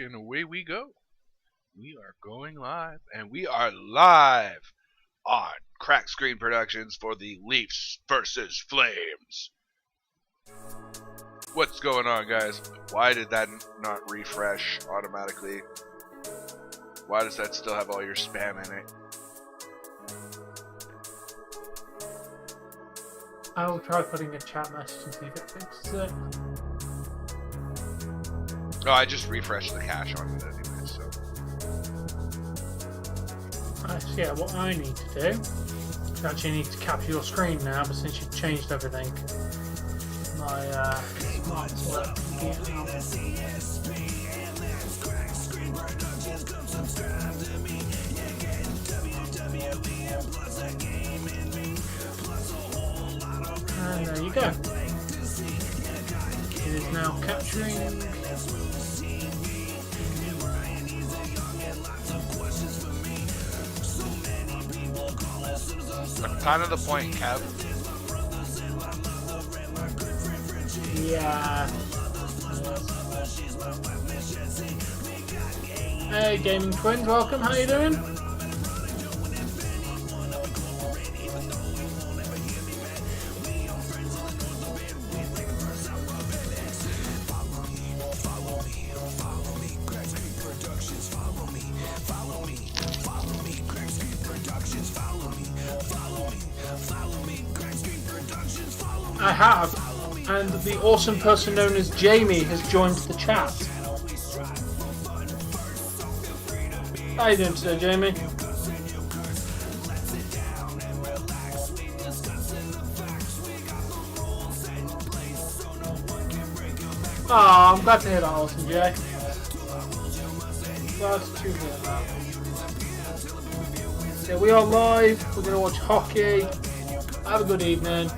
and away we go. We are going live, and we are live on Crack Screen Productions for the Leafs versus Flames. What's going on, guys? Why did that not refresh automatically? Why does that still have all your spam in it? I'll try putting a chat message and see if it fixes it. Oh, I just refreshed the cache on it anyway, so. Actually, yeah, what I need to do is actually need to capture your screen now, but since you've changed everything, my smart's working now. C.S.P. and that's Crack Screen Productions. Come subscribe to me. You get WWE and plus a game in me, plus a whole lot of. And there you go. It is now capturing. Kind of the point, Kev. Yeah. Hey, Gaming Twins, welcome. How you doing? I have, and the awesome person known as Jamie has joined the chat. How you doing today, Jamie? Oh, I'm glad to hear that, Awesome Jay. Glad to hear that. Yeah, we are live. We're going to watch hockey. Have a good evening.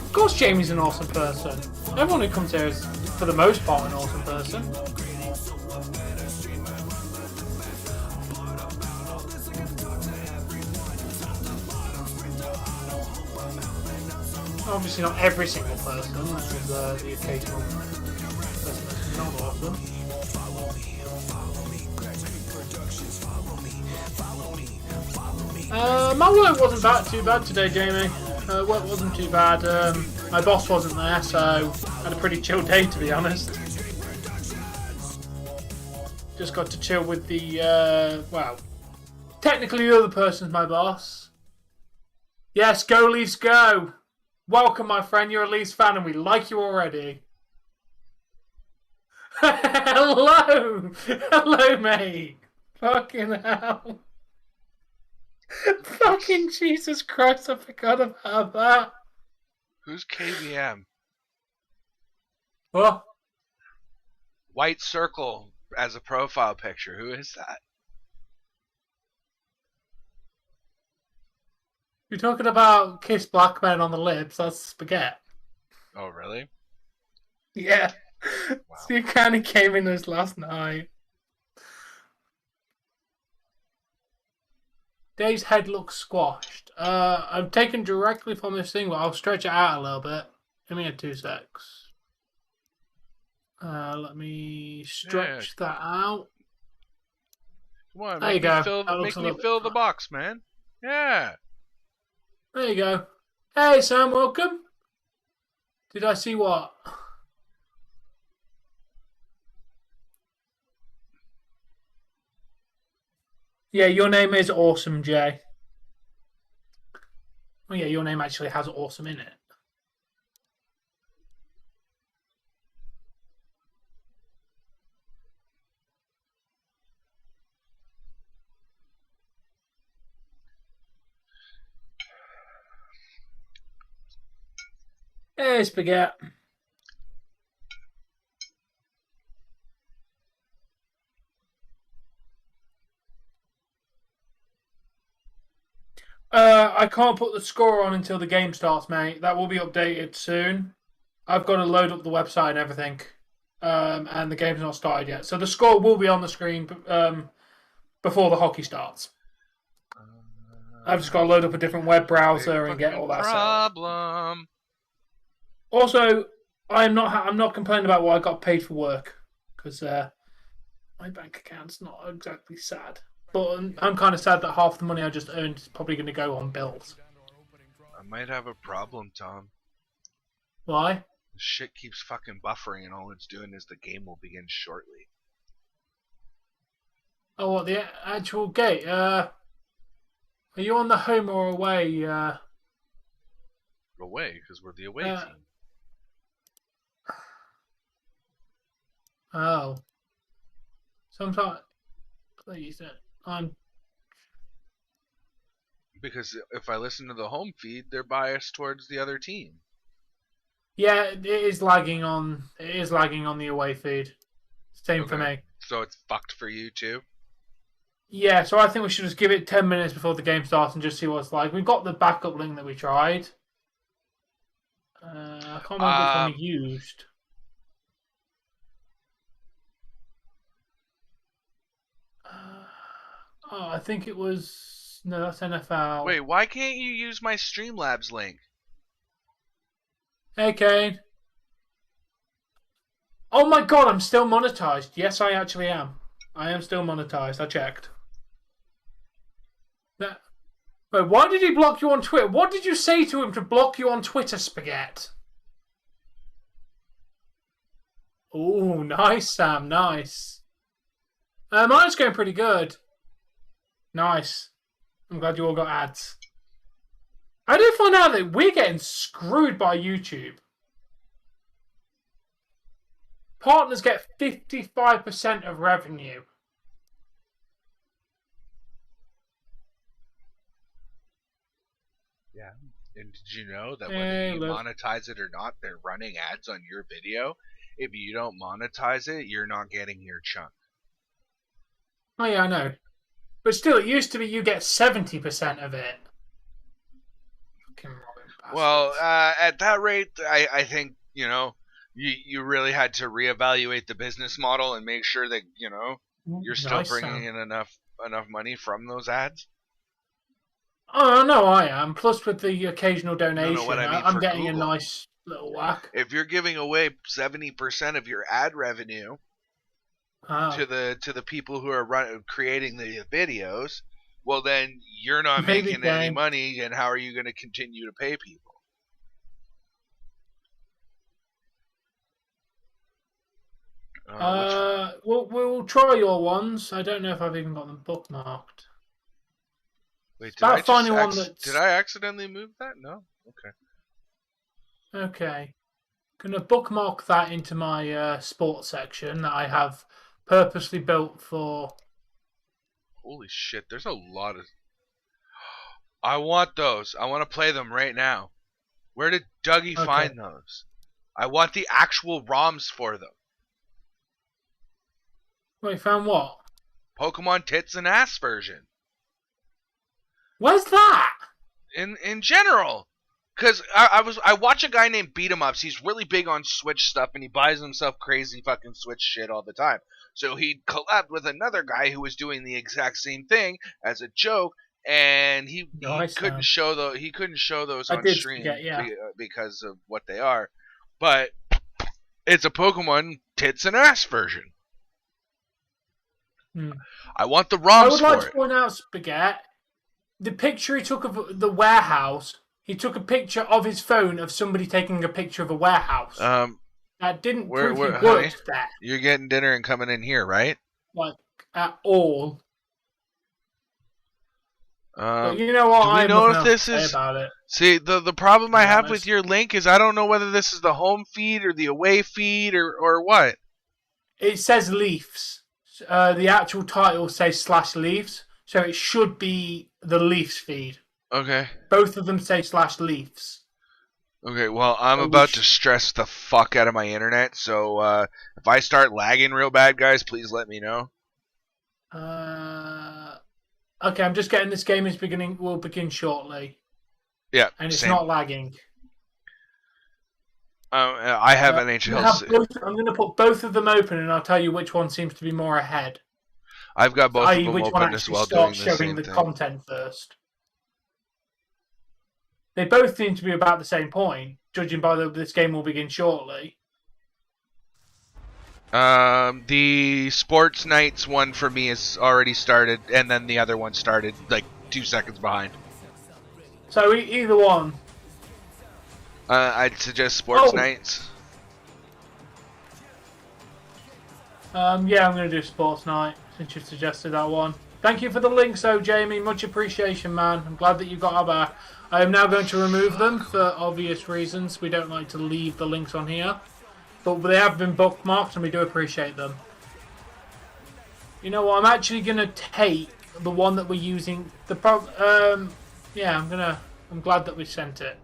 Of course Jamie's an awesome person. Everyone who comes here is, for the most part, an awesome person. Obviously not every single person. There's the occasional person that's not awesome. My work wasn't too bad today, Jamie. Work wasn't too bad. My boss wasn't there, so I had a pretty chill day, to be honest. Just got to chill with the, well, technically the other person's my boss. Yes, go Leafs, go! Welcome, my friend. You're a Leafs fan, and we like you already. Hello! Hello, mate! Fucking hell. Fucking Jesus Christ, I forgot about that. Who's KVM? What? White circle as a profile picture. Who is that? You're talking about kiss black men on the lips, that's spaghetti. Oh, really? Yeah. Wow. So you kind of came in this last night. Dave's head looks squashed. I'm taken directly from this thing, but I'll stretch it out a little bit. Give me 2 secs. Let me stretch that out. Come on, there you go. Make me fill the box, man. Yeah. There you go. Hey, Sam, welcome. Did I see what? Yeah, your name is Awesome, Jay. Oh yeah, your name actually has awesome in it. Hey, spaghetti. I can't put the score on until the game starts, mate. That will be updated soon. I've got to load up the website and everything, and the game's not started yet. So the score will be on the screen before the hockey starts. I've just got to load up a different web browser and get all that problem. Also, I'm not complaining about what I got paid for work, because my bank account's not exactly sad. But I'm kind of sad that half the money I just earned is probably going to go on bills. I might have a problem, Tom. Why? This shit keeps fucking buffering, and all it's doing is the game will begin shortly. Oh, what, the actual gate? Are you on the home or away? Away, because we're the away team. Oh. Sometimes, please, Because if I listen to the home feed, they're biased towards the other team. Yeah, it is lagging on. It is lagging on the away feed. Same for me. So it's fucked for you too. Yeah, so I think we should just give it 10 minutes before the game starts and just see what it's like. We've got the backup link that we tried. I can't remember which one we used. I think it was... No, that's NFL. Wait, why can't you use my Streamlabs link? Hey, Kane. Oh my god, I'm still monetized. Yes, I actually am. I am still monetized. I checked. Wait, why did he block you on Twitter? What did you say to him to block you on Twitter, Spaghetti? Oh, nice, Sam. Nice. Mine's going pretty good. Nice. I'm glad you all got ads. I did find out that we're getting screwed by YouTube. Partners get 55% of revenue. Yeah. And did you know that whether you monetize it or not, they're running ads on your video? If you don't monetize it, you're not getting your chunk. Oh yeah, I know. But still, it used to be you get 70% of it. Fucking well, at that rate, I think, you know, you really had to reevaluate the business model and make sure that, you know, you're still bringing in enough money from those ads. Oh, no, I am. Plus, with the occasional donation, no, what I mean I'm getting Google. a nice little whack. If you're giving away 70% of your ad revenue to the people who are creating the videos, well, then you're not making any money, and how are you going to continue to pay people? We'll try your ones. I don't know if I've even got them bookmarked. Wait, did I accidentally move that? No? Okay. Okay. Gonna bookmark that into my sports section that I have purposely built for... Holy shit, there's a lot of... I want those. I want to play them right now. Where did Dougie find those? I want the actual ROMs for them. Wait, found what? Pokemon Tits and Ass version. Where's that? In general. Because I watch a guy named Beat 'em Ups. He's really big on Switch stuff, and he buys himself crazy fucking Switch shit all the time. So he collabed with another guy who was doing the exact same thing as a joke, and he couldn't show those on stream because of what they are. But it's a Pokemon Tits and Ass version. I want the ROMs for it. I would like to point out, Spaghetti, the picture he took of the warehouse, he took a picture of his phone of somebody taking a picture of a warehouse. That didn't prove he worked there. You're getting dinner and coming in here, right? Like, at all. But you know what? I know if this is about it. See, the problem I have with your link is I don't know whether this is the home feed or the away feed or what. It says LEAFS. The actual title says /LEAFS, so it should be the LEAFS feed. Okay. Both of them say /LEAFS. Okay, well, I'm about to stress the fuck out of my internet, so if I start lagging real bad, guys, please let me know. Okay, I'm just getting this game will begin shortly. Yeah, and it's not lagging. I have NHL. I'm going to put both of them open, and I'll tell you which one seems to be more ahead. I've got both of them open as well, doing the same thing. Showing the content first. They both seem to be about the same point, judging by this game will begin shortly. The sports nights one for me is already started, and then the other one started like 2 seconds behind. So either one. I'd suggest sports Oh. nights. Yeah, I'm going to do sports night since you suggested that one. Thank you for the links, though, Jamie. Much appreciation, man. I'm glad that you got our back. I am now going to remove them for obvious reasons. We don't like to leave the links on here. But they have been bookmarked and we do appreciate them. You know what? I'm actually going to take the one that we're using. Yeah, I'm glad that we sent it.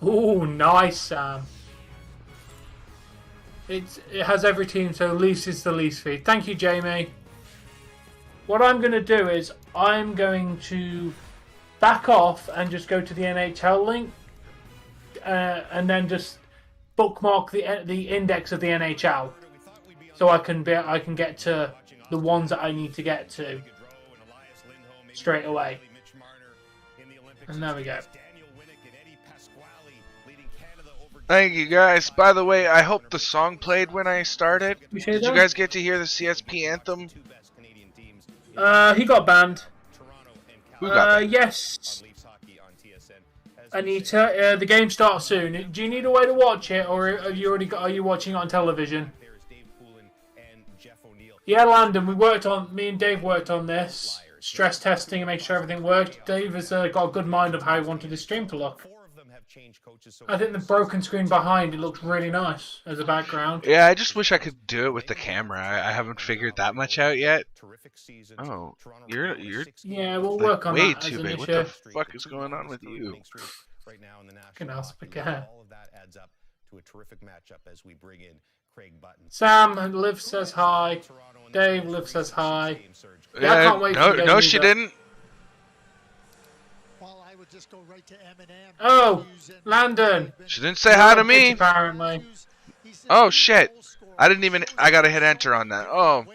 Ooh, nice, Sam. It has every team, so Leafs is the Leafs feed. Thank you, Jamie. What I'm going to do is I'm going to back off and just go to the NHL link, and then just bookmark the index of the NHL, so I can get to the ones that I need to get to straight away. And there we go. Thank you guys. By the way, I hope the song played when I started. Did you guys get to hear the C.S.P. anthem? He got banned. Who got banned? Yes. Anita, the game starts soon. Do you need a way to watch it, or have you are you watching it on television? Yeah, Landon, me and Dave worked on this. Stress testing and make sure everything worked. Dave has got a good mind of how he wanted his stream to look. I think the broken screen behind it looks really nice as a background. Yeah, I just wish I could do it with the camera. I haven't figured that much out yet. Oh, you're Yeah, we'll work on way that as too an big. What issue. the fuck is going on with you? Can ask again. All of that adds up to a terrific matchup as we bring in Craig Button. Sam Liv says hi. Dave Liv says hi. Yeah, I can't wait for the game no, she either. didn't. Oh, Landon. She didn't say hi to me. Apparently. Oh shit! I didn't even. I gotta hit enter on that. Oh.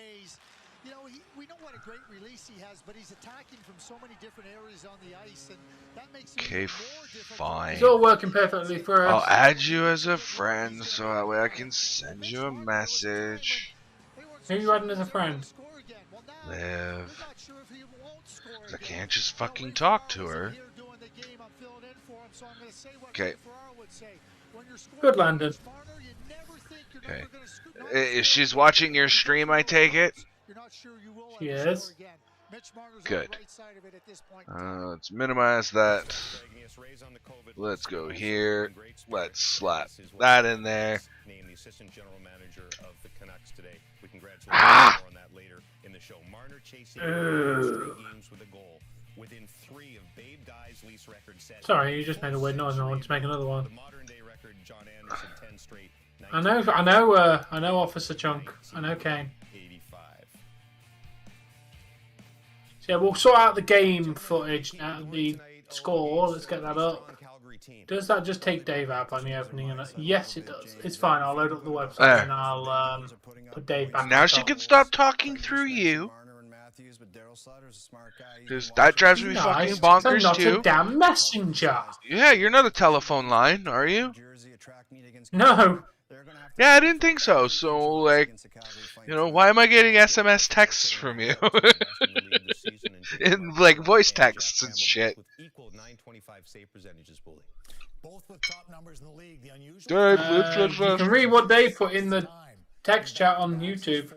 Okay, fine. It's all working perfectly for us. I'll add you as a friend so that way I can send you a message. Who are you adding as a friend? Liv. 'Cause I can't just fucking talk to her. Okay. Good, Landon. Okay. She's watching your stream, I take it? She is. Good. Let's minimize that. Let's go here. Let's slap that in there. Ah! Sorry, you just made a weird noise and I want to make another one. I know, Officer Chunk. I know Kane. So yeah, we'll sort out the game footage now, the score. Let's get that up. Does that just take Dave out by me opening it? Yes, it does. It's fine. I'll load up the website and I'll put Dave back. Now she can stop talking through you. Because that drives me fucking bonkers I'm not too. a damn messenger. Yeah, you're not a telephone line, are you? No. Yeah, I didn't think so. So, like, you know, why am I getting SMS texts from you? In, like, voice texts and shit. Dave, You can read what they put in the text chat on YouTube.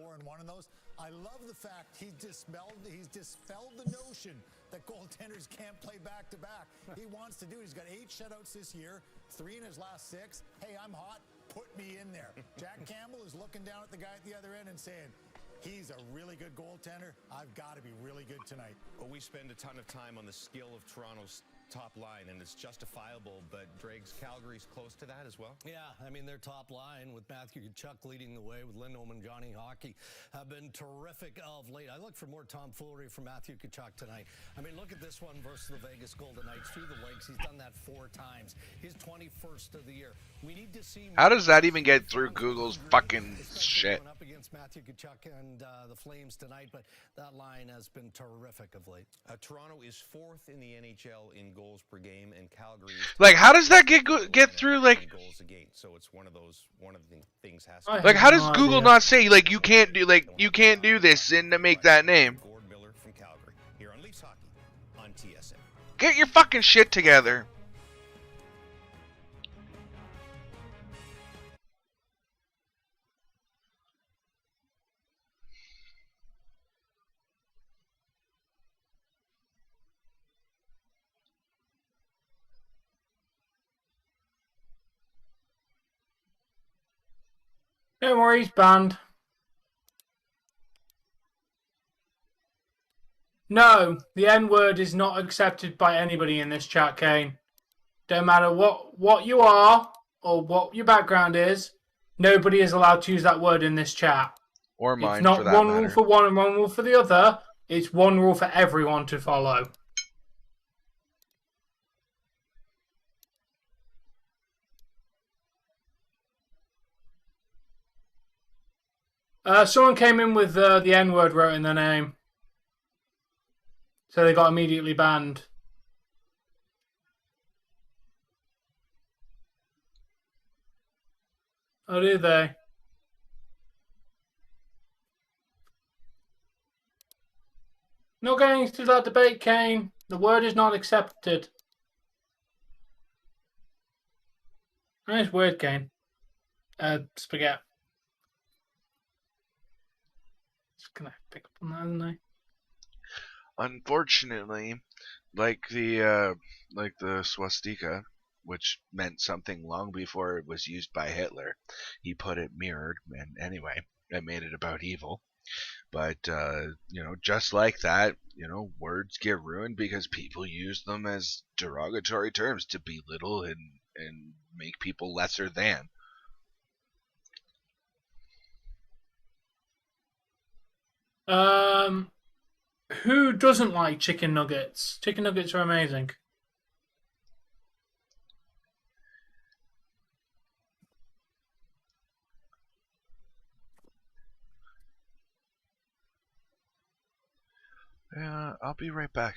I love the fact he's dispelled the notion that goaltenders can't play back to back. He wants to do. He's got 8 shutouts this year, 3 in his last 6. Hey, I'm hot. Put me in there. Jack Campbell is looking down at the guy at the other end and saying, he's a really good goaltender. I've got to be really good tonight. Well, we spend a ton of time on the skill of Toronto's top line, and it's justifiable, but Drake's Calgary's close to that as well. Yeah, I mean, their top line with Matthew Tkachuk leading the way with Lindholm and Johnny Hockey have been terrific of late. I look for more tomfoolery from Matthew Tkachuk tonight. I mean, look at this one versus the Vegas Golden Knights through the legs. He's done that 4 times. His 21st of the year. We need to see. How does that even get through Google's fucking shit? Up against Matthew Tkachuk and the Flames tonight, but that line has been terrific of late. Toronto is 4th in the NHL in goals per game, and Calgary. Like, how does that get through? Like, goals against. So it's one of the things has I to. like, how does no Google idea. not say like you can't do this and to make that name? Gord Miller from Calgary here on Leafs Hockey on TSN. Get your fucking shit together. Don't worry, he's banned. No, the N-word is not accepted by anybody in this chat, Kane. Don't matter what you are or what your background is, nobody is allowed to use that word in this chat. Or mine, It's not for that one matter. rule for one and one rule for the other. It's one rule for everyone to follow. Someone came in with the N-word wrote in their name. So they got immediately banned. Oh, do they? Not going into that debate, Kane. The word is not accepted. Nice word, Kane. Spaghetti. Just gonna pick up on that, isn't I? Unfortunately, like the swastika, which meant something long before it was used by Hitler, he put it mirrored, and anyway, it made it about evil. But just like that, words get ruined because people use them as derogatory terms to belittle and make people lesser than. Who doesn't like chicken nuggets? Chicken nuggets are amazing. I'll be right back.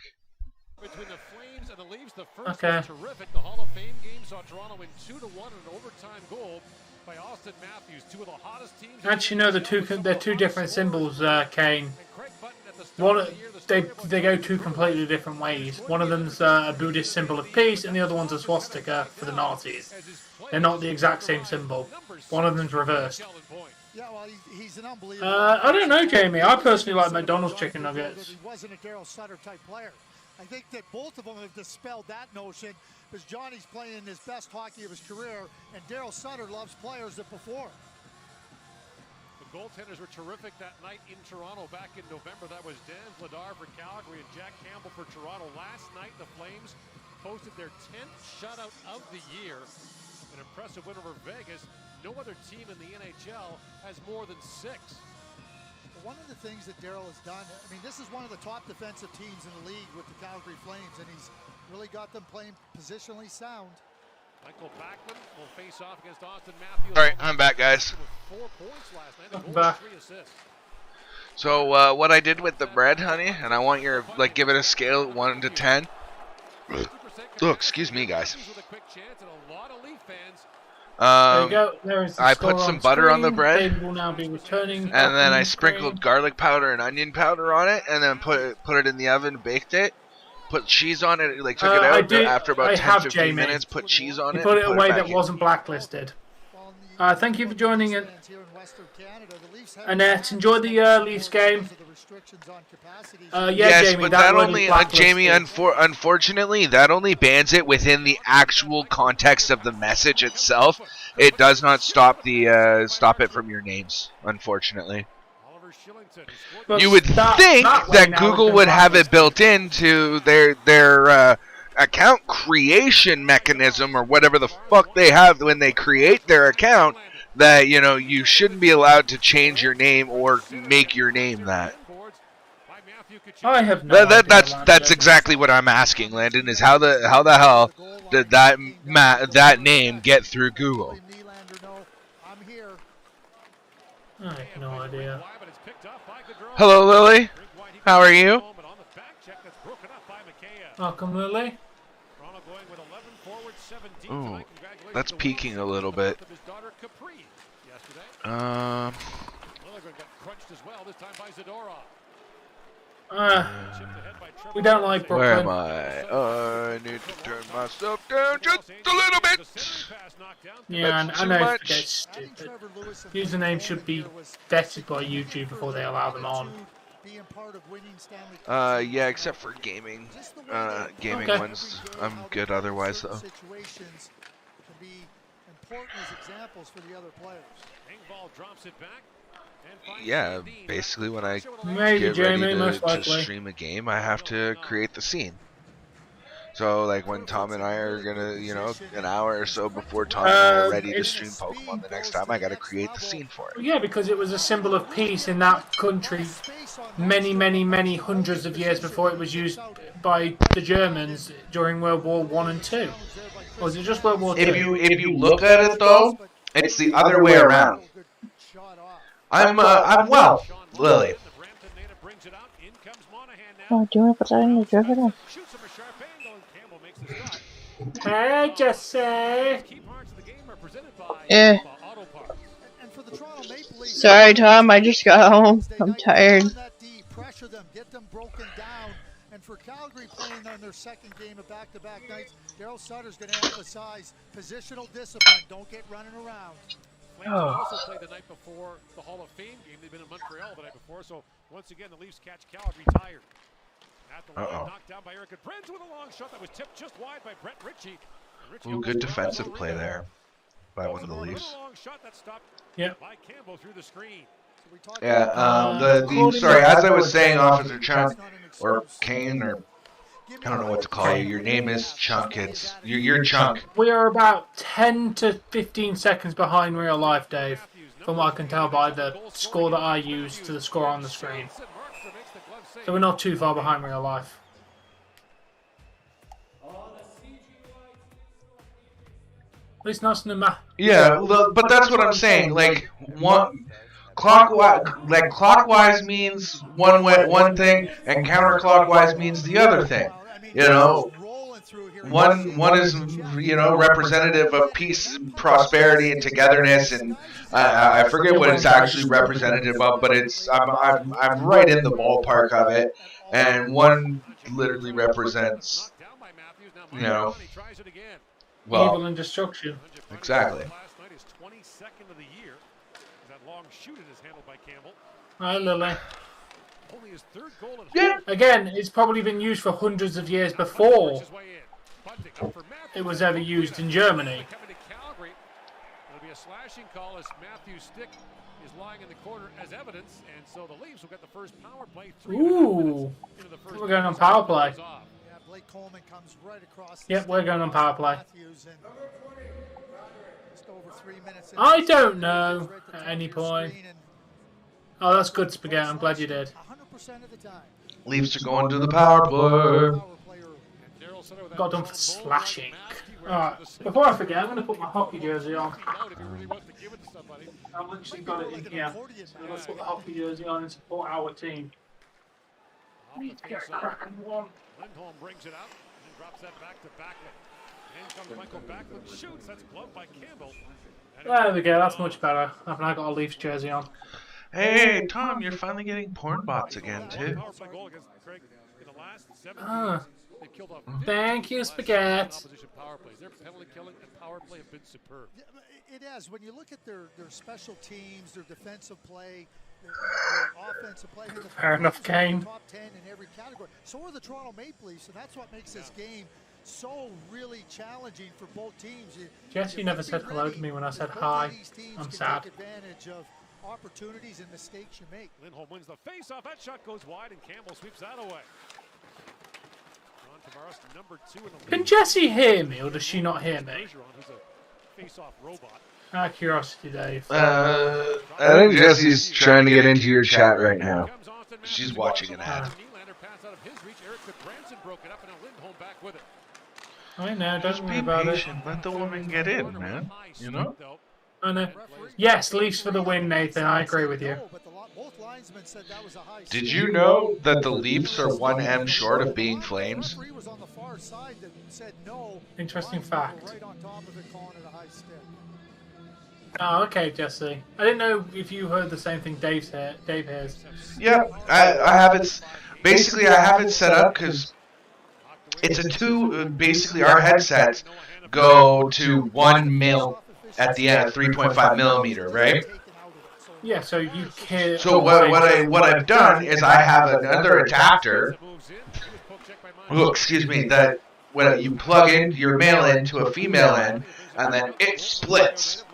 Between the Flames and the Leafs, the first Okay. was terrific. The Hall of Fame game saw Toronto win 2-1 an overtime goal by Auston Matthews. Two of the hottest teams. Actually, no, they're two different symbols, Kane. And Craig Button at the start One, of the year, the story about they go two completely different ways. One of them's a Buddhist symbol of peace, and the other one's a swastika for the Nazis. They're not the exact same symbol. One of them's reversed. Yeah, well, he's an unbelievable. I don't know, Jamie. I personally like McDonald's chicken nuggets. He wasn't a Daryl Sutter type player. I think that both of them have dispelled that notion because Johnny's playing his best hockey of his career, and Daryl Sutter loves players that perform. The goaltenders were terrific that night in Toronto back in November. That was Dan Vladar for Calgary and Jack Campbell for Toronto. Last night, the Flames posted their 10th shutout of the year. An impressive win over Vegas. No other team in the NHL has more than 6. One of the things that Daryl has done, I mean, this is one of the top defensive teams in the league with the Calgary Flames, and he's really got them playing positionally sound. Michael Bachman will face off against Auston Matthews. All right, I'm back, guys. With 4 points last night. I'm back. 3 assists. So what I did with the bread, honey, and I want your give it a scale of 1 to 10. Oh, excuse me, guys. With a quick chance and a lot of Leaf fans. There you go. There is the I score put some on butter on the screen. bread. David will now be returning. And back then on I the sprinkled screen. garlic powder and onion powder on it, and then put it in the oven, baked it, put cheese on it, like took it I out did- after about I 10, have, 15 Jamie. minutes, put cheese on He it, put and it put away back that in. wasn't blacklisted. Well, in the Thank you for joining in. here in Western Canada, the Leafs have Annette, enjoy the Leafs game. because of the restrictions on capacity. Yeah, Yes, Jamie, but that that word only, is Jamie, blacklisted. unfortunately, that only bans it within the actual context of the message itself. It does not stop stop it from your names, unfortunately. Oliver Shillington. But You would think way that now Google it's would been have it blacklisted. built into their account creation mechanism or whatever the fuck they have when they create their account, that you shouldn't be allowed to change your name or make your name that. I have no idea, That's Landon. exactly what I'm asking, Landon. Is how the hell did that name get through Google? Nylander know I'm here. I have no idea. Hello, Lily. How are you? Welcome, Lily. going with 11 forward, 17 Oh, tonight. Congratulations that's to peaking a Will little Simmonds, bit. of his daughter Capri yesterday. Lilligren got crunched as well, this time by Zadorov. Chipped ahead by Trevor We don't like Lawrence. Where Brooklyn. am I? I need to turn myself down just a little bit. Yeah, That's I too know much. it's stupid. Username should be vetted by YouTube before they allow them on. Yeah, except for gaming. Gaming Okay. ones, I'm good otherwise though. Engvall drops it back. Yeah, basically when I Maybe get ready Jamie, most to likely. stream a game, I have to create the scene. So like when Tom and I are gonna, you know, an hour or so before Tom and I are ready to stream Pokemon the next time, I gotta create the scene for it. Yeah, because it was a symbol of peace in that country many, many, many hundreds of years before it was used by the Germans during World War I and II. Or was it just World War II? If you look at it though, it's the other way around. I'm well, Lily. Oh, do you want to put that in the driver? Hey, Jesse! Yeah. Sorry, Tom, I just got home. I'm tired. Pressure them, get them broken down. And for Calgary playing on their second game of back-to-back nights, Daryl Sutter's going to emphasize positional discipline. Don't get running around. Flames also played the night before the Hall of Fame game. They've been in Montreal the night before, so once again the Leafs catch Calgary tired. At the line, knocked down by Eric Brent with a long shot that was tipped just wide by Brett Ritchie. Ooh, good defensive play there by one of the Leafs. Yeah. Yeah, sorry, as I was saying, Officer Chunk, or Kane, or I don't know what to call you. Your name is Chunk. It's you're Chunk. We are about 10 to 15 seconds behind real life, Dave, from what I can tell by the score that I use to the score on the screen. So we're not too far behind real life. At least not in the map. Yeah, but that's what I'm saying. Like clockwise means one thing, and counterclockwise means the other thing. You know, one is representative of peace, prosperity, and togetherness, and I forget what it's actually representative of, but I'm right in the ballpark of it, and one literally represents, well, evil and destruction. Exactly. Hi, Lily. Yeah. Again, it's probably been used for hundreds of years before it was ever used in Germany. There'll be a slashing call as Matthews' stick is lying in the corner as evidence, and so the Leafs will get the first power play. Ooh, we're going on power play. Yep, we're going on power play. I don't know at any point. Oh, that's good, Spaghetti. I'm glad you did. Leafs are going to the power play. Got done for slashing. Alright, before I forget, I'm going to put my hockey jersey on. I've literally got it in here. So let's put the hockey jersey on and support our team. I need to get a cracking one. Lindholm brings it out and drops that back to Backlund. In comes Michael Backlund, shoots. That's gloved by Campbell. There we go, that's much better. I've now got a Leafs jersey on. Hey, Tom, you're finally getting porn bots again, too. Ah. Thank you, Spaghetti. Their penalty killing and power play have been superb. It has. When you look at their special teams, their defensive play, their offensive play, fair enough, Kane. Top 10 in every category. So are the Toronto Maple Leafs, and that's what makes this game so really challenging for both teams. Jesse never said hello to me when I said hi. I'm sad. Take advantage of opportunities and mistakes you make. Lindholm wins the face-off. That shot goes wide, and Campbell sweeps that away. Can Jessie hear me, or does she not hear me? Out of curiosity, Dave. I think Jessie's trying to get into your chat right now. She's watching an ad. I know, don't worry about it. Let the woman get in, man. You know? I know. Yes, Leafs for the win, Nathan. I agree with you. Did you know that the Leafs are 1 M short of being Flames? Interesting fact. Oh, okay, Jesse. I didn't know if you heard the same thing Dave hears. Yep, I have it. Basically, I have it set up because it's a two. Basically, our headsets go to 1 mil at the end, 3.5 millimeter, right? Yeah, so you can't. So what I've done is I have another adapter. Oh, excuse me. That when you plug in your male end to a female end, and then it splits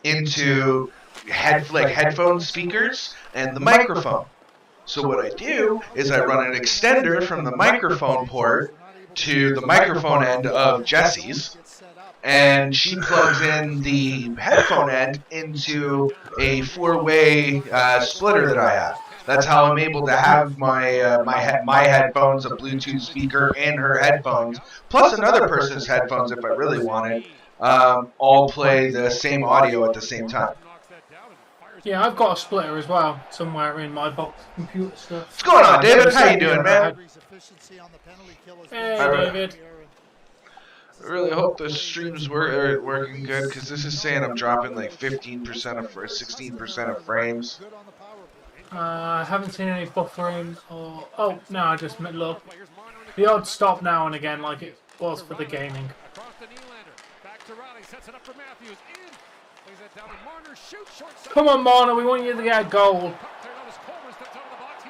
into headphone speakers and the microphone. So what I do is I run an extender from the microphone port to the microphone end of Jesse's, and she plugs in the headphone end into a 4-way splitter that I have. That's how I'm able to have my headphones, a Bluetooth speaker, and her headphones, plus another person's headphones if I really wanted, all play the same audio at the same time. Yeah, I've got a splitter as well, somewhere in my box computer stuff. What's going on, David? How you doing, man? Hey, David. I really hope the streams are working good, because this is saying I'm dropping like 15% of 16% of frames. I haven't seen any buffering or... Oh, no, I just look. The odd stop now and again like it was for the gaming. Come on, Marner, we want you to get a goal.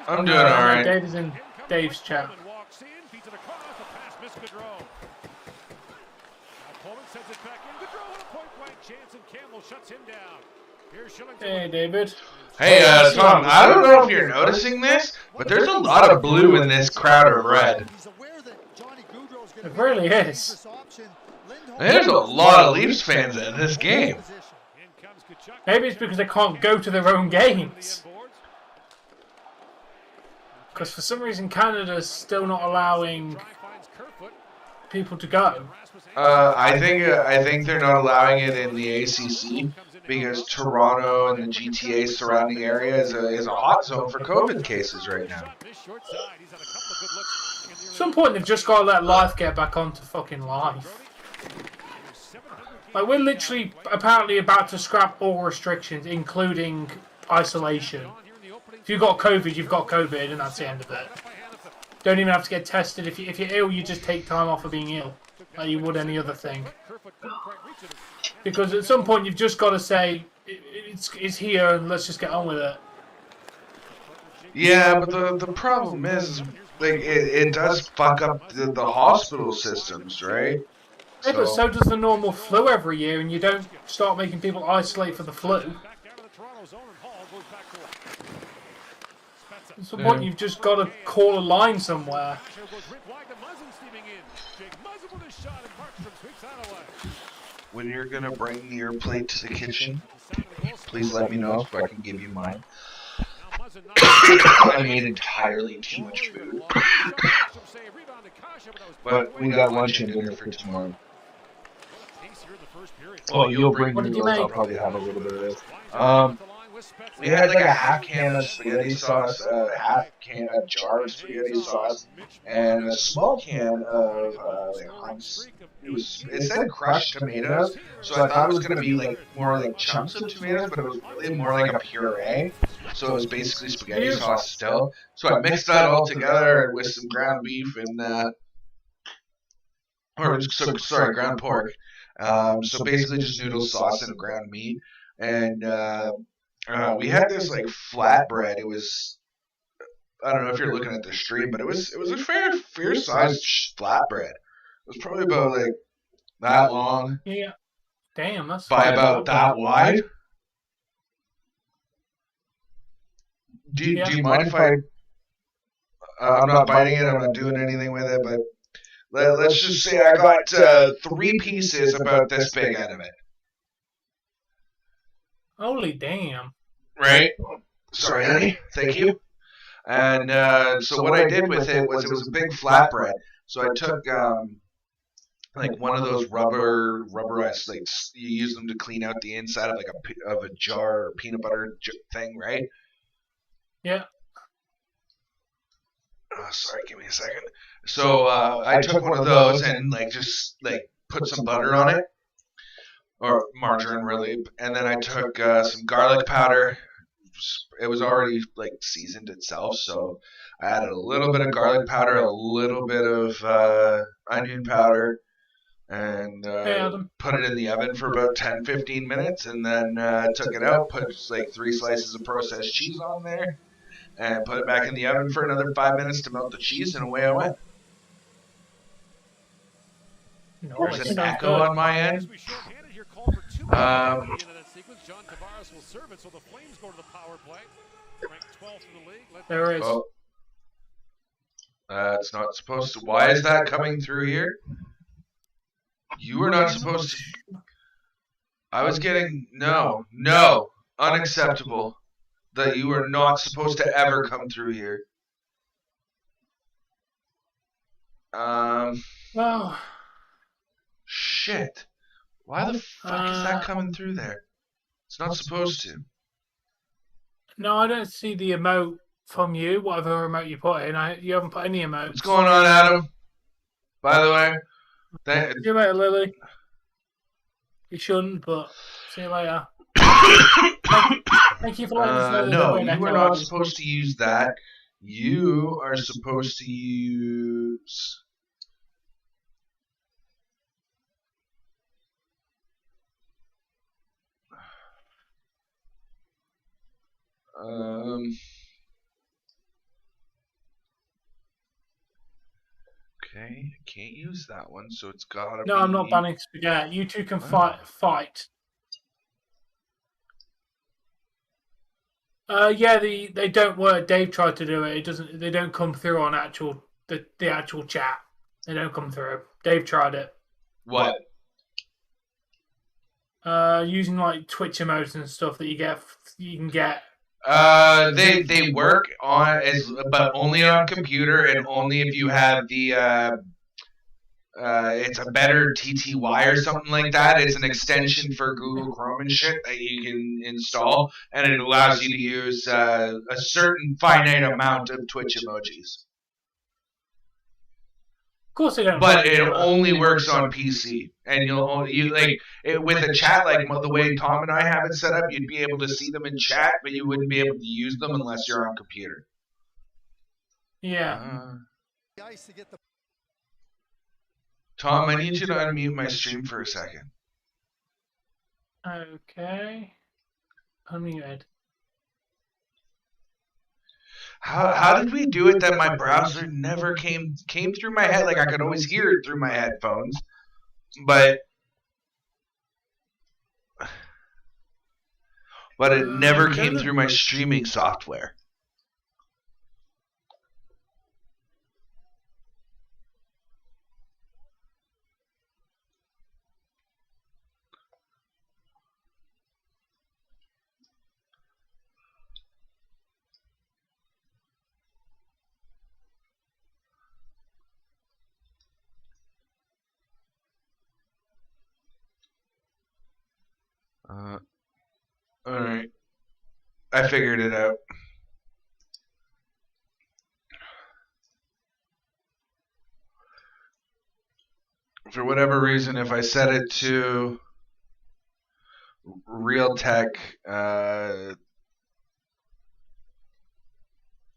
I'm doing alright. David's in Dave's chat. Hey, David. Hey, Tom, I don't know if you're noticing this, but there's a lot of blue in this crowd of red. It really is. There's a lot of Leafs fans in this game. Maybe it's because they can't go to their own games. Because for some reason Canada's still not allowing people to go. I think they're not allowing it in the ACC because Toronto and the GTA surrounding area is a hot zone for COVID cases right now. At some point they've just got to let life get back onto fucking life. Like, we're literally apparently about to scrap all restrictions, including isolation. If you've got COVID, you've got COVID, and that's the end of it. Don't even have to get tested. If you're ill, you just take time off for being ill, like you would any other thing. Because at some point, you've just got to say, it's here, and let's just get on with it. Yeah, but the problem is, like, it does fuck up the hospital systems, right? Yeah, but so does the normal flu every year, and you don't start making people isolate for the flu. At some point, you've just got to call a line somewhere. When you're gonna bring your plate to the kitchen, please let me know so I can give you mine. I made entirely too much food. But we got lunch and dinner for tomorrow. Oh, you'll bring yours. I'll probably have a little bit of this. We had like a half can of spaghetti sauce, a jar of spaghetti sauce, and a small can of like Hunt's. It said crushed tomatoes, so I thought it was gonna be like more like chunks of tomatoes, but it was really more like a puree. So it was basically spaghetti sauce still. So I mixed that all together with some ground beef and ground pork. So basically just noodle sauce and ground meat, and we had this like flatbread. It was, I don't know if you're looking at the stream, but it was a fair sized flatbread. It was probably about like that long. Yeah. Damn, that's by about that wide. Do you mind if I'm not biting it, I'm not doing anything with it, but let's just say I got 3 pieces about this big out of it. Holy damn. Right? Sorry, honey. Thank you. And so what I did with it was a big flatbread. So I took like one of those rubberized, like you use them to clean out the inside of like a jar or peanut butter thing, right? Yeah. Oh, sorry, give me a second. So I took one of those and like just like put some butter on it, or margarine really, and then I took some garlic powder. It was already like seasoned itself, so I added a little bit of garlic powder, a little bit of onion powder, and put it in the oven for about 10-15 minutes, and then took it out, put like 3 slices of processed cheese on there, and put it back in the oven for another 5 minutes to melt the cheese, and away I went. There's an echo on my end. There is. Oh. It's not supposed to. Why is that coming through here? You were not supposed to. I was getting no, unacceptable. That you are not supposed to ever come through here. Well. Shit. Why the fuck is that coming through there? It's not supposed to. No, I don't see the emote from you, whatever emote you put in. You haven't put any emotes. What's going on, Adam? By the way. See you later, Lily. You shouldn't, but see you later. Thank you for letting us know. No, you are not supposed to use that. You are supposed to use... Okay, I can't use that one, so it's gotta be... No, I'm not banning spaghetti. You two can fight. Yeah, they don't work. Dave tried to do it. It doesn't. They don't come through on the actual chat. They don't come through. Dave tried it. What? Using like Twitch emotes and stuff that you can get. They work but only on computer, and only if you have the it's a better TTY or something like that. It's an extension for Google Chrome and shit that you can install, and it allows you to use a certain finite amount of Twitch emojis. Of course they don't. But it only works on PC, and with a chat like the way Tom and I have it set up, you'd be able to see them in chat, but you wouldn't be able to use them unless you're on computer. Yeah. Tom, I need you to unmute my stream for a second. Okay. Unmuted. How did we do it that my browser never came through my head? Like I could always hear it through my headphones, but it never came through my streaming software. Alright. I figured it out. For whatever reason, if I set it to Realtek,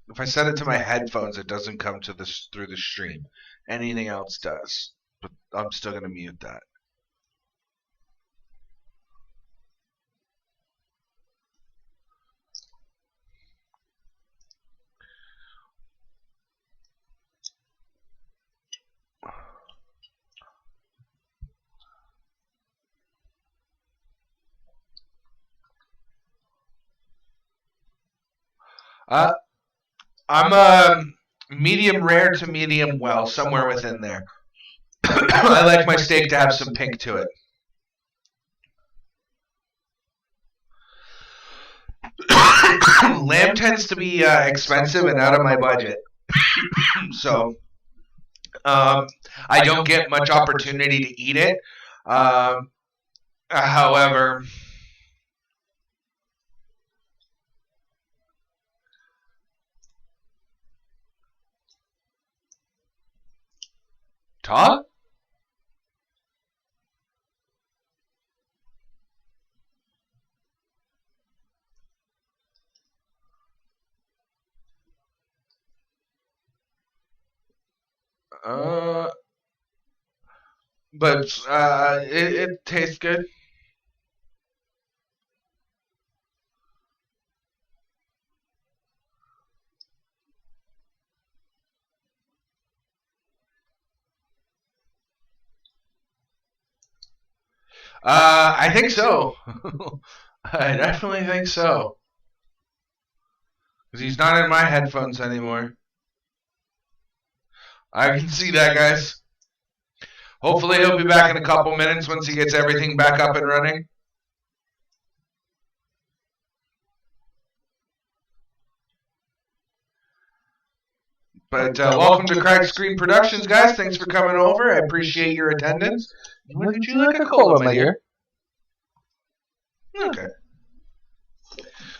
if I set it to my headphones, it doesn't come to through the stream. Anything else does. But I'm still going to mute that. I'm medium rare to medium well, somewhere within there. I like my steak to have some pink to it. Lamb tends to be expensive and out of my budget. So, I don't get much opportunity to eat it. However, Todd? But it tastes good. I think so. I definitely think so. Because he's not in my headphones anymore. I can see that, guys. Hopefully he'll be back in a couple minutes once he gets everything back up and running. But welcome to Cracked Screen Productions, guys. Thanks for coming over. I appreciate your attendance. Would you like a cola, my dear? Okay.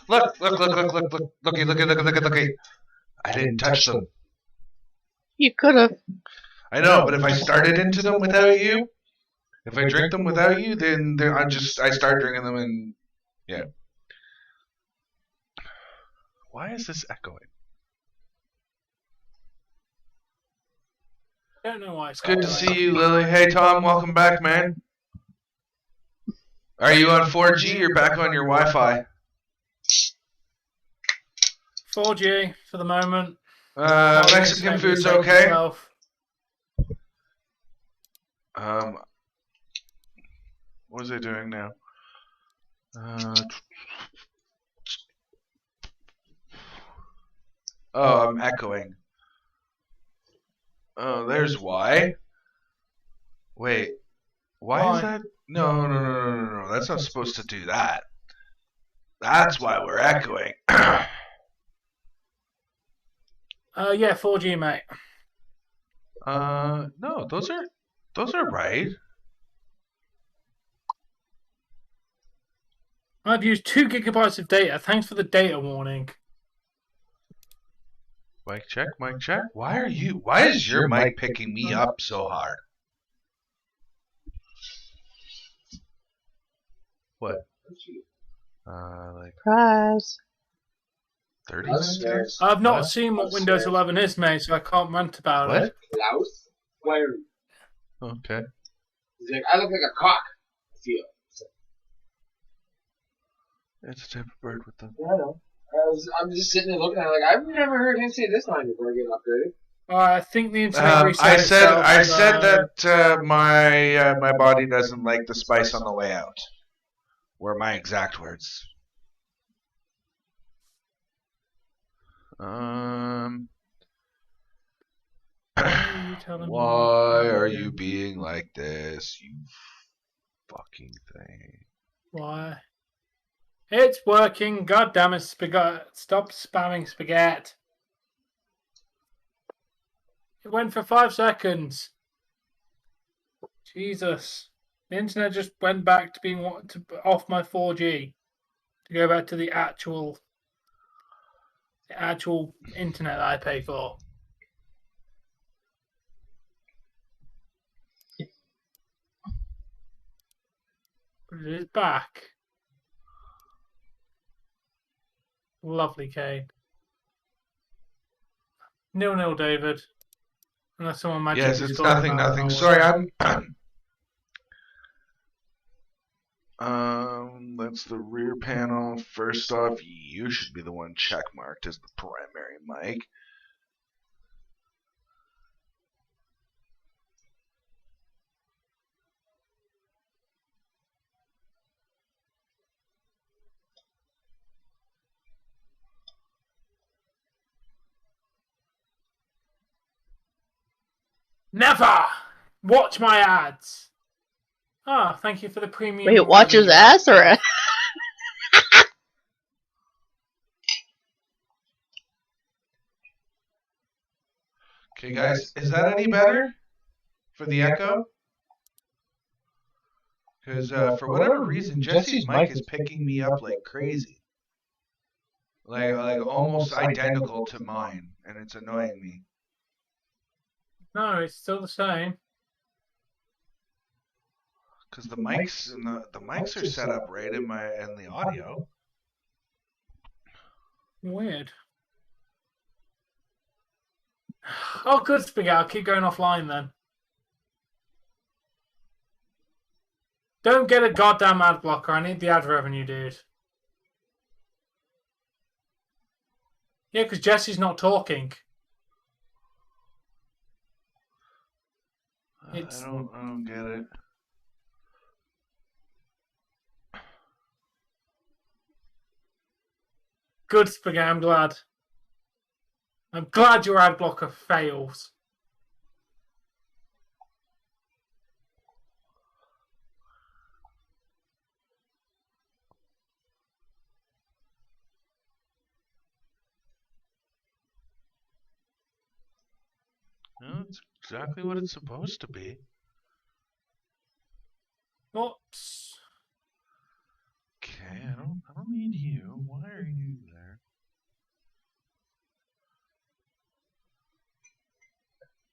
Look. Looky. I didn't touch them. You could have. I know, but if I started into them without you, if I drink them without you, then I start drinking them and yeah. Why is this echoing? I don't know why. It's good to see you, Lily. Hey, Tom, welcome back, man. Are you on 4G or back on your Wi-Fi? 4G for the moment. Mexican food's okay. What is it doing now? Oh, I'm echoing. Oh, there's why. Wait, why is that? No. That's not supposed to do that. That's why we're echoing. Yeah, 4G, mate. No, those are right. I've used 2 gigabytes of data. Thanks for the data warning. Mic check. Why is your mic picking me up so hard? What? Like Surprise. 36? I've not seen what Windows 11 is, mate, so I can't rant about it. Blouse? Why are you? Okay. He's like, I look like a cock. I feel. It's a type of bird with them. Yeah, I know. I'm just sitting there looking at it like, I've never heard him say this line before getting upgraded. I think the internet reset I itself, said that my body doesn't like the spice on the way out. Were my exact words. Why are you being like this, you fucking thing? Why? It's working. God damn it, stop spamming spaghetti. It went for 5 seconds. Jesus. The internet just went back to being off my 4G. To go back to the actual internet that I pay for. But it is back. Lovely, Kane. 0-0, David. Unless someone magically Yes, it's scored nothing. Sorry, that's the rear panel. First off, you should be the one checkmarked as the primary mic. Never! Watch my ads! Ah, thank you for the premium. Wait, watch his ass or a... Okay, guys, is that any better? for the echo? Because for whatever reason, Jesse's mic is picking me up like crazy. Like almost identical to mine, and it's annoying me. No, it's still the same. Because the mics are set up right in the audio. Weird. Oh, good, Spaghetti. I'll keep going offline then. Don't get a goddamn ad blocker. I need the ad revenue, dude. Yeah, because Jesse's not talking. I don't get it. Good, Spaghetti. I'm glad. I'm glad your ad blocker fails. No, it's exactly what it's supposed to be. Oops. Okay, I don't need you. Why are you there?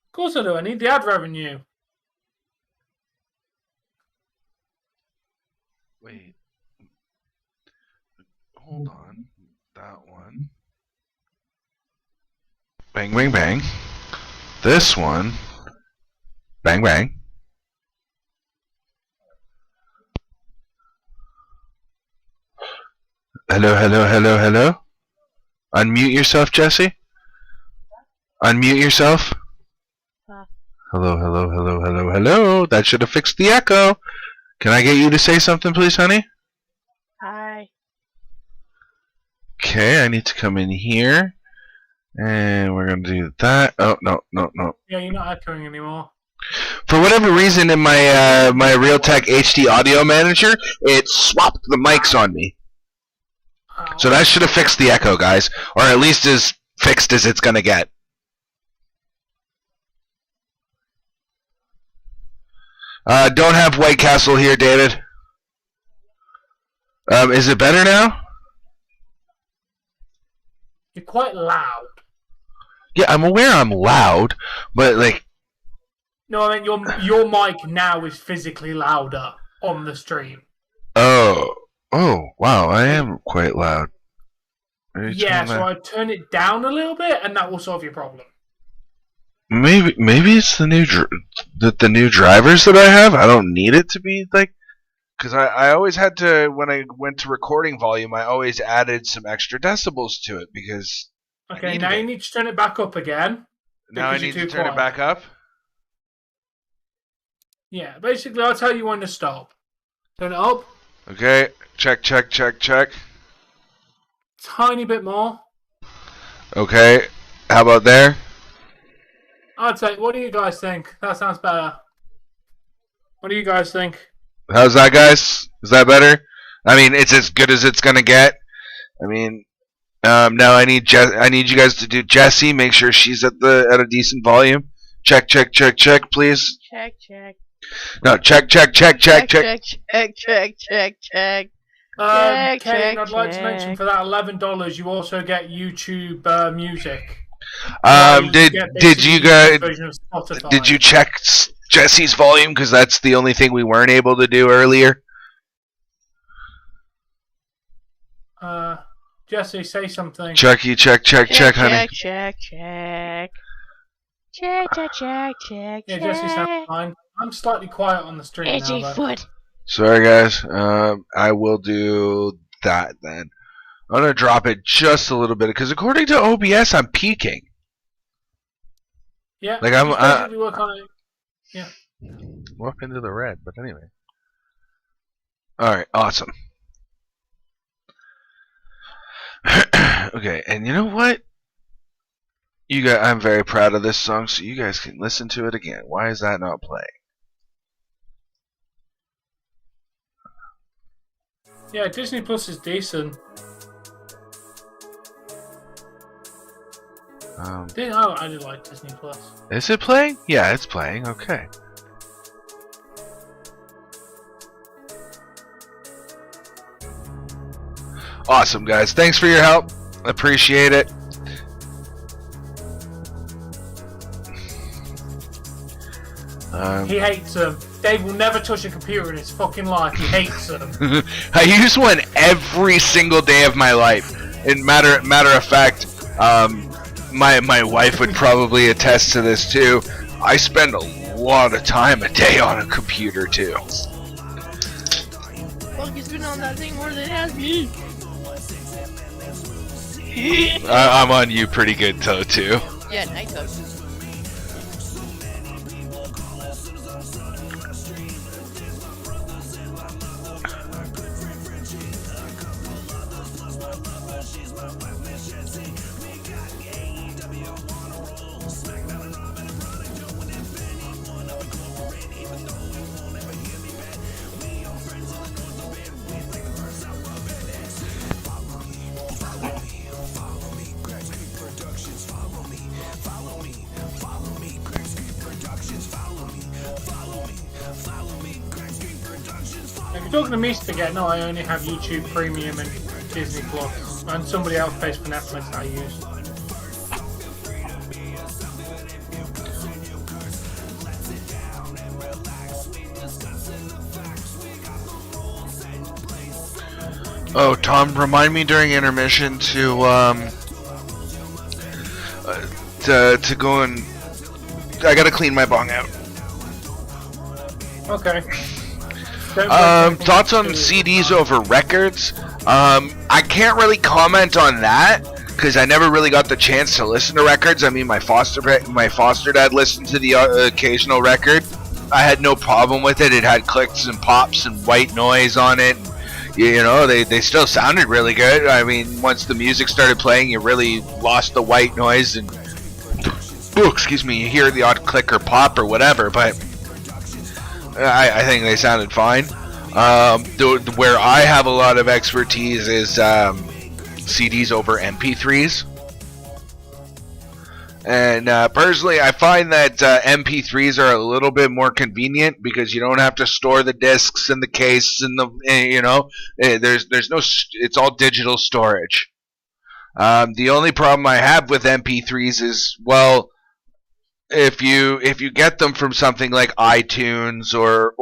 Of course I do. I need the ad revenue. Wait. Hold on. That one. Bang, bang, bang. This one. Bang, bang. Hello, hello, hello, hello. Unmute yourself, Jesse. Unmute yourself. Hello, hello, hello, hello, hello. That should have fixed the echo. Can I get you to say something, please, honey? Hi. Okay, I need to come in here. And we're going to do that. Oh, no, no, no. Yeah, you're not echoing anymore. For whatever reason, in my my Realtek HD Audio Manager, it swapped the mics on me. So that should have fixed the echo, guys. Or at least as fixed as it's going to get. Don't have White Castle here, David. Is it better now? You're quite loud. Yeah, I'm aware I'm loud, but like... No, I mean, your mic now is physically louder on the stream. Oh, wow, I am quite loud. Yeah, so I turn it down a little bit, and that will solve your problem. Maybe it's the new drivers that I have. I don't need it to be like, because I always had to, when I went to recording volume, I always added some extra decibels to it because. Okay, now you need to turn it back up again. Now I need to turn it back up. Yeah, basically I'll tell you when to stop. Turn it up. Okay, check. Tiny bit more. Okay, how about there? I'd say, what do you guys think? That sounds better. What do you guys think? How's that, guys? Is that better? I mean, it's as good as it's gonna get. I mean, now I need you guys to do Jessie. Make sure she's at a decent volume. Check, please. Check. No, check. Check. Kane, I'd like to mention for that $11, you also get YouTube Music. Did you check Jesse's volume? Because that's the only thing we weren't able to do earlier. Jesse, say something. Check, honey. Check. Yeah, Jesse sounds fine. I'm slightly quiet on the stream Edgy now, foot. Sorry, guys. I will do that then. I'm gonna drop it just a little bit because according to OBS, I'm peaking. Yeah. Like work on it. Yeah. Walk into the red, but anyway. All right, awesome. Okay, and you know what? I'm very proud of this song, so you guys can listen to it again. Why is that not playing? Yeah, Disney Plus is decent. I did like Disney Plus. Is it playing? Yeah, it's playing. Okay. Awesome, guys. Thanks for your help. Appreciate it. He hates them. Dave will never touch a computer in his fucking life. He hates them. I use one every single day of my life. In matter of fact, my wife would probably attest to this too. I spend a lot of time a day on a computer too. Fuck, he's been on that thing more than has me. I'm on you pretty good too. Yeah, nice of. If you're talking to me again, no, I only have YouTube Premium and Disney Plus, and somebody else pays for Netflix that I use. Oh, Tom, remind me during intermission to go and I gotta clean my bong out. Okay. Thoughts on CDs over records? I can't really comment on that because I never really got the chance to listen to records. I mean, my foster dad listened to the occasional record. I had no problem with it. It had clicks and pops and white noise on it. You know, they still sounded really good. I mean, once the music started playing, you really lost the white noise and, excuse me, you hear the odd click or pop or whatever, but I think they sounded fine. Where I have a lot of expertise is CDs over MP3s. And personally, I find that MP3s are a little bit more convenient because you don't have to store the discs in the case and there's no. It's all digital storage. The only problem I have with MP3s is, well, if you get them from something like iTunes or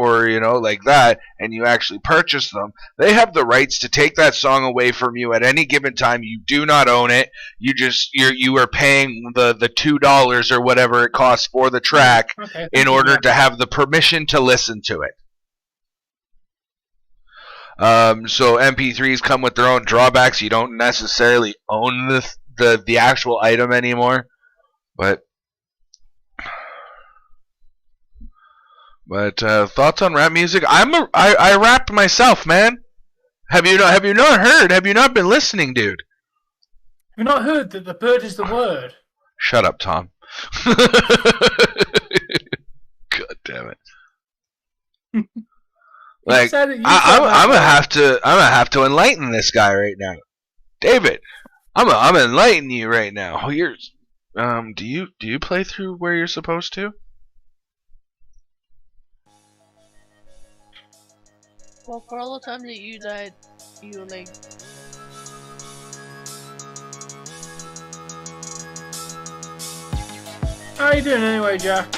like that, and you actually purchase them, they have the rights to take that song away from you at any given time. You do not own it. You are paying the $2 or whatever it costs for the track in order to have the permission to listen to it. So MP3s come with their own drawbacks. You don't necessarily own the actual item anymore, but thoughts on rap music? I rap myself, man. Have you not heard? Have you not been listening, dude? Have you not heard that the bird is the word? Shut up, Tom. God damn it. Like I'm gonna have to enlighten this guy right now, David. I'm gonna enlighten you right now. Do you play through where you're supposed to? Well, for all the time that you died, you like. How you doing anyway, Jack?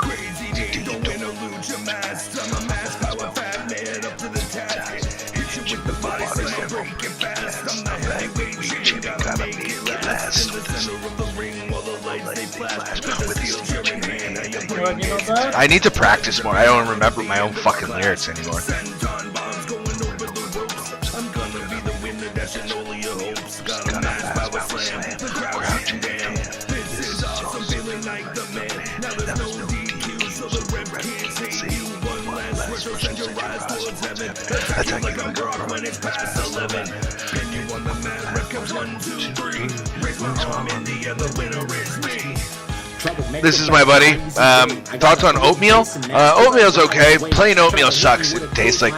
Crazy day, don't win or lose your mask. I'm a mask, power fat man up to the task. Hit you with the body slam, break it fast. I'm the heavyweight champion, gotta make it last. In the center of the ring while the lights they flash. With the steel's your in hand, now you're breaking it. I need to practice more. I don't remember my own fucking lyrics anymore. Senton bombs going over the ropes. I'm gonna be the winner, dashing all of your hopes. Got a mask, power slam, the crowd getting down. This is awesome, feeling like the man. Now there's no DQ, so the rep can't take you. One last word, so send your eyes towards heaven. Attack you like a rock when it's past 11. Pin you on the mat, record 1, 2, 3. Raise my arm and the other winner is me. This is my buddy. Thoughts on oatmeal? Oatmeal's okay. Plain oatmeal sucks. It tastes like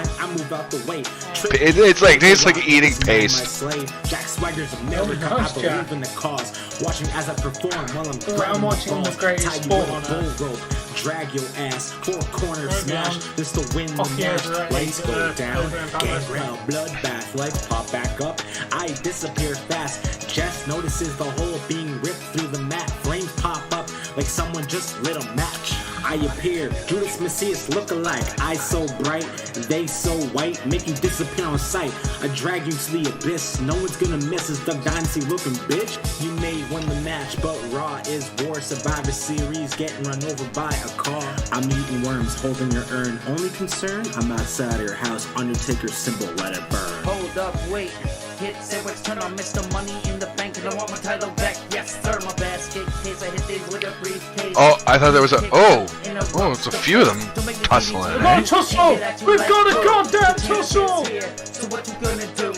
It's like tastes like eating paste. Jack Swagger's America, I believe in the cause. Watching as I perform while I'm watching the greatest sport on earth. Drag your ass, four corner smash. This to win the match. Lights go down, gangrel, bloodbath. Lights pop back up. I disappear fast. Jess notices the hole being ripped through the mat. Flames pop up like someone just lit a match. I appear, Judas Messias look alike. Eyes so bright, they so white, make you disappear on sight. I drag you to the abyss, no one's gonna miss this Duck Dynasty looking bitch. You may win the match, but Raw is war. Survivor Series, getting run over by a car. I'm eating worms, holding your urn. Only concern, I'm outside of your house. Undertaker symbol, let it burn. Hold up, wait. Hit sandwich, turn on Mr. Money in the bank, and I want my title back. Yes, sir, my basket case. I hit these with a briefcase. Oh, I thought there was a. Oh, it's a few of them tussling. Come on, tussle! We've got a goddamn tussle! So what you gonna do?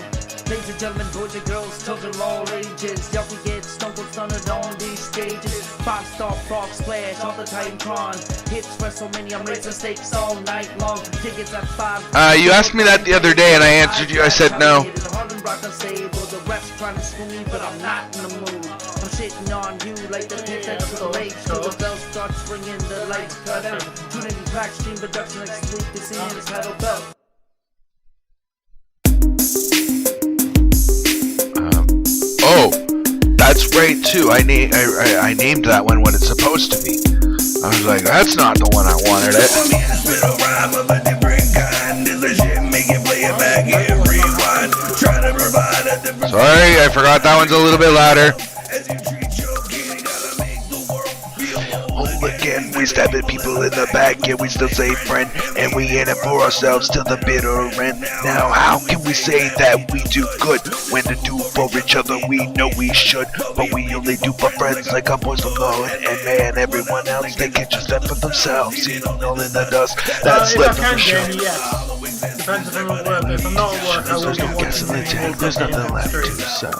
Ladies and gentlemen, boys and girls, children of all ages, y'all can get stone cold stunned on these stages. 5-star frog splash off the Titantron. Hits WrestleMania, I'm raising stakes all night long. Tickets at 5. You asked me that the other day, and I answered you. I said no. The refs trying to screw me, but I'm not in the mood. I'm shitting on you like the pizza to the lake. So the bell starts ringing, the lights cut out. Trinity Black Stream production like sleep to see in the title belt. Oh, that's right too. I named that one what it's supposed to be. I was like, that's not the one I wanted it. Sorry, I forgot that one's a little bit louder. Again, we stab at people in the back, yet we still say friend, and we in it for ourselves till the bitter end. Now, how can we say that we do good when to do for each other we know we should, but we only do for friends like our boys from Lord, and man, everyone else they can just stand for themselves, all in the dust that's left for sure. Depends if I'm at work. If I'm not at work, I will There's no gas in the tank, there's nothing left to sell.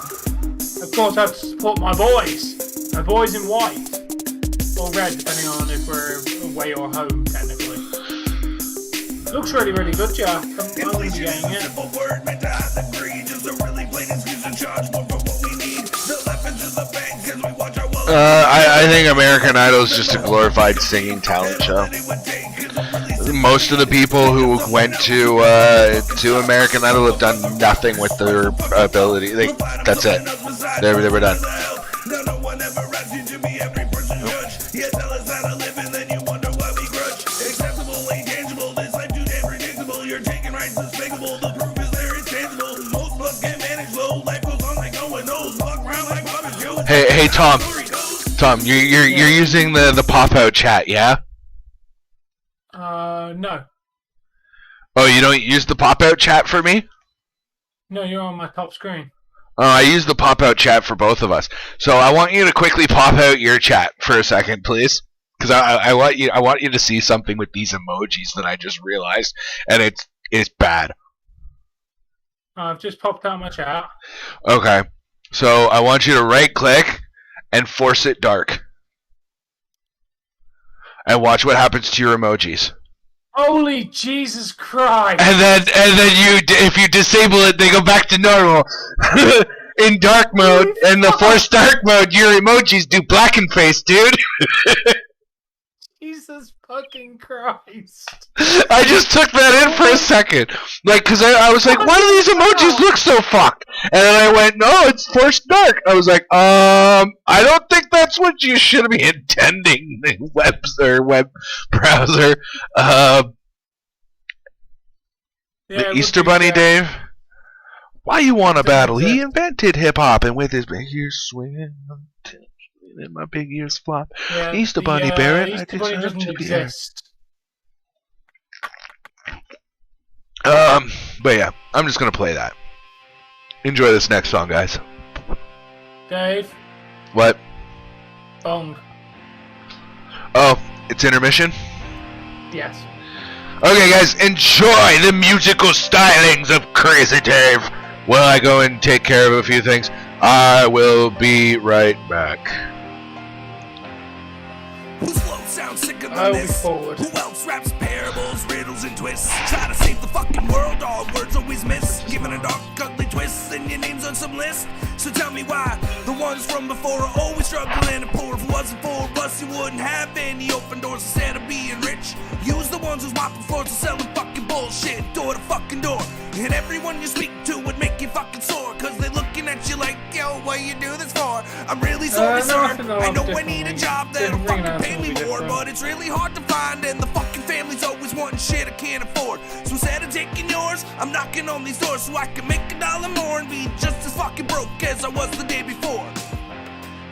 Of course, I have to support my boys in white. Or red, depending on if we're away or home, technically. It looks really, really good, Jack. I'm going to be getting it. I think American Idol is just a glorified singing talent show. Most of the people who went to American Idol have done nothing with their ability. That's it. They were done. Hey, Tom, you're using the pop-out chat, yeah? No. Oh, you don't use the pop-out chat for me? No, you're on my top screen. Oh, I use the pop-out chat for both of us. So I want you to quickly pop out your chat for a second, please, because I want you to see something with these emojis that I just realized, and it's bad. I've just popped out my chat. Okay. So I want you to right-click and force it dark. And watch what happens to your emojis. Holy Jesus Christ! And then if you disable it, they go back to normal. In dark mode, in the forced dark mode, your emojis do black and face, dude. Jesus fucking Christ. I just took that in for a second. Like, because I was like, why do these emojis look so fucked? And then I went, no, it's forced dark. I was like, I don't think that's what you should be intending, web browser. The Easter Bunny, Dave. Why you want to battle? He invented hip-hop, and with his big ears swinging, and my big ears flop. Yeah, Easter Bunny, Barrett. Easter Bunny doesn't exist. But yeah, I'm just gonna play that. Enjoy this next song, guys. Dave. What? Bong. Oh, it's intermission? Yes. Okay, guys, enjoy the musical stylings of Crazy Dave while I go and take care of a few things. I will be right back. Who's sound sicker than I'll be this? forward. Who else raps parables, riddles, and twists? Try to save the fucking world, all words always miss. Giving a dark, ugly twist, and your name's on some list. So tell me why the ones from before are always struggling and poor. If it wasn't for us, you wouldn't have any open doors instead of being rich. Use the ones who's mopping floors and selling fucking bullshit door to fucking door. And everyone you speak to would make you fucking sore, cause they're looking at you like, yo, what you do this for? I'm really sorry, sir. I know I need a job that'll fucking pay me more, but it's really hard to find, and the fucking family's always wanting shit I can't afford. So instead of taking yours, I'm knocking on these doors so I can make $1 more and be just as fucking broke as I was the day before.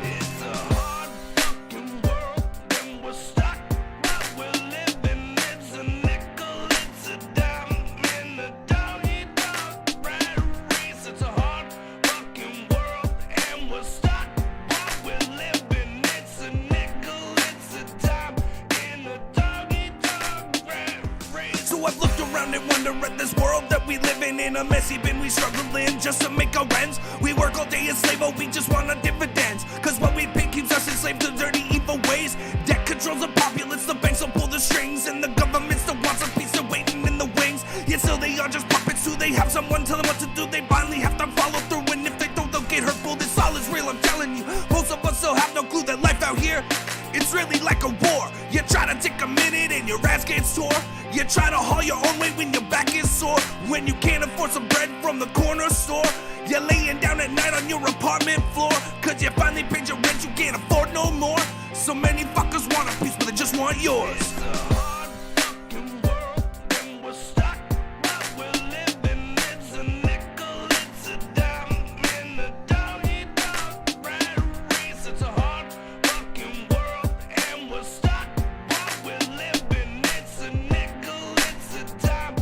It's a hard fucking world, and we're stuck, but we're living. It's a nickel, it's a dime, and a dog-eat-dog rat race. It's a hard fucking world, and we're stuck, but we're living. It's a nickel, it's a dime, and a dog-eat-dog rat race. So I've looked around and wonder at this world that we live in a messy bin. We struggling just to make our ends. We work all day as slave, but we just want our dividends. Cause what we pay keeps us enslaved to dirty, evil ways. Debt controls the populace, the banks will pull the strings, and the government still wants a piece of waiting in the wings. Yet still they are just puppets who they have someone tell them what to do. They finally have to follow through, and if they don't, they'll get hurt. Bull, this all is real, I'm telling you. Most of us still have no clue that life out here, it's really like a war. You try to take a minute and your ass gets tore. You try to haul your own weight when your back is sore. When you can't afford some bread from the corner store. You're laying down at night on your apartment floor, cause you finally paid your rent, you can't afford no more. So many fuckers want a piece, but they just want yours. It's a hard fucking world, and we're stuck, but we're living. It's a nickel, it's a dime, and a dog-eat-dog rat race. It's a hard fucking world, and we're stuck, but we're living. It's a nickel, it's a dime,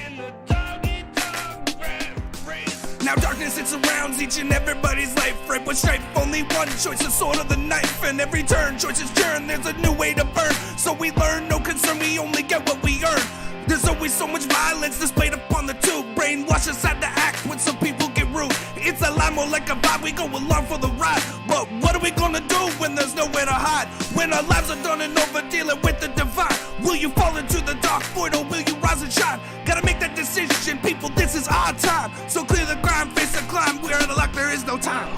and a dog-eat-dog rat race. Now darkness, it surrounds each and everybody's life, right? With strife, only one choice, the sword or the knife. And every turn, choices turn, there's a new way to burn. So we learn, no concern, we only get what we earn. There's always so much violence displayed upon the tube. Brainwash us had to act when some people get rude. It's a lie, more like a vibe, we go along for the ride. But what are we gonna do when there's nowhere to hide? When our lives are done and over, dealing with the divine. Will you fall into the dark void or will you rise and shine? Gotta make that decision, people, this is our time. So clear the grind, face the climb, we're in a lock, there is no time.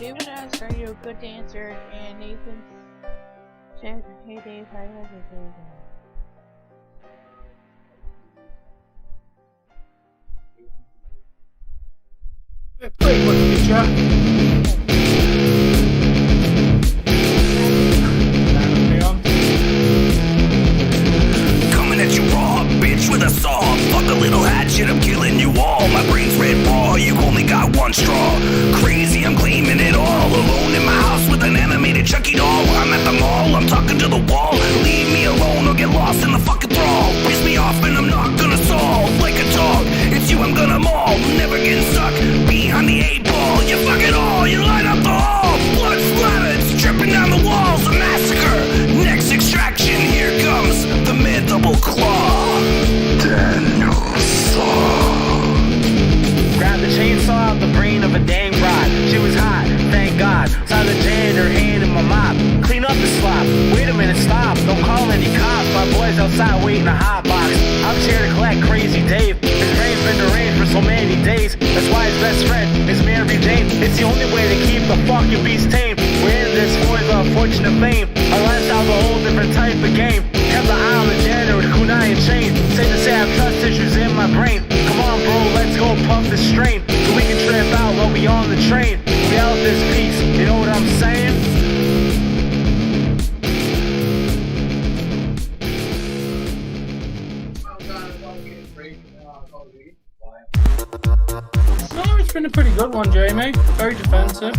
David asked, are you a good dancer? And Nathan said, hey Dave, how are you doing? Pretty good picture. Coming at you raw, bitch, with a saw. Fuck a little hatchet, I'm killing you all. My brain's red raw, you only got one straw. Crazy, I'm claiming it all. Alone in my house with an animated Chucky doll. I'm at the mall, I'm talking to the wall. Leave me alone or get lost in the fucking thrall. Piss me off and I'm not gonna solve. Like a dog, it's you I'm gonna maul. Never getting stuck behind the 8-ball. You fuck it all, you light up the hall. Blood splatters, dripping down the walls. A massacre, next extraction. Here comes the mandible claw. Daniel Saw. Grab the chainsaw out the brain of a dang bride. She was hot, thank God. Saw the janitor hand in my mop. Clean up the slop. Wait a minute, stop. Don't call any cops. My boy's outside waiting a hot box. I'm here to collect Crazy Dave. His brain's been deranged for so many days. That's why his best friend is Mary Jane. It's the only way to keep the fucking beast tame. We're in this for the unfortunate fame. Our lifestyle's a whole different type of game. Kept the eye on the janitor with kunai and chain. Safe to say I have trust issues in my brain. Come on, bro, let's go puff this strain. So we can trip out while we on the train. We out this piece, you know what I'm saying? No, it's been a pretty good one, Jamie. Very defensive.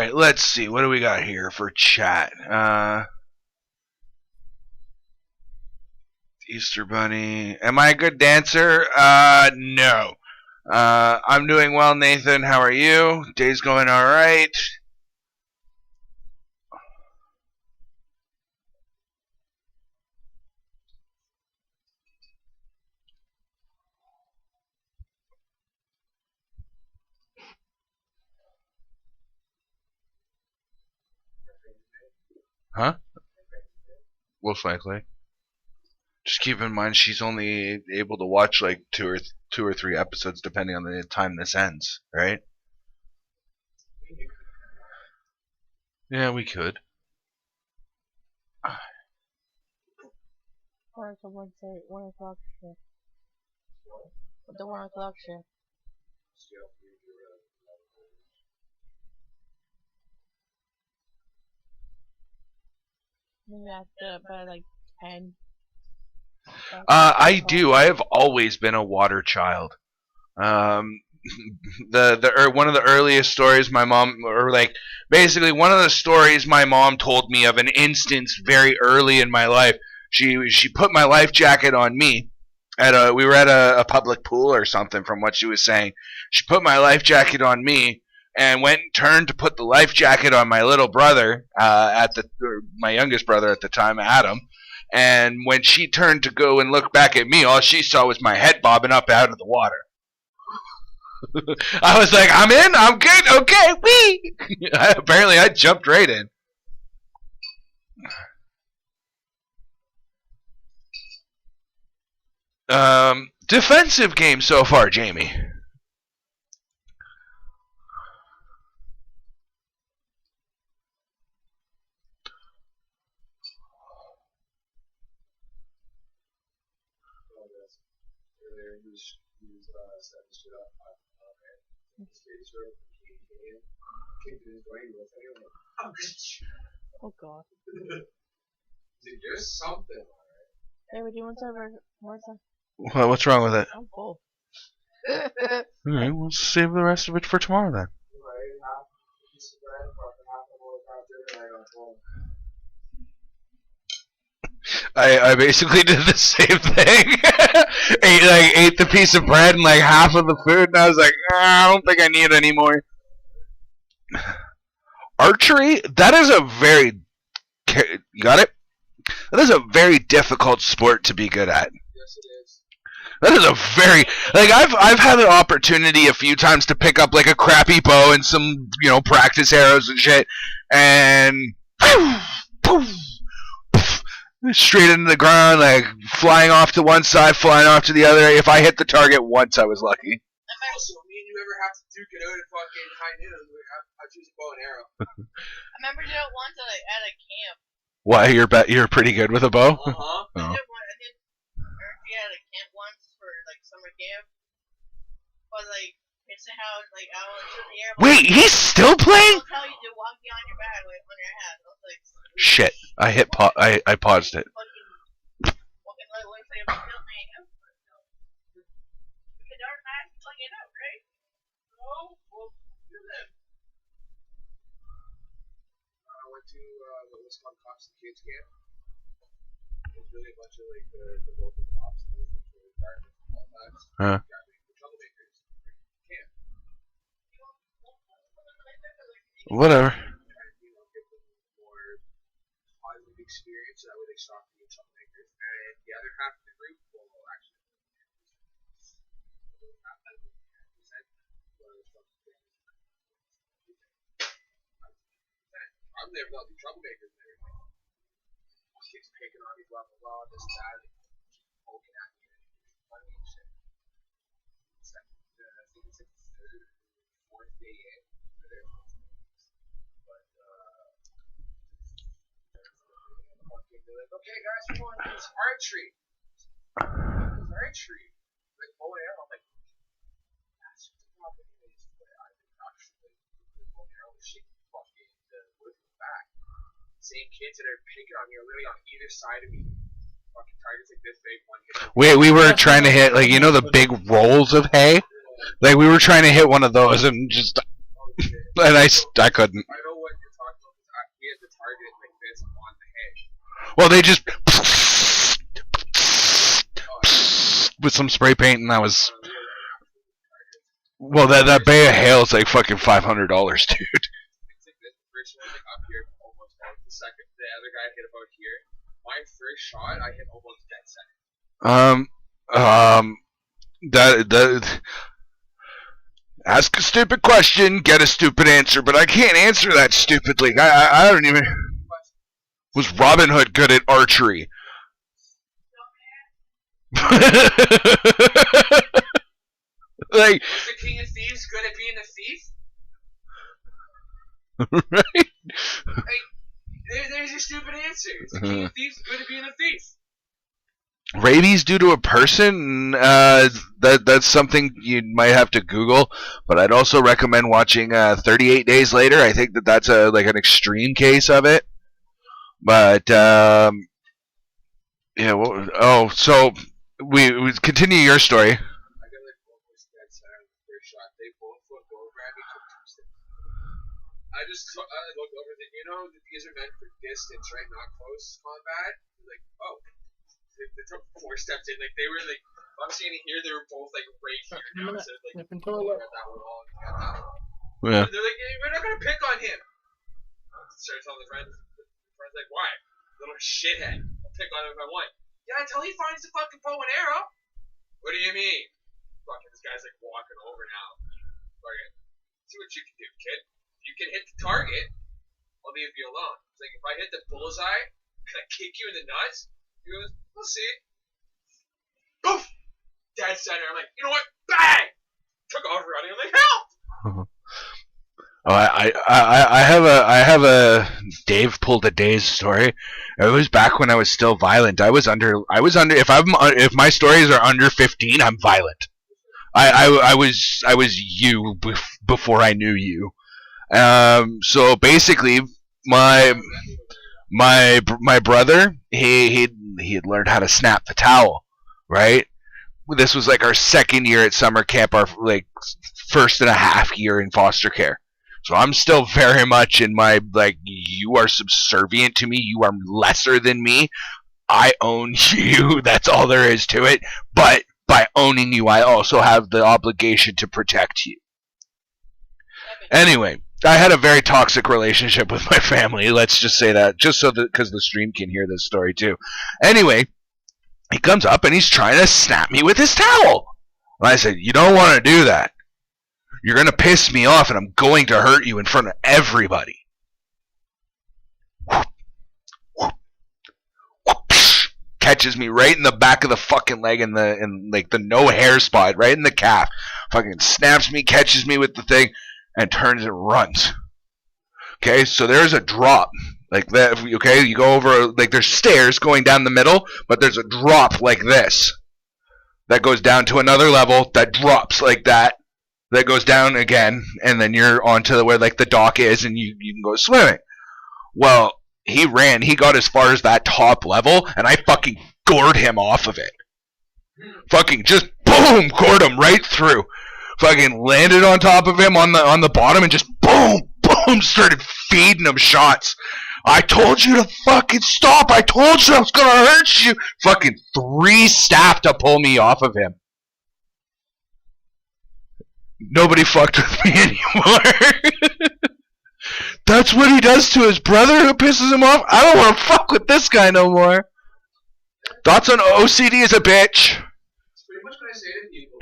right, let's see. What do we got here for chat? Easter Bunny. Am I a good dancer? No. I'm doing well, Nathan. How are you? Day's going all right. Huh? Most likely. Just keep in mind she's only able to watch like two or three episodes depending on the time this ends, right? Yeah, we could. Or someone say 1 o'clock shift. The 1 o'clock shift. Maybe after by like 10. I do. I have always been a water child. One of the earliest stories my mom, or like basically one of the stories my mom told me of an instance very early in my life. She put my life jacket on me we were at a public pool or something from what she was saying. She put my life jacket on me and went and turned to put the life jacket on my little brother my youngest brother at the time, Adam. And when she turned to go and look back at me, all she saw was my head bobbing up out of the water. I was like, I'm in, I'm good, okay, wee! Apparently I jumped right in. Defensive game so far, Jamie. Oh god. Dude, there's something. Hey, would you want to What's wrong with it? I'm full. Alright, we'll save the rest of it for tomorrow then. I basically did the same thing. ate the piece of bread and like half of the food, and I was like, I don't think I need it anymore. Archery? That is a very... You got it? That is a very difficult sport to be good at. Yes, it is. That is a very... Like, I've had an opportunity a few times to pick up, like, a crappy bow and some, practice arrows and shit, and... straight into the ground, like, flying off to one side, flying off to the other. If I hit the target once, I was lucky. Also, me and you ever have to duke it out at fucking high noon? I choose a bow and arrow. I remember doing it once at a camp. Why, you're pretty good with a bow? Uh-huh. Oh. I did archery at a camp once for, like, summer camp. But, like, it's how, like, I was in the air. Wait, he's still playing? I'll tell you to walk behind your back, like, on your head. I was like... Shit, I hit I paused it. I went to what was called Cops and Kids Camp. It was really a bunch of like the local cops and everything for the environment and all that. Huh. The troublemakers camp. Whatever. Give them more positive experience so that way they stop being troublemakers. And the other half of the group will actually I'm there about the troublemakers and everything. Kids picking on me, blah blah blah, this and that, poking at me and funny and shit. I think it's like the third or fourth day in. But they're like, okay guys, we're going to this archery. Archery. Like bow and arrow. I'm like, that's just the problem anyways. I think actually the bow and arrow is shaking fucking the wood from the back. Same kids that are picking on me are literally on either side of me. Fucking targets like this big, one hit. We were trying to hit, like, the big rolls of hay? Like, we were trying to hit one of those and just... And I couldn't. I know targeted like this on the head. Well, they just with some spray paint, and that was. Well, that Bay of Hail is like fucking $500, dude. It's like this first one, like up here, almost out. The second, the other guy hit about here. My first shot, I hit almost dead center. Ask a stupid question, get a stupid answer, but I can't answer that stupidly. I don't even. Was Robin Hood good at archery? Like, was the King of Thieves good at being a thief? Right? Like, there's your stupid answer. Is the King of Thieves good at being a thief? Rabies due to a person? That's something you might have to Google, but I'd also recommend watching 38 Days Later. I think that's like an extreme case of it. But yeah. So we continue your story. I looked over and you know that these are meant for distance, right? Not close combat. Like, oh, they took 4 steps in. Like they were like, if I'm standing here, they were both like right here now. Instead of like, got that one all, got that one. Yeah. They're like, hey, we're not gonna pick on him. Started telling the friends like, why? Little shithead. I'll pick on him if I want. Yeah, until he finds the fucking bow and arrow. What do you mean? Fucking this guy's like walking over now. Fucking, see what you can do, kid. You can hit the target, I'll leave you alone. It's like, if I hit the bullseye, can I kick you in the nuts? He goes, we'll see. Poof! Dead center. I'm like, you know what? Bang! Took off running. I'm like, help! Oh, I have a Dave pulled a Days story. It was back when I was still violent. I was under if my stories are under 15, I'm violent. I was you before I knew you. So basically, my brother, he had learned how to snap the towel, right? This was like our second year at summer camp, our like first and a half year in foster care. So I'm still very much in my like, you are subservient to me, you are lesser than me, I own you. That's all there is to it. But by owning you, I also have the obligation to protect you. Anyway, I had a very toxic relationship with my family. Let's just say that, just so that because the stream can hear this story too. Anyway, he comes up and he's trying to snap me with his towel. And I said, you don't want to do that. You're going to piss me off and I'm going to hurt you in front of everybody. Catches me right in the back of the fucking leg in like the no hair spot, right in the calf. Fucking snaps me, catches me with the thing, and turns and runs. Okay, so there's a drop like that. Okay, you go over, like there's stairs going down the middle, but there's a drop like this that goes down to another level that drops like that goes down again, and then you're onto where like the dock is, and you can go swimming. Well, he got as far as that top level, and I fucking gored him off of it. Fucking just boom, gored him right through. Fucking landed on top of him on the bottom and just boom, boom, started feeding him shots. I told you to fucking stop. I told you I was gonna hurt you. Fucking 3 staff to pull me off of him. Nobody fucked with me anymore. That's what he does to his brother who pisses him off. I don't want to fuck with this guy no more. Thoughts on OCD as a bitch? That's pretty much what I say to people.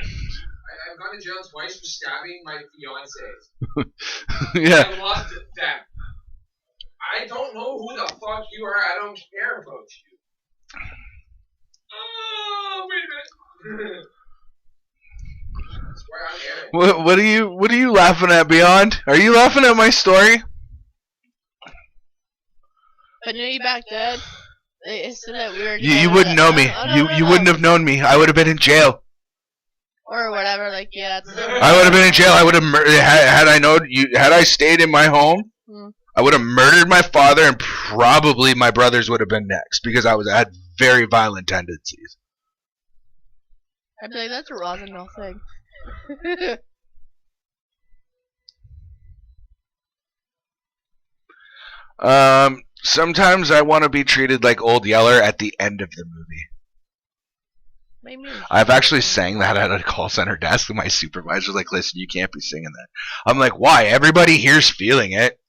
I've gone to jail twice for stabbing my fiancés. Yeah. I lost them. I don't know who the fuck you are. I don't care about you. Oh, wait a minute. What are you laughing at, Beyond? Are you laughing at my story? But knew you back then. They said that we were. You wouldn't know me. You wouldn't have known me. I would have been in jail. Or whatever, like yeah. I would have been in jail. I would have had I known you. Had I stayed in my home, I would have murdered my father, and probably my brothers would have been next because I had very violent tendencies. I'd be like, that's a Rosendale thing. Sometimes I want to be treated like Old Yeller at the end of the movie. Maybe I've actually sang that at a call center desk, and my supervisor's like, listen, you can't be singing that. I'm like, why? Everybody here's feeling it.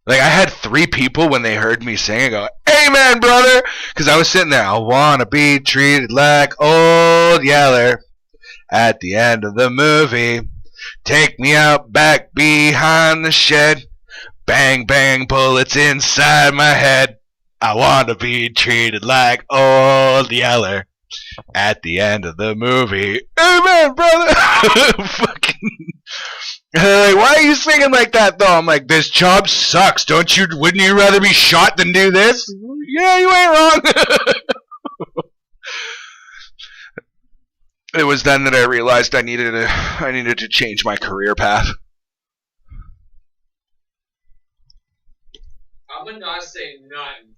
Like, I had 3 people when they heard me sing go, amen, brother! Because I was sitting there, I want to be treated like Old Yeller at the end of the movie. Take me out back behind the shed. Bang, bang, bullets inside my head. I want to be treated like Old Yeller at the end of the movie. Amen, brother! Fucking... Like, why are you singing like that, though? I'm like, this job sucks. Wouldn't you rather be shot than do this? Yeah, you ain't wrong. It was then that I realized I needed to change my career path. I'm gonna not say nothing.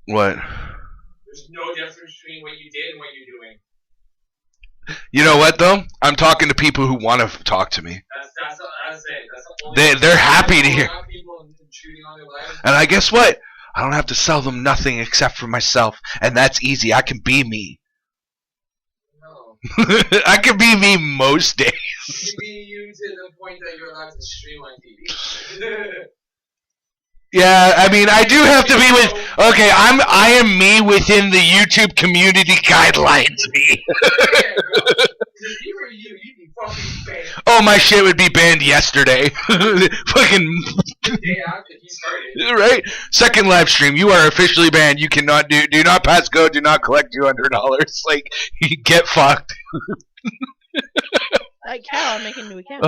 What? There's no difference between what you did and what you're doing. You know what, though? I'm talking to people who want to talk to me. That's the only They're happy to hear. People shooting on their lives. And I guess what? I don't have to sell them nothing except for myself, and that's easy. I can be me. No. I can be me most days. You can be you to the point that you're allowed to stream on TV. Yeah, I mean, I do have to be with. Okay, I am me within the YouTube community guidelines. Me. If you were you'd be fucking banned. Oh, my shit would be banned yesterday. Fucking. The day after he started. Right? Second live stream, you are officially banned. You cannot do not pass go, do not collect $200. Like, get fucked. Like how? I'm making a new account.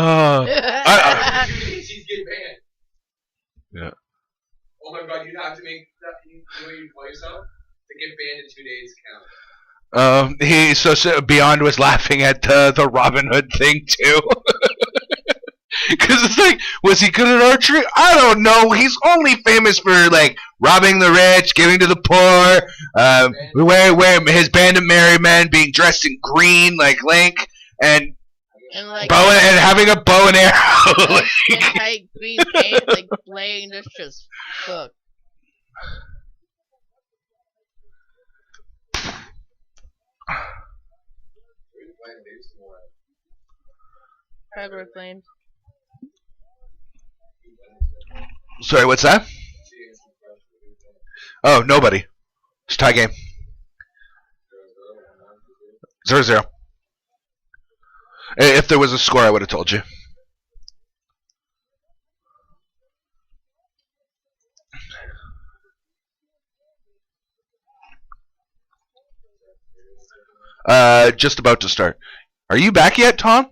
She's getting banned. Yeah. Oh my god, you'd have to make that. You know you call yourself to get banned in 2 days count. So Beyond was laughing at the Robin Hood thing too. Because it's like, was he good at archery? I don't know. He's only famous for like robbing the rich, giving to the poor, wearing his band of merry men, being dressed in green like Link, and like and having a bow and arrow. Like, tight green paint, like playing this just fuck. Calgary Flames. Sorry, what's that? Oh, nobody. It's a tie game. 0-0. If there was a score, I would have told you. Just about to start. Are you back yet, Tom?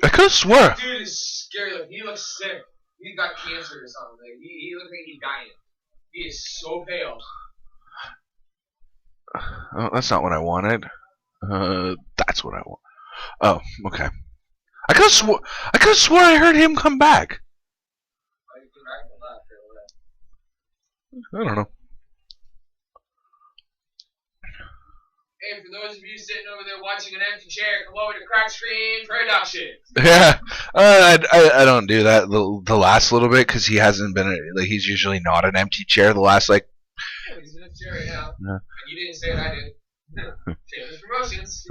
I could have swore. Dude is scary. He looks sick. He got cancer or something. Like, he looks like he's dying. He is so pale. Oh, that's not what I wanted. That's what I want. Oh, okay. I could have swore I heard him come back. I don't know. Hey, for those of you sitting over there watching an empty chair, come over to Crack Screen Productions. Yeah, I don't do that the last little bit because he hasn't been like he's usually not an empty chair the last like. Yeah, he's in a chair right now. Yeah. And you didn't say it, I did. Shameless promotions.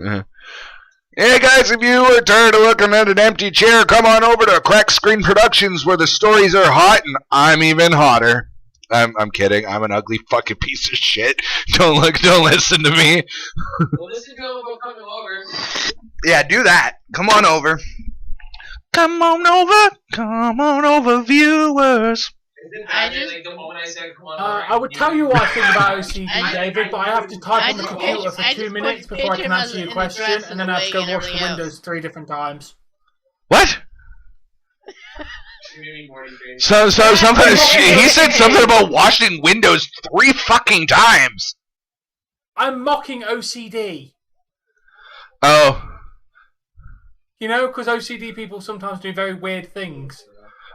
Hey guys, if you are tired of looking at an empty chair, come on over to Crack Screen Productions where the stories are hot and I'm even hotter. I'm kidding. I'm an ugly fucking piece of shit. Don't listen to me. Well, listen to him about coming over. Yeah, do that. Come on over. Come on over, viewers. I would tell you what I think about OCD, David, but I have to type on the computer for 2 minutes before I can answer your question, and then I have to go wash the windows 3 different times. What? So something. He said something about washing windows 3 fucking times. I'm mocking OCD. Oh. You know, because OCD people sometimes do very weird things.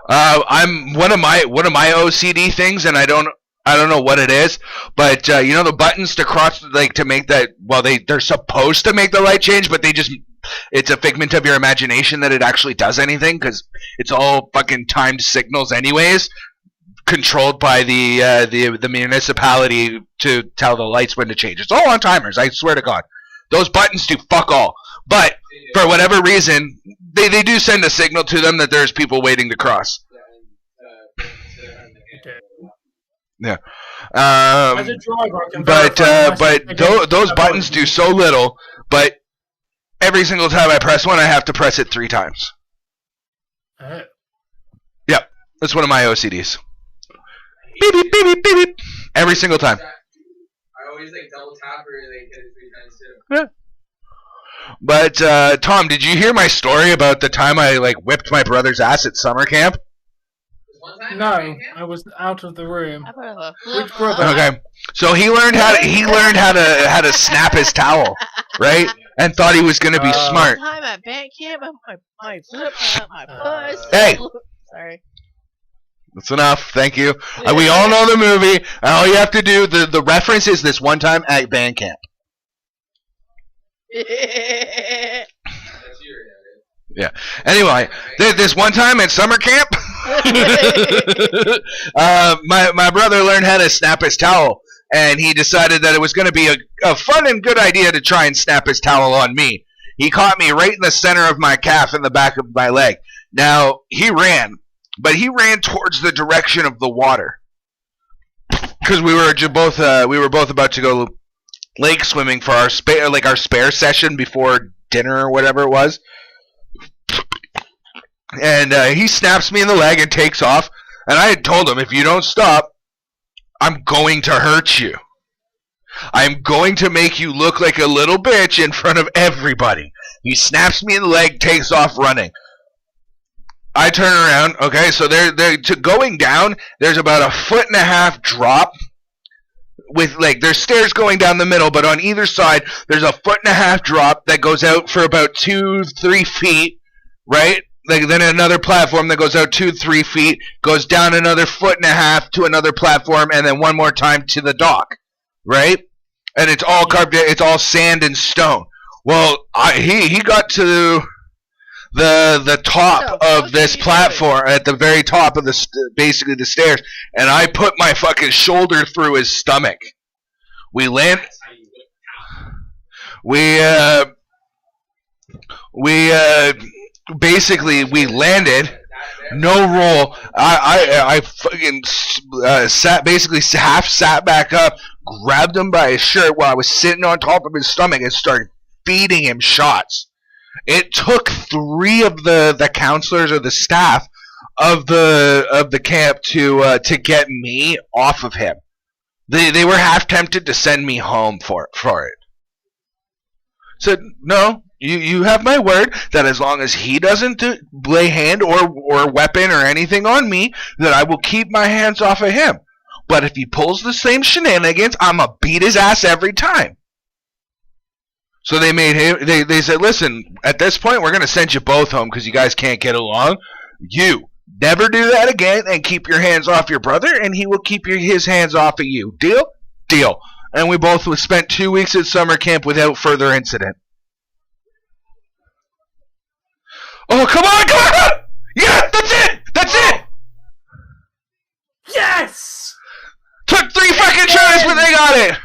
I'm one of my OCD things, and I don't know what it is, but you know the buttons to cross, like to make that. Well, they're supposed to make the light change, but they just it's a figment of your imagination that it actually does anything, because it's all fucking timed signals anyways, controlled by the municipality to tell the lights when to change. It's all on timers, I swear to God. Those buttons do fuck all. But for whatever reason, they do send a signal to them that there's people waiting to cross. Yeah. As a driver, I can those buttons do so little, but every single time I press one, I have to press it 3 times. Yep. That's one of my OCDs. Beep, beep, beep, beep, beep, beep. Every single time. I always double tap or hit it 3 times too. Yeah. But Tom, did you hear my story about the time I whipped my brother's ass at summer camp? No, I was out of the room. Which brother? Okay, so he learned how to snap his towel, right? And thought he was gonna be smart. Time at band camp, my flip, my puss. Hey. Sorry. That's enough. Thank you. We all know the movie. All you have to do, the reference is this one time at band camp. Yeah. Anyway, this one time at summer camp, my brother learned how to snap his towel, and he decided that it was going to be a fun and good idea to try and snap his towel on me. He caught me right in the center of my calf in the back of my leg. Now, he ran, but he ran towards the direction of the water, because we were both about to go lake swimming for our spare session before dinner or whatever it was. And he snaps me in the leg and takes off. And I had told him, if you don't stop, I'm going to hurt you. I'm going to make you look like a little bitch in front of everybody. He snaps me in the leg, takes off running. I turn around. Okay, so to going down, there's about a 1.5 foot drop. With there's stairs going down the middle, but on either side, there's a 1.5 foot drop that goes out for about 2-3 feet, right? Then another platform that goes out 2-3 feet, goes down another 1.5 foot to another platform, and then one more time to the dock, right? And it's all carved. It's all sand and stone. Well, he got to the top of this platform, at the very top of basically the stairs, and I put my fucking shoulder through his stomach. We basically landed, no roll. I fucking half sat back up, grabbed him by his shirt while I was sitting on top of his stomach, and started feeding him shots. It took 3 of the counselors or the staff of the camp to get me off of him. They were half tempted to send me home for it. Said, no, you have my word that as long as he doesn't lay hand or weapon or anything on me, that I will keep my hands off of him. But if he pulls the same shenanigans, I'm gonna beat his ass every time. So they made him. They said, listen, at this point we're gonna send you both home because you guys can't get along. You never do that again, and keep your hands off your brother, and he will keep his hands off of you. Deal? Deal. And we both spent 2 weeks at summer camp without further incident. Oh, come on, come on! Yeah, that's it! That's it! Yes! Took 3 fucking tries, but they got it!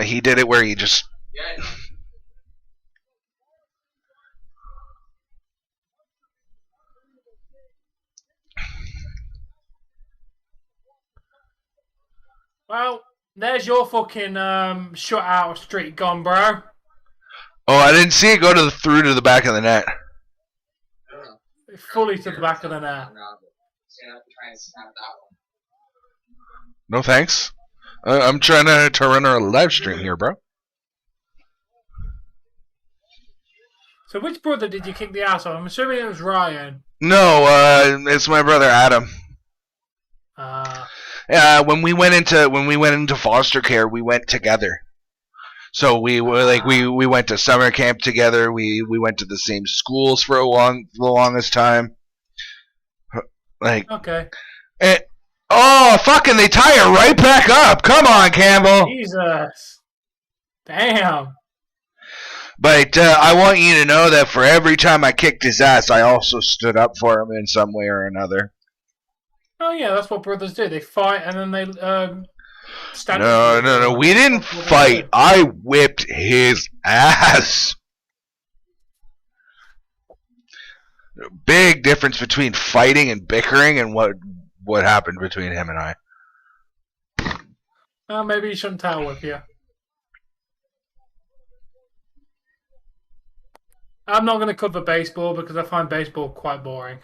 He did it where he just... Well, there's your fucking shutout streak gone, bro. Oh, I didn't see it go through to the back of the net. Fully to the back of the net. No thanks. I'm trying to run a live stream here, bro. So which brother did you kick the ass of? I'm assuming it was Ryan. No, it's my brother Adam. When we went into foster care, we went together. So we were we went to summer camp together. We went to the same schools for the longest time. Okay. Oh, fucking! They tie it right back up. Come on, Campbell. Jesus. Damn. But I want you to know that for every time I kicked his ass, I also stood up for him in some way or another. Oh yeah, that's what brothers do. They fight and then they stand. No. We didn't fight. I whipped his ass. Big difference between fighting and bickering and what happened between him and I. Well, maybe you shouldn't tail whip you. I'm not going to cover baseball because I find baseball quite boring.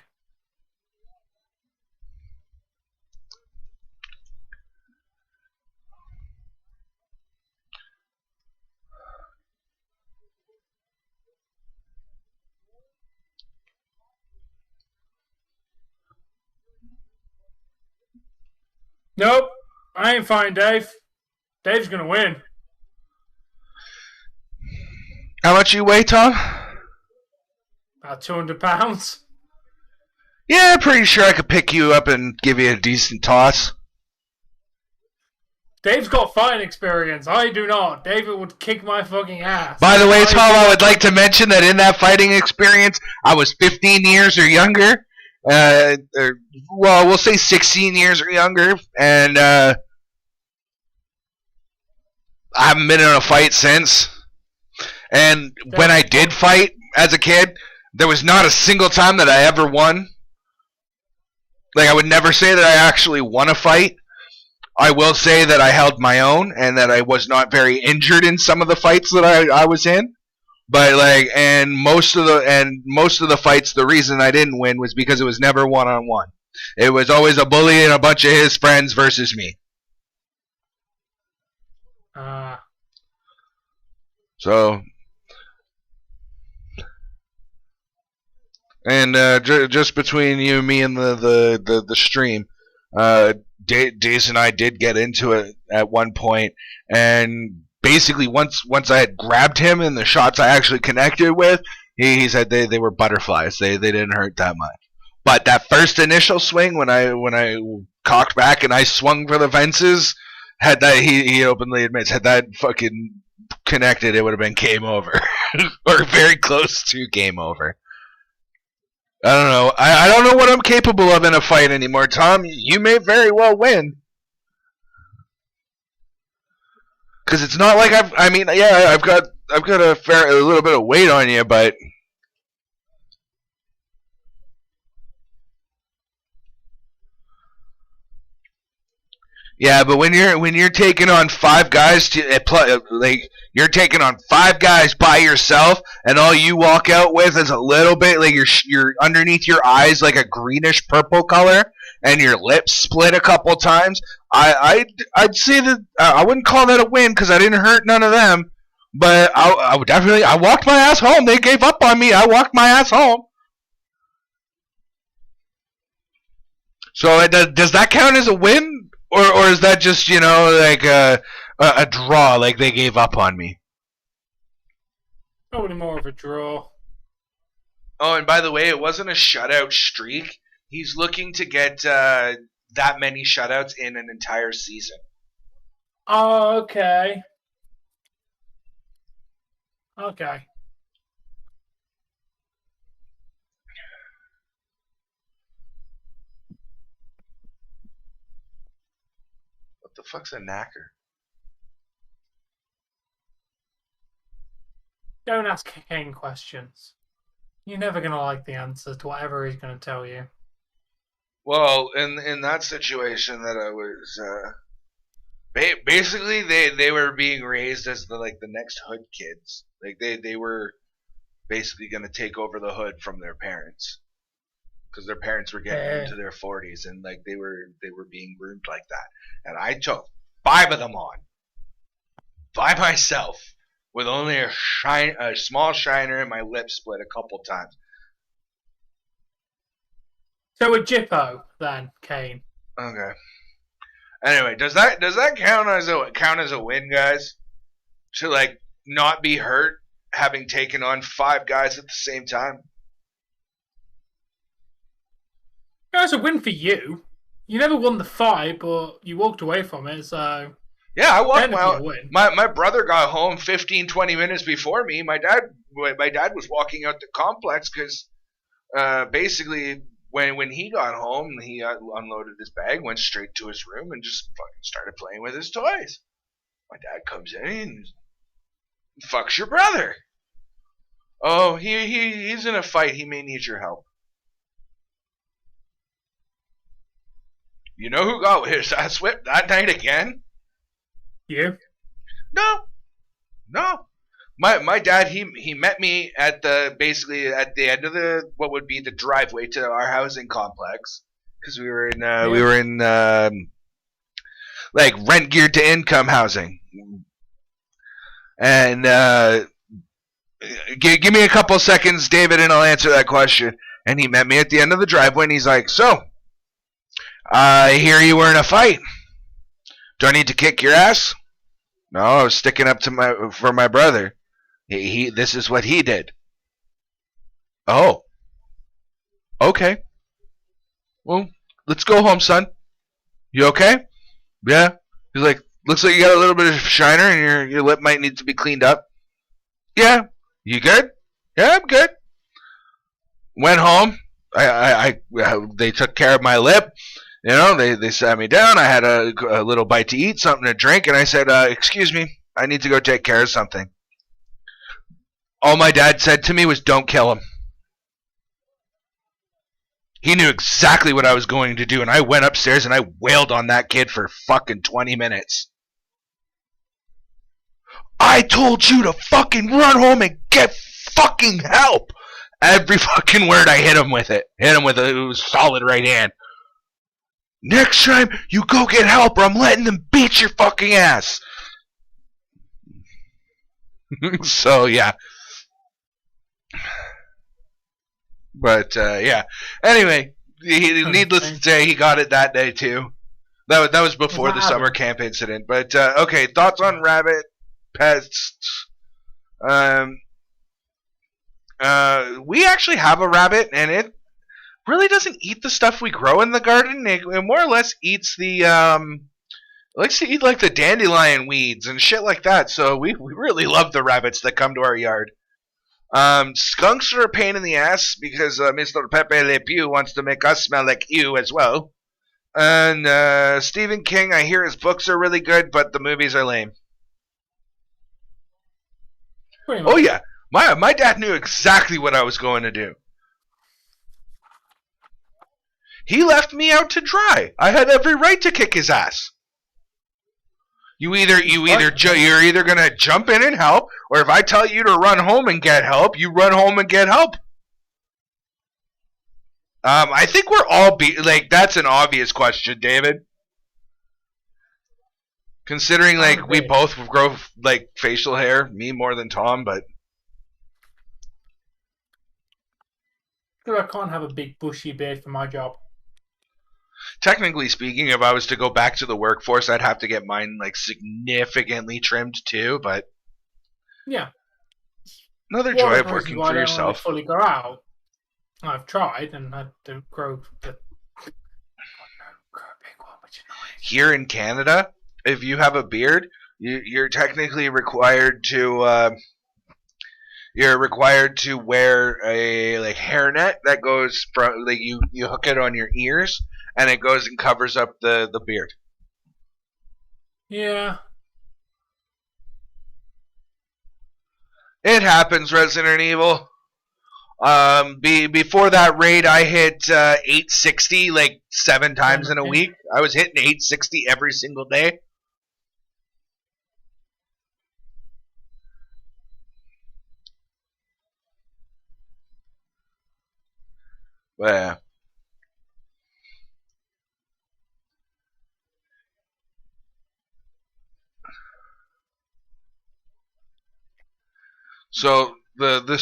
Nope, I ain't fighting Dave. Dave's going to win. How much you weigh, Tom? About 200 pounds. Yeah, pretty sure I could pick you up and give you a decent toss. Dave's got fighting experience. I do not. David would kick my fucking ass. By the way, Tom, I would like to mention that in that fighting experience, I was 15 years or younger. Well, we'll say 16 years or younger. And I haven't been in a fight since. And when I did fight as a kid, there was not a single time that I ever won. Like, I would never say that I actually won a fight. I will say that I held my own and that I was not very injured in some of the fights that I was in. But like, and most of the fights, the reason I didn't win was because it was never one-on-one. It was always a bully and a bunch of his friends versus me. So, and just between you, me, and the stream, Dace and I did get into it at one point, and basically once I had grabbed him and the shots I actually connected with, he said they were butterflies. They didn't hurt that much. But that first initial swing when I cocked back and I swung for the fences, had that he openly admits, had that fucking connected, it would have been game over. Or very close to game over. I don't know. I don't know what I'm capable of in a fight anymore, Tom. You may very well win. Because it's not like I've got a little bit of weight on you, but yeah, but when you're taking on five guys you're taking on five guys by yourself, and all you walk out with is a little bit like you're underneath your eyes like a greenish purple color, and your lips split a couple times. I'd say that I wouldn't call that a win because I didn't hurt none of them, but I would definitely. I walked my ass home. They gave up on me. I walked my ass home. So does that count as a win, or is that just like a draw? Like they gave up on me. Probably more of a draw. Oh, and by the way, it wasn't a shutout streak. He's looking to get that many shutouts in an entire season. Oh, okay. Okay. What the fuck's a knacker? Don't ask Kane questions. You're never going to like the answers to whatever he's going to tell you. Well, in that situation that I was, basically they were being raised as the next hood kids. Like they were basically going to take over the hood from their parents, because their parents were getting into their 40s and like they were being groomed like that. And I took 5 of them on by myself with only a small shiner and my lip split a couple times. So a Jippo then, Kane. Okay. Anyway, does that count as a win, guys? To like not be hurt having taken on 5 guys at the same time? That's a win for you. You never won the fight, but you walked away from it, so Yeah, I walked Technically, my brother got home 15, 20 minutes before me. My dad was walking out the complex because basically when he got home, he unloaded his bag, went straight to his room, and just fucking started playing with his toys. My dad comes in and fucks your brother. Oh, he's in a fight. He may need your help. You know who got his ass whipped that night again? You? No. My dad he met me at basically at the end of what would be the driveway to our housing complex, because we were in like rent geared to income housing, and give me a couple seconds, David, and I'll answer that question. And he met me at the end of the driveway, and he's like, "So, I hear you were in a fight. Do I need to kick your ass?" No, I was sticking up for my brother. This is what he did. Oh. Okay. Well, let's go home, son. You okay? Yeah. He's like, looks like you got a little bit of shiner and your lip might need to be cleaned up. Yeah. You good? Yeah, I'm good. Went home. They took care of my lip. You know, they sat me down. I had a little bite to eat, something to drink, and I said, excuse me, I need to go take care of something. All my dad said to me was, don't kill him. He knew exactly what I was going to do, and I went upstairs and I wailed on that kid for fucking 20 minutes. I told you to fucking run home and get fucking help. Every fucking word I hit him with it. Hit him with it. It was solid right hand. Next time, you go get help or I'm letting them beat your fucking ass. So, yeah. But, yeah. Anyway, needless to say, he got it that day, too. That was before the summer camp incident. But, okay, thoughts on rabbit pests. We actually have a rabbit, and it really doesn't eat the stuff we grow in the garden. It more or less eats the, it likes to eat, like, the dandelion weeds and shit like that. So we really love the rabbits that come to our yard. Skunks are a pain in the ass because Mr. Pepe Le Pew wants to make us smell like you as well. And Stephen King, I hear his books are really good, but the movies are lame. Oh yeah, my dad knew exactly what I was going to do. He left me out to dry. I had every right to kick his ass. You're either gonna jump in and help, or if I tell you to run home and get help, you run home and get help. I think we're all that's an obvious question, David. Considering we both grow facial hair, me more than Tom, but I can't have a big bushy beard for my job. Technically speaking, if I was to go back to the workforce, I'd have to get mine significantly trimmed too, but yeah. Another joy of working for yourself. Fully grow out. I've tried and I don't grow a big one, which is nice. Here in Canada, if you have a beard, you're technically required to wear a hairnet that goes from you hook it on your ears and it goes and covers up the beard. Yeah. It happens, Resident Evil. Before that raid, I hit 860 7 times in a week. I was hitting 860 every single day. But, yeah. So the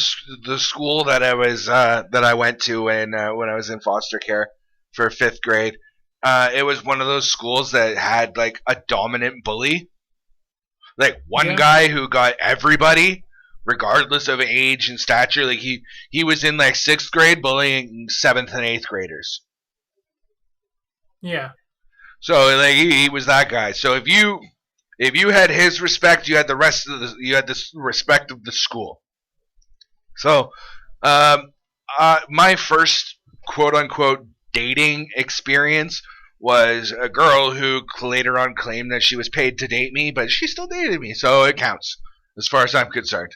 school that I went to when I was in foster care for 5th grade, it was one of those schools that had a dominant bully, one guy who got everybody, regardless of age and stature. He was in 6th grade bullying 7th and 8th graders. Yeah. So he was that guy. So if you If you had his respect, you had the respect of the school. So, my first quote unquote dating experience was a girl who later on claimed that she was paid to date me, but she still dated me, so it counts as far as I'm concerned.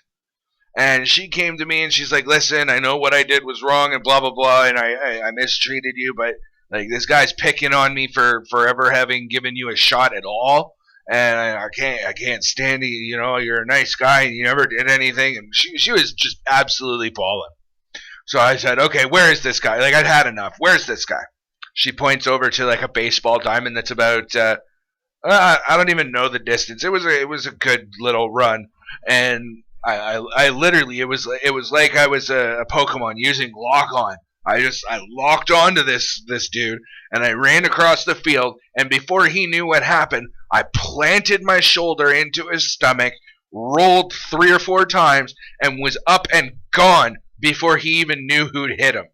And she came to me and she's like, "Listen, I know what I did was wrong and blah blah blah, and I mistreated you, but like this guy's picking on me for ever having given you a shot at all, and I can't stand you. You know, you're a nice guy and you never did anything." And she was just absolutely bawling. So I said, "Okay, where is this guy? Like I'd had enough. Where's this guy?" She points over to like a baseball diamond that's about I don't even know the distance. It was a good little run, and I literally it was like I was a Pokemon using lock on. I locked onto this dude and I ran across the field, and before he knew what happened, I planted my shoulder into his stomach, rolled 3 or 4 times, and was up and gone before he even knew who'd hit him.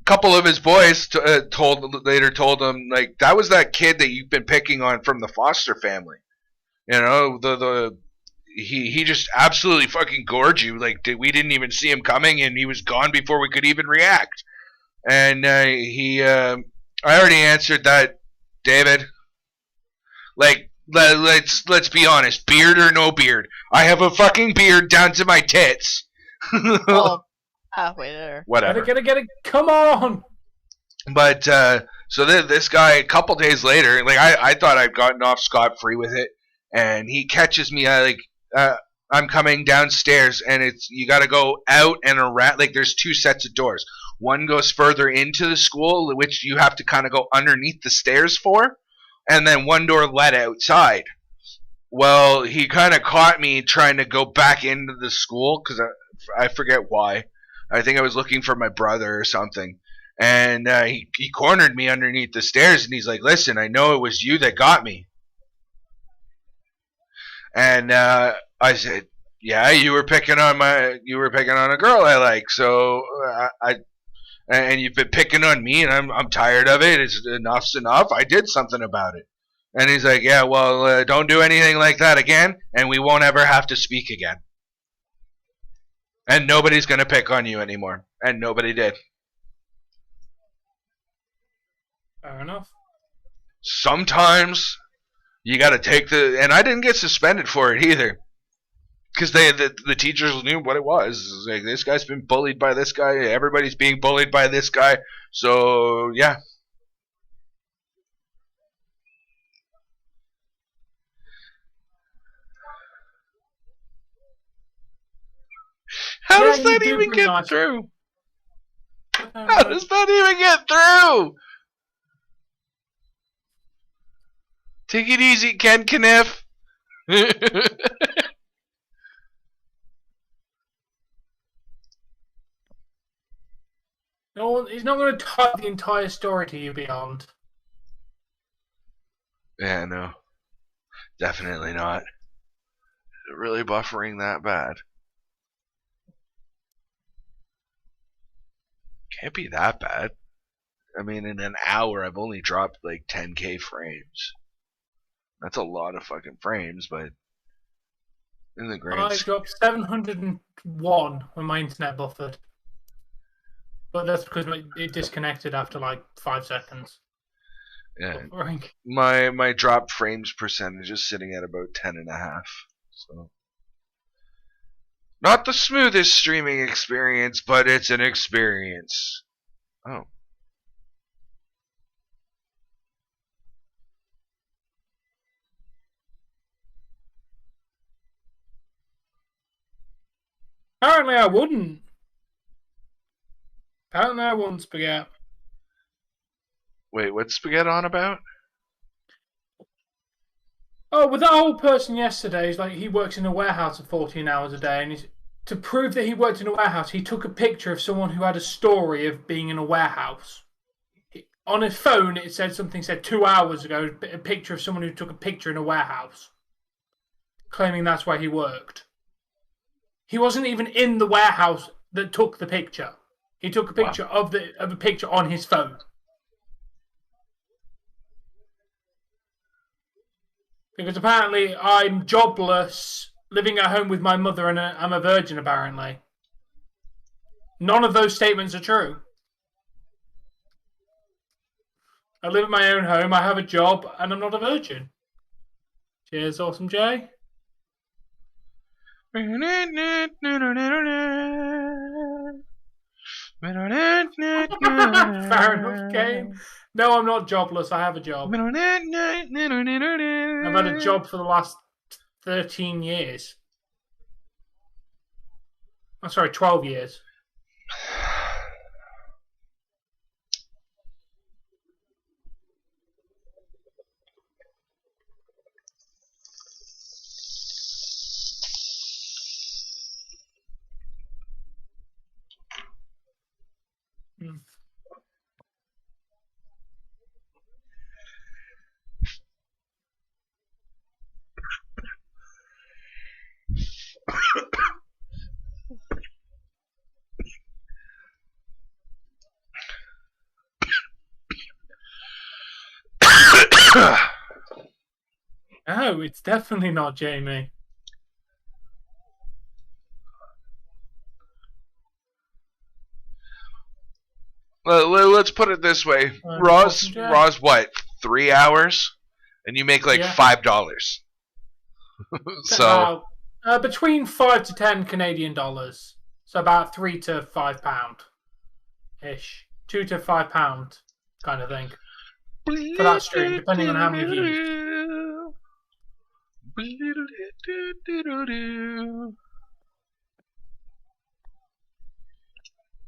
A couple of his boys told him, like, that was that kid that you've been picking on from the Foster family. You know, he just absolutely fucking gored you. Like, we didn't even see him coming, and he was gone before we could even react. And I already answered that, David. Like, let's be honest, beard or no beard, I have a fucking beard down to my tits. Oh, halfway there. Whatever. Get it. Come on. But so this guy, a couple days later, like I thought I'd gotten off scot-free with it, and he catches me. I'm coming downstairs, and you got to go out and around. Like there's 2 sets of doors. One goes further into the school, which you have to kind of go underneath the stairs for, and then one door led outside. Well, he kind of caught me trying to go back into the school because I forget why. I think I was looking for my brother or something. And he cornered me underneath the stairs, and he's like, "Listen, I know it was you that got me." And I said, "Yeah, you were picking on a girl I like. So and you've been picking on me, and I'm tired of it. Enough's enough. I did something about it." And he's like, "Yeah, well, don't do anything like that again, and we won't ever have to speak again. And nobody's gonna pick on you anymore." And nobody did. Fair enough. Sometimes you got to take and I didn't get suspended for it either, because the teachers knew what it was. It was like, this guy's been bullied by this guy. Everybody's being bullied by this guy. So yeah. How does that even get through? How does that even get through? Take it easy, Ken Kniff. No, he's not going to type the entire story to you, Beyond. Yeah, no. Definitely not. Is it really buffering that bad? Can't be that bad. I mean, in an hour, I've only dropped like 10k frames. That's a lot of fucking frames, but in the grand I dropped 701 when my internet buffered. But that's because it disconnected after like 5 seconds. Yeah. Buffering. My drop frames percentage is sitting at about 10.5. So not the smoothest streaming experience, but it's an experience. Oh. Apparently I wouldn't. Spaghetti. Wait, what's Spaghetti on about? Oh, with that old person yesterday, he's like, he works in a warehouse for 14 hours a day, and to prove that he worked in a warehouse, he took a picture of someone who had a story of being in a warehouse. On his phone, it said 2 hours ago, a picture of someone who took a picture in a warehouse, claiming that's where he worked. He wasn't even in the warehouse that took the picture. He took a picture of a picture on his phone. Because apparently I'm jobless, living at home with my mother, and I'm a virgin, apparently. None of those statements are true. I live in my own home, I have a job, and I'm not a virgin. Cheers, Awesome Jay. Fair enough, Kane. No, I'm not jobless. I have a job. I've had a job for the last 13 years. I'm sorry, 12 years. No, it's definitely not Jamie. Let's put it this way. Raw's what? 3 hours? And you make like $5. So between 5 to 10 Canadian dollars. So about £3 to £5 ish. £2 to £5 kind of thing. For that stream, depending on how many views.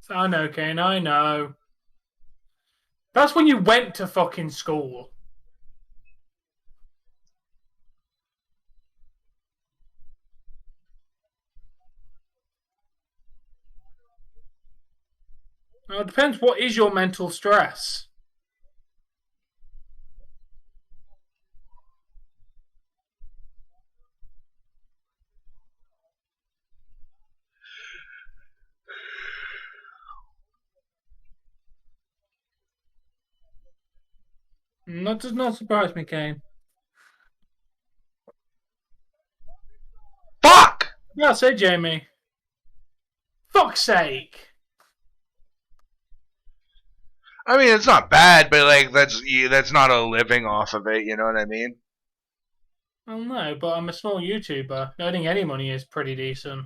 I know, Kane, I know. That's when you went to fucking school. Well, it depends what is your mental stress. That does not surprise me, Kane. Fuck! Yeah, say Jamie. Fuck's sake. I mean, it's not bad, but like that's not a living off of it. You know what I mean? Well, no, but I'm a small YouTuber. Earning any money is pretty decent.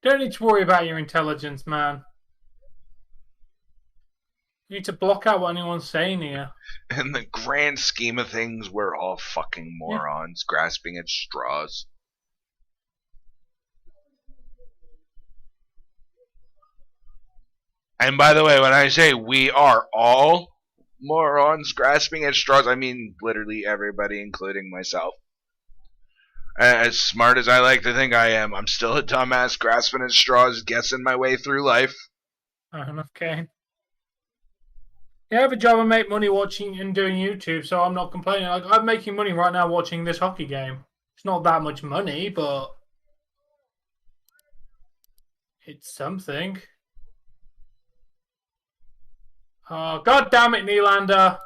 Don't need to worry about your intelligence, man. You need to block out what anyone's saying here. In the grand scheme of things, we're all fucking morons grasping at straws. And by the way, when I say we are all morons grasping at straws, I mean literally everybody, including myself. As smart as I like to think I am, I'm still a dumbass grasping at straws, guessing my way through life. Fair enough, Kane. Yeah, I have a job and make money watching and doing YouTube, so I'm not complaining. Like, I'm making money right now watching this hockey game. It's not that much money, but it's something. Oh, God damn it, Nylander.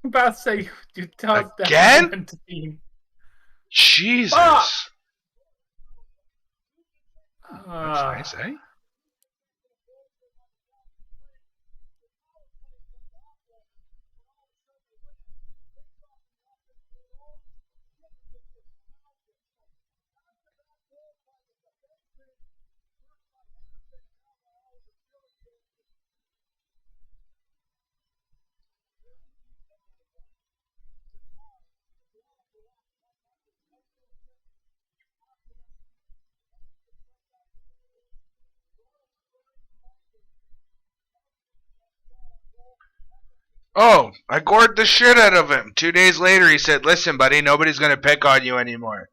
I'm about to say you tossed again? Jesus. That's nice, eh? Oh, I gored the shit out of him. 2 days later, he said, "Listen, buddy, nobody's going to pick on you anymore.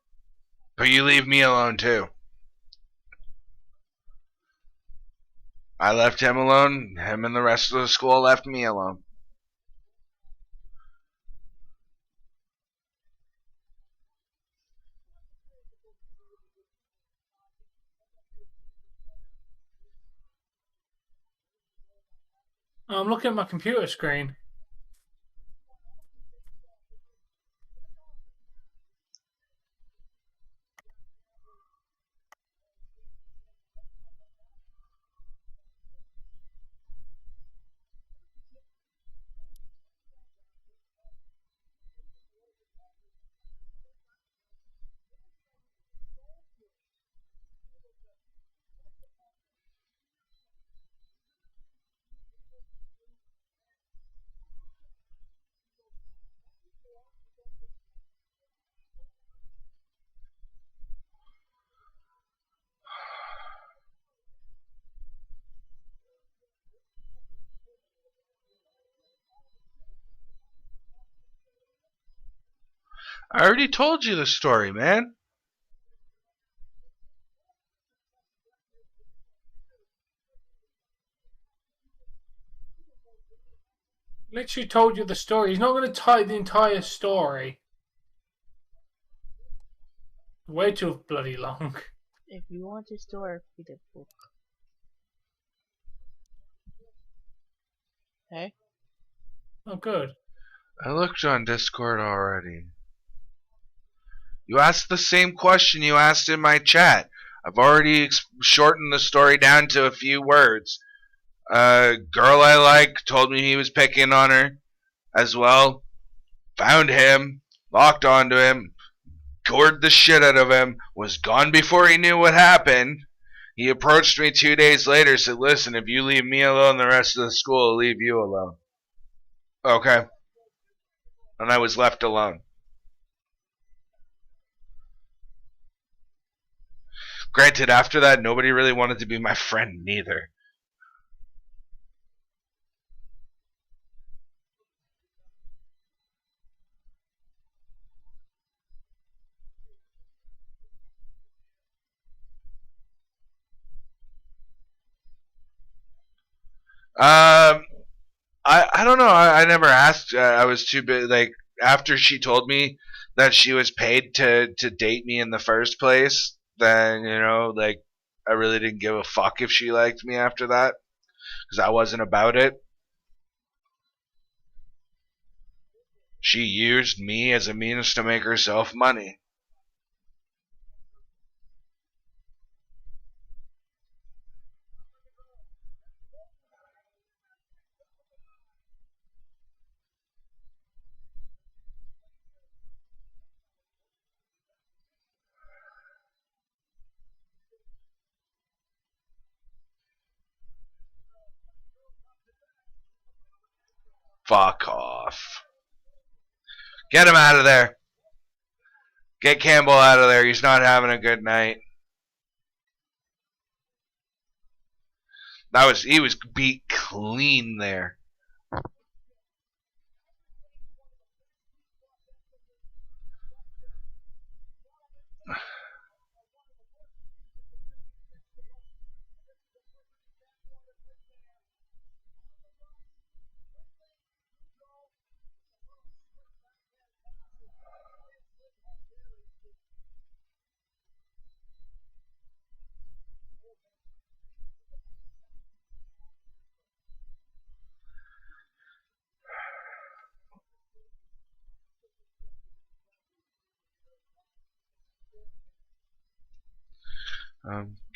But you leave me alone, too." I left him alone. Him and the rest of the school left me alone. I'm looking at my computer screen. I already told you the story, man. Literally told you the story. He's not going to tell the entire story. Way too bloody long. If you want the story, read the book. Hey? Oh, good. I looked on Discord already. You asked the same question you asked in my chat. I've already shortened the story down to a few words. Girl I like told me he was picking on her as well. Found him, locked onto him, gored the shit out of him, was gone before he knew what happened. He approached me 2 days later, said, "Listen, if you leave me alone, the rest of the school will leave you alone." Okay. And I was left alone. Granted, after that, nobody really wanted to be my friend neither. I don't know. I never asked. I was too big. Like, after she told me that she was paid to date me in the first place, then, you know, like, I really didn't give a fuck if she liked me after that, because I wasn't about it. She used me as a means to make herself money. Fuck off. Get him out of there. Get Campbell out of there. He's not having a good night. He was beat clean there.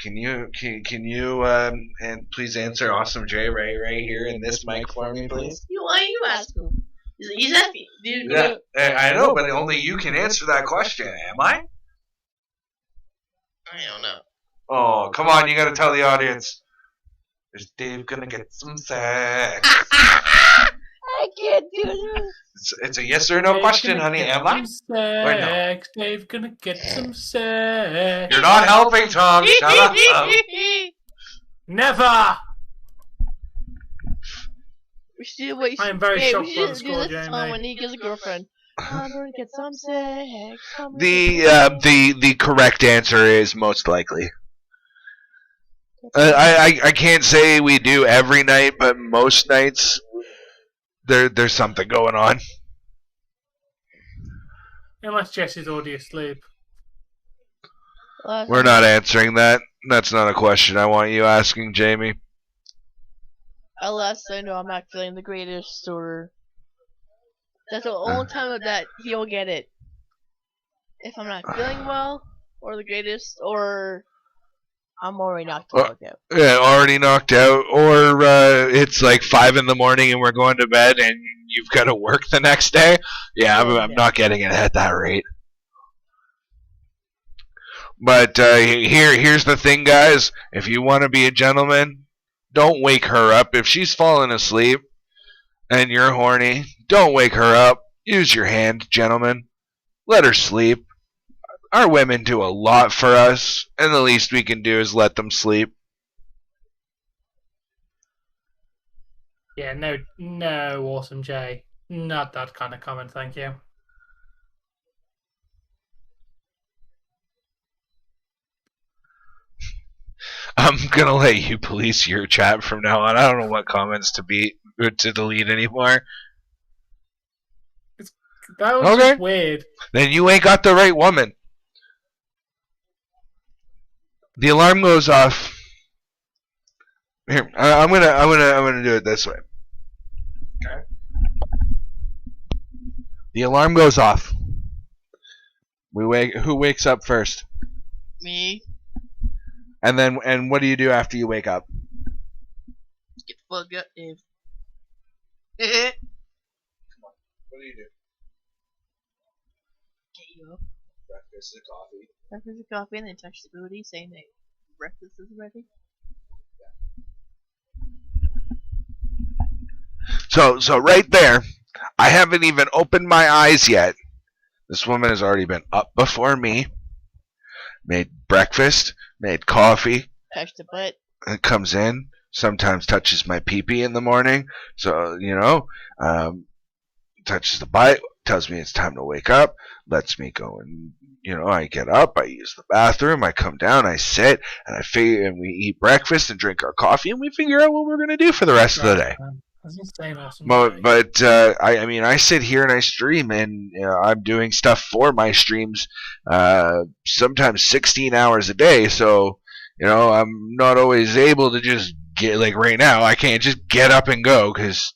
Can you and please answer Awesome J right here in this mic for me, please? Why you ask him? He's happy. Yeah, I know, but only you can answer that question. Am I? I don't know. Oh, come on! You gotta tell the audience. Is Dave gonna get some sex? I can't do this. It's a yes or no question, honey. Am I? Or no? Dave's gonna get some sex. You're not helping, Tom. Shut up. Never. We should do what you I am very hey, shocked we by the should score, do this song Jamie. when he gets a girlfriend. I'm gonna get some sex. The correct answer is most likely. I can't say we do every night, but most nights there's something going on. Unless Jesse's already asleep. We're not answering that. That's not a question I want you asking, Jamie. Unless I know I'm not feeling the greatest, or that's the only time that he'll get it. If I'm not feeling well, or the greatest, or I'm already knocked out. Yeah, already knocked out, or it's like 5 in the morning and we're going to bed and you've got to work the next day. Yeah, I'm not getting it at that rate. But here's the thing, guys. If you want to be a gentleman, don't wake her up. If she's falling asleep and you're horny, don't wake her up. Use your hand, gentlemen. Let her sleep. Our women do a lot for us, and the least we can do is let them sleep. Yeah, no, Awesome Jay. Not that kind of comment, thank you. I'm gonna let you police your chat from now on. I don't know what comments to delete anymore. That was just weird. Then you ain't got the right woman. The alarm goes off. Here, I'm gonna do it this way. Okay. The alarm goes off. Who wakes up first? Me. And what do you do after you wake up? Get the fuck up, Dave. Come on. What do you do? Get you up. Breakfast and coffee. Breakfast and coffee, and then touch the booty, saying that breakfast is ready. So right there, I haven't even opened my eyes yet. This woman has already been up before me, made breakfast, made coffee. Touch the butt. And comes in, sometimes touches my pee-pee in the morning. So, touches the butt, tells me it's time to wake up, lets me go and, I get up, I use the bathroom, I come down, I sit, and and we eat breakfast and drink our coffee, and we figure out what we're going to do for the rest of the day. That's insane, Awesome. But I sit here and I stream, and I'm doing stuff for my streams, sometimes 16 hours a day. So I'm not always able to just get, like right now, I can't just get up and go because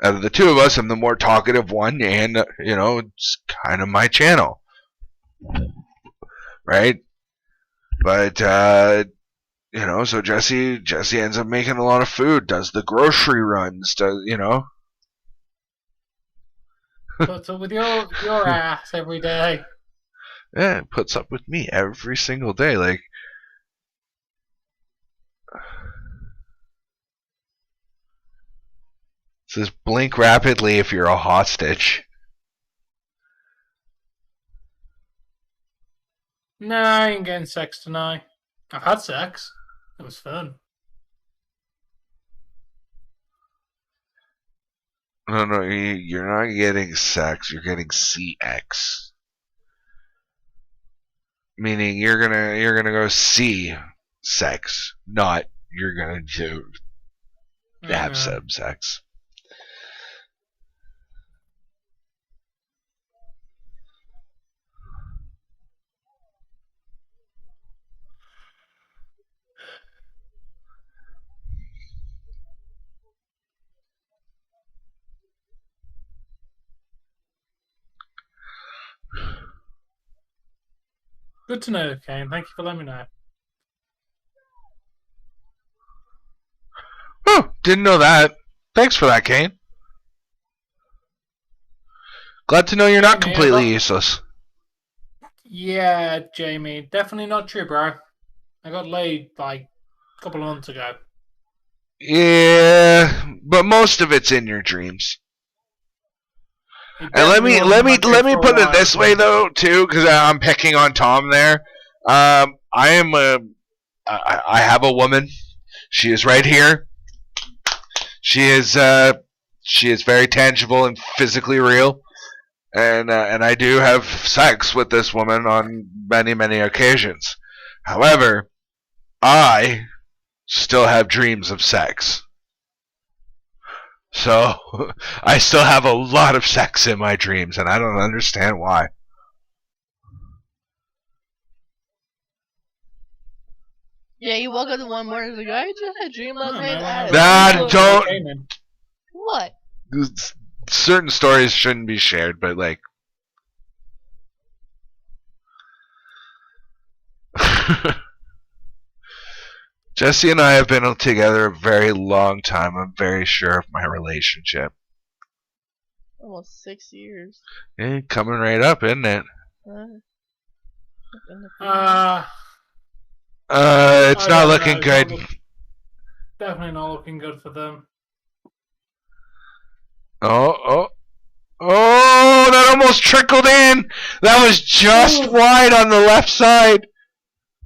out of the two of us, I'm the more talkative one, and it's kind of my channel, right? But so Jesse ends up making a lot of food, does the grocery runs, Puts up with your ass every day. Yeah, puts up with me every single day. Like, it says blink rapidly if you're a hostage. No, I ain't getting sex tonight. I've had sex. It was fun. No, you're not getting sex. You're getting CX. Meaning you're gonna go see sex, not you're gonna have some sex. Good to know, Kane. Thank you for letting me know. Oh, didn't know that. Thanks for that, Kane. Glad to know you're not completely useless. Yeah, Jamie. Definitely not true, bro. I got laid like a couple of months ago. Yeah, but most of it's in your dreams. And let me put it this way though too, because I'm picking on Tom there. I have a woman. She is right here. She is very tangible and physically real, and I do have sex with this woman on many, many occasions. However, I still have dreams of sex. So, I still have a lot of sex in my dreams, and I don't understand why. Yeah, you woke up the one morning and was like, I just had a dream last night. Nah, don't. What? Certain stories shouldn't be shared, but like. Jesse and I have been together a very long time. I'm very sure of my relationship. Almost 6 years. Yeah, coming right up, isn't it? It's not looking good. Definitely not looking good for them. Oh, that almost trickled in. That was just wide on the left side.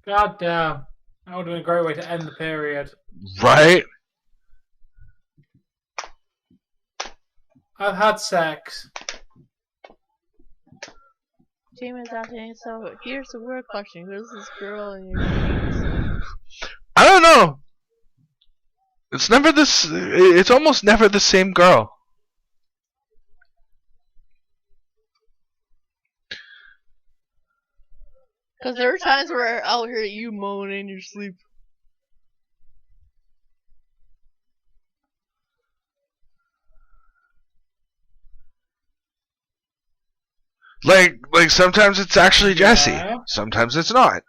God damn. That would have been a great way to end the period. Right? I've had sex. Jamon's asking, so here's the word question. Who's this girl in your dreams? I don't know. It's almost never the same girl. Because there are times where I'll hear you moan in your sleep. Like sometimes it's actually Jesse. Sometimes it's not.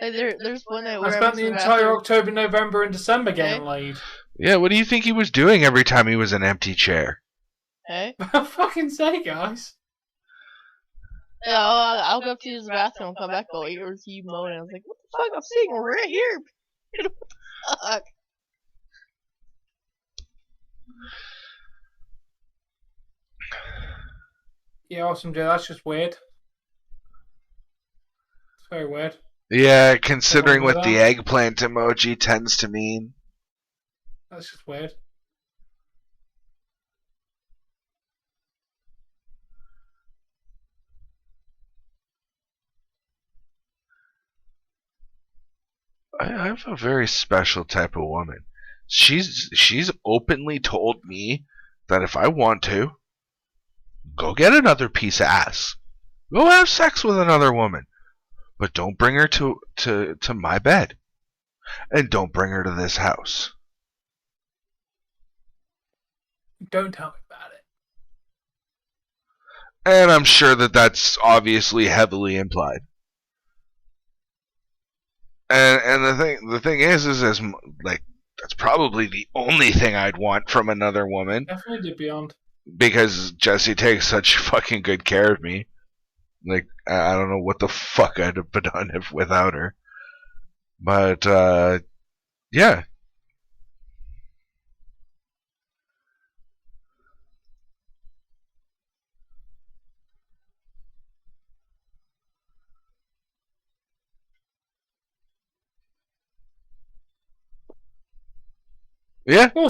Like there's one night where I spent the entire October, November, and December getting laid. Yeah, what do you think he was doing every time he was in an empty chair? Hey? For fucking say, guys. Yeah, I'll go up to the bathroom and come back, go, here's you moaning. I was like, what the fuck? I'm sitting right here. What the fuck? Yeah, awesome, Jay. That's just weird. It's very weird. Yeah, considering what the eggplant emoji tends to mean. That's just weird. I have a very special type of woman. She's openly told me that if I want to, go get another piece of ass. Go have sex with another woman. But don't bring her to my bed. And don't bring her to this house. Don't tell me about it. And I'm sure that that's obviously heavily implied. And the thing is like that's probably the only thing I'd want from another woman. Definitely beyond. Because Jessie takes such fucking good care of me. Like I don't know what the fuck I'd have done without her. But yeah. Yeah, and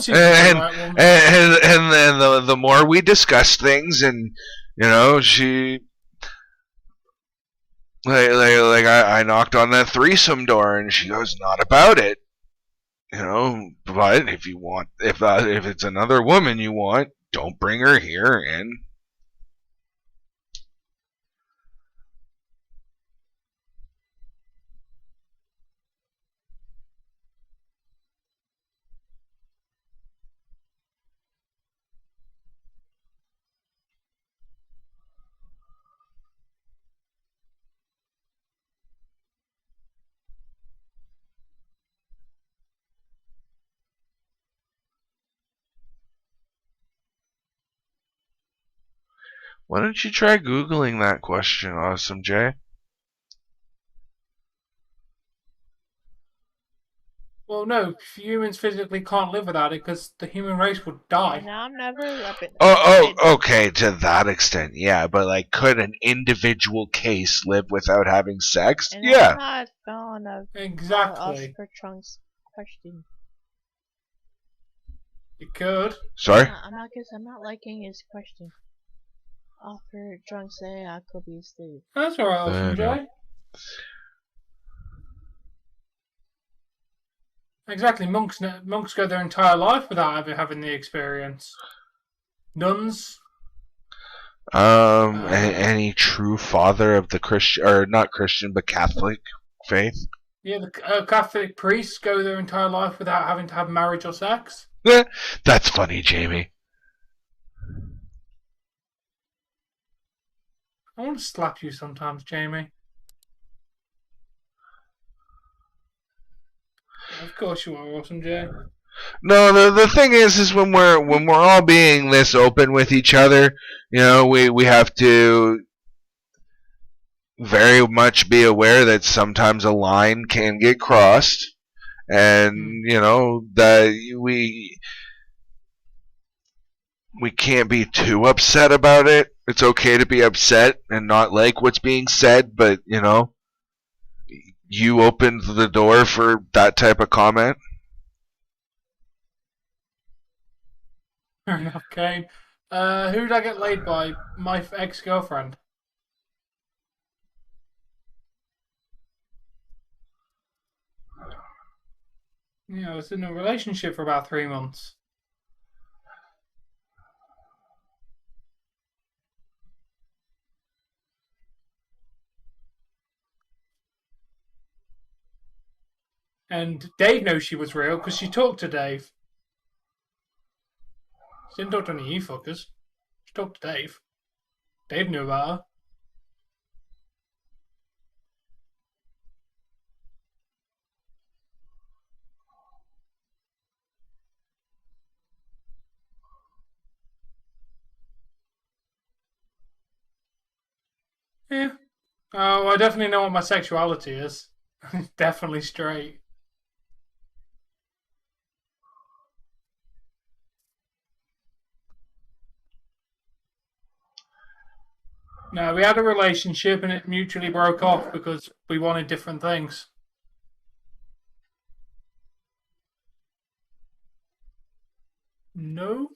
the more we discuss things, and you know, she like I knocked on that threesome door, and she goes, "Not about it," you know. But if you want, if it's another woman you want, don't bring her here, and. Why don't you try Googling that question, Awesome Jay? Well, no, humans physically can't live without it because the human race would die. No, I'm never. Okay, to that extent, yeah. But like, could an individual case live without having sex? And yeah. I'm not fond of exactly. for trunks. question. You could. Sorry? I'm not liking his question. After drunk say I could be asleep. That's alright, Austin J. Exactly. Monks go their entire life without ever having the experience. Nuns. Any true father of the Christian, or not Christian, but Catholic faith? Yeah, the Catholic priests go their entire life without having to have marriage or sex. That's funny, Jamie. I want to slap you sometimes, Jamie. Of course you are, Awesome Jay. No, the thing is when we're all being this open with each other, you know, we have to very much be aware that sometimes a line can get crossed, and you know that we can't be too upset about it. It's okay to be upset and not like what's being said, but you know, you opened the door for that type of comment. Fair enough, Kane. Who did I get laid by? My ex-girlfriend. Yeah, I was in a relationship for about 3 months. And Dave knows she was real because she talked to Dave. She didn't talk to any of you fuckers. She talked to Dave. Dave knew about her. Yeah. Oh, I definitely know what my sexuality is. Definitely straight. No, we had a relationship and it mutually broke off because we wanted different things. No.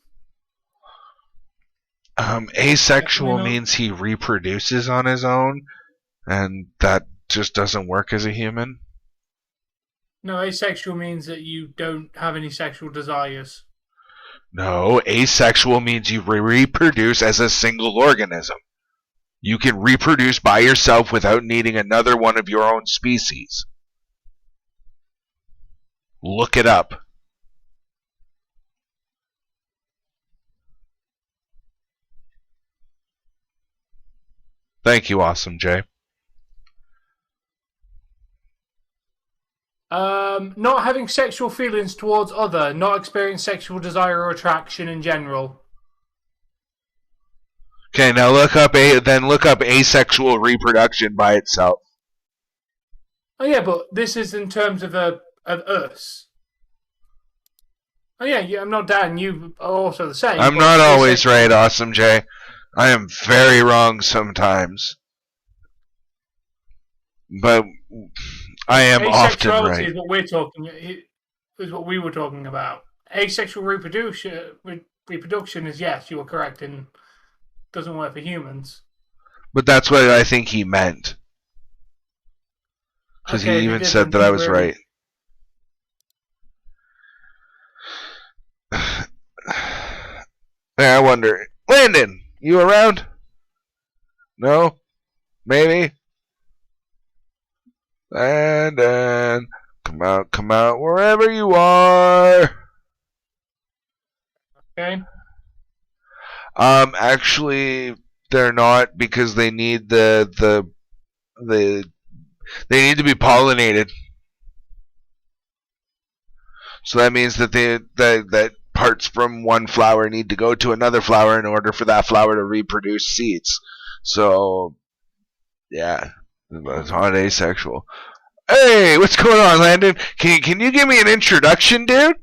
Asexual means he reproduces on his own, and that just doesn't work as a human. No, asexual means that you don't have any sexual desires. No, asexual means you reproduce as a single organism. You can reproduce by yourself without needing another one of your own species. Look it up. Thank you, Awesome Jay. Not having sexual feelings towards other, not experiencing sexual desire or attraction in general. Okay, now look up asexual reproduction by itself. Oh yeah, but this is in terms of us. Oh yeah, I'm not doubting you are also the same. I'm not always right, Awesome Jay. I am very wrong sometimes. But I am often right. Asexuality is what we're talking. Is what we were talking about. Asexual reproduction is, yes, you are correct, and doesn't work for humans. But that's what I think he meant. Because he even said that I was right. I wonder, Landon, you around? No? Maybe? Landon, come out wherever you are. Okay. Actually, they're not, because they need they need to be pollinated. So that means that that parts from one flower need to go to another flower in order for that flower to reproduce seeds. So, yeah, it's not asexual. Hey, what's going on, Landon? Can you give me an introduction, dude?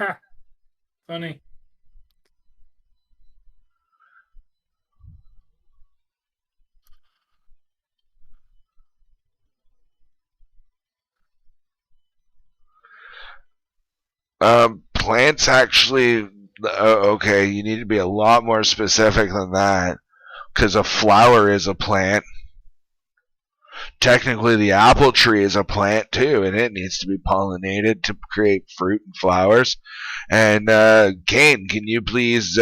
Ha. Funny. Plants actually. Okay, you need to be a lot more specific than that, because a flower is a plant. Technically, the apple tree is a plant too, and it needs to be pollinated to create fruit and flowers. And Kane, can you please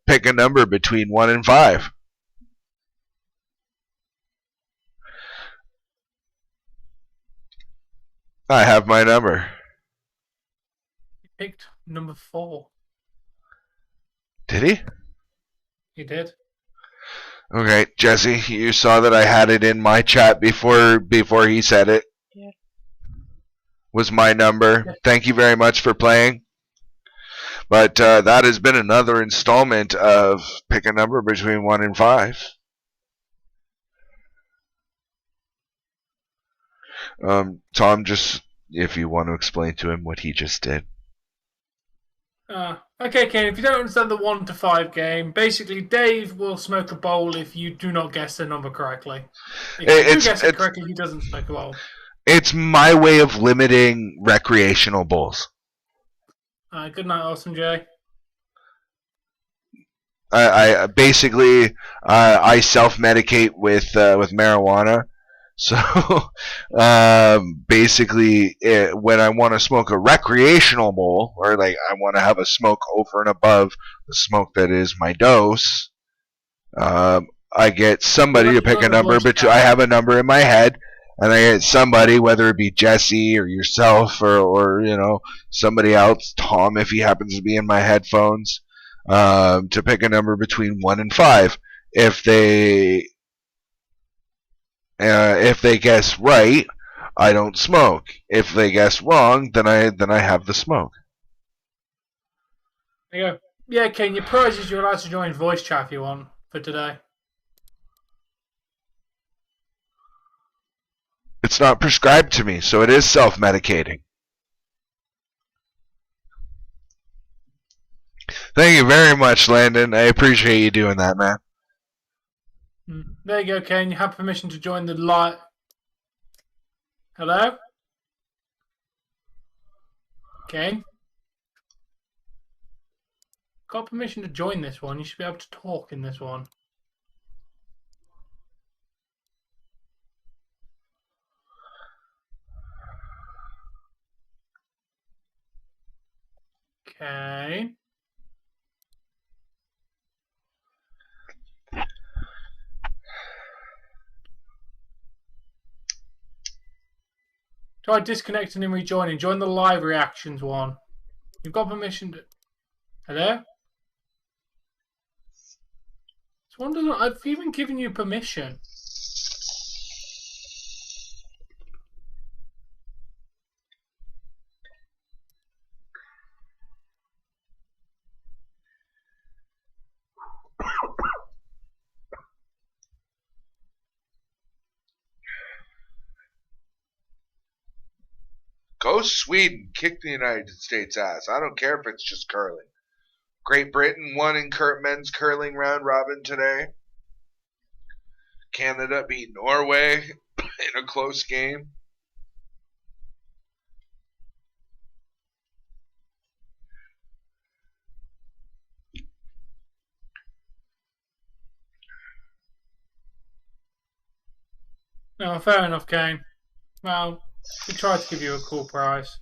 pick a number between 1 and 5? I have my number. He picked number 4. Did he? He did. Okay, Jesse, you saw that I had it in my chat before he said it. Yeah. Was my number. Yeah. Thank you very much for playing. But that has been another installment of pick a number between 1 and 5. Tom, just if you want to explain to him what he just did. Okay, Kane, if you don't understand the 1 to 5 game, basically Dave will smoke a bowl if you do not guess the number correctly. If you do guess it correctly, he doesn't smoke a bowl. It's my way of limiting recreational bowls. Good night, Austin J. I basically I self-medicate with marijuana. So basically, when I want to smoke a recreational bowl, or like I want to have a smoke over and above the smoke that is my dose, I get somebody to pick a number. But I have a number in my head, and I get somebody, whether it be Jesse or yourself or you know somebody else, Tom, if he happens to be in my headphones, to pick a number between 1 and 5. If they guess right, I don't smoke. If they guess wrong, then I have the smoke. There you go. Yeah, Kane, your prize is you're allowed to join voice chat if you want for today. It's not prescribed to me, so it is self-medicating. Thank you very much, Landon. I appreciate you doing that, man. There you go, Kane. You have permission to join the live. Hello? Kane? Got permission to join this one. You should be able to talk in this one. Okay. Try disconnecting and rejoining. Join the live reactions one. You've got permission to... Hello? This one doesn't... I've even given you permission. Go Sweden, kick the United States ass. I don't care if it's just curling. Great Britain won in men's curling round robin today. Canada beat Norway in a close game. No, fair enough, Kane. Well, we tried to give you a cool prize.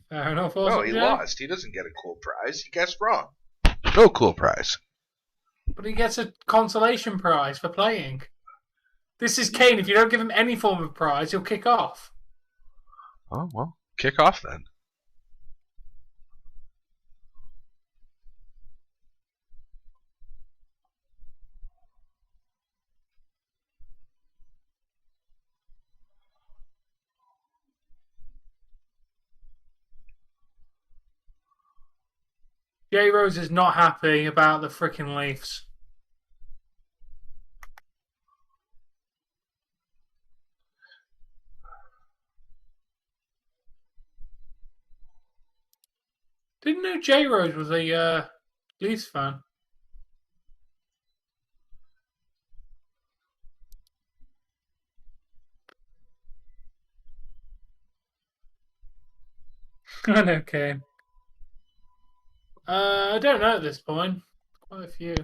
Fair enough. No, he lost. He doesn't get a cool prize. He guessed wrong. No cool prize. But he gets a consolation prize for playing. This is Kane. If you don't give him any form of prize, he'll kick off. Oh, well, kick off then. J Rose is not happy about the frickin' Leafs. Didn't know J Rose was a Leafs fan. I know, Kane. I don't know at this point. Quite a few.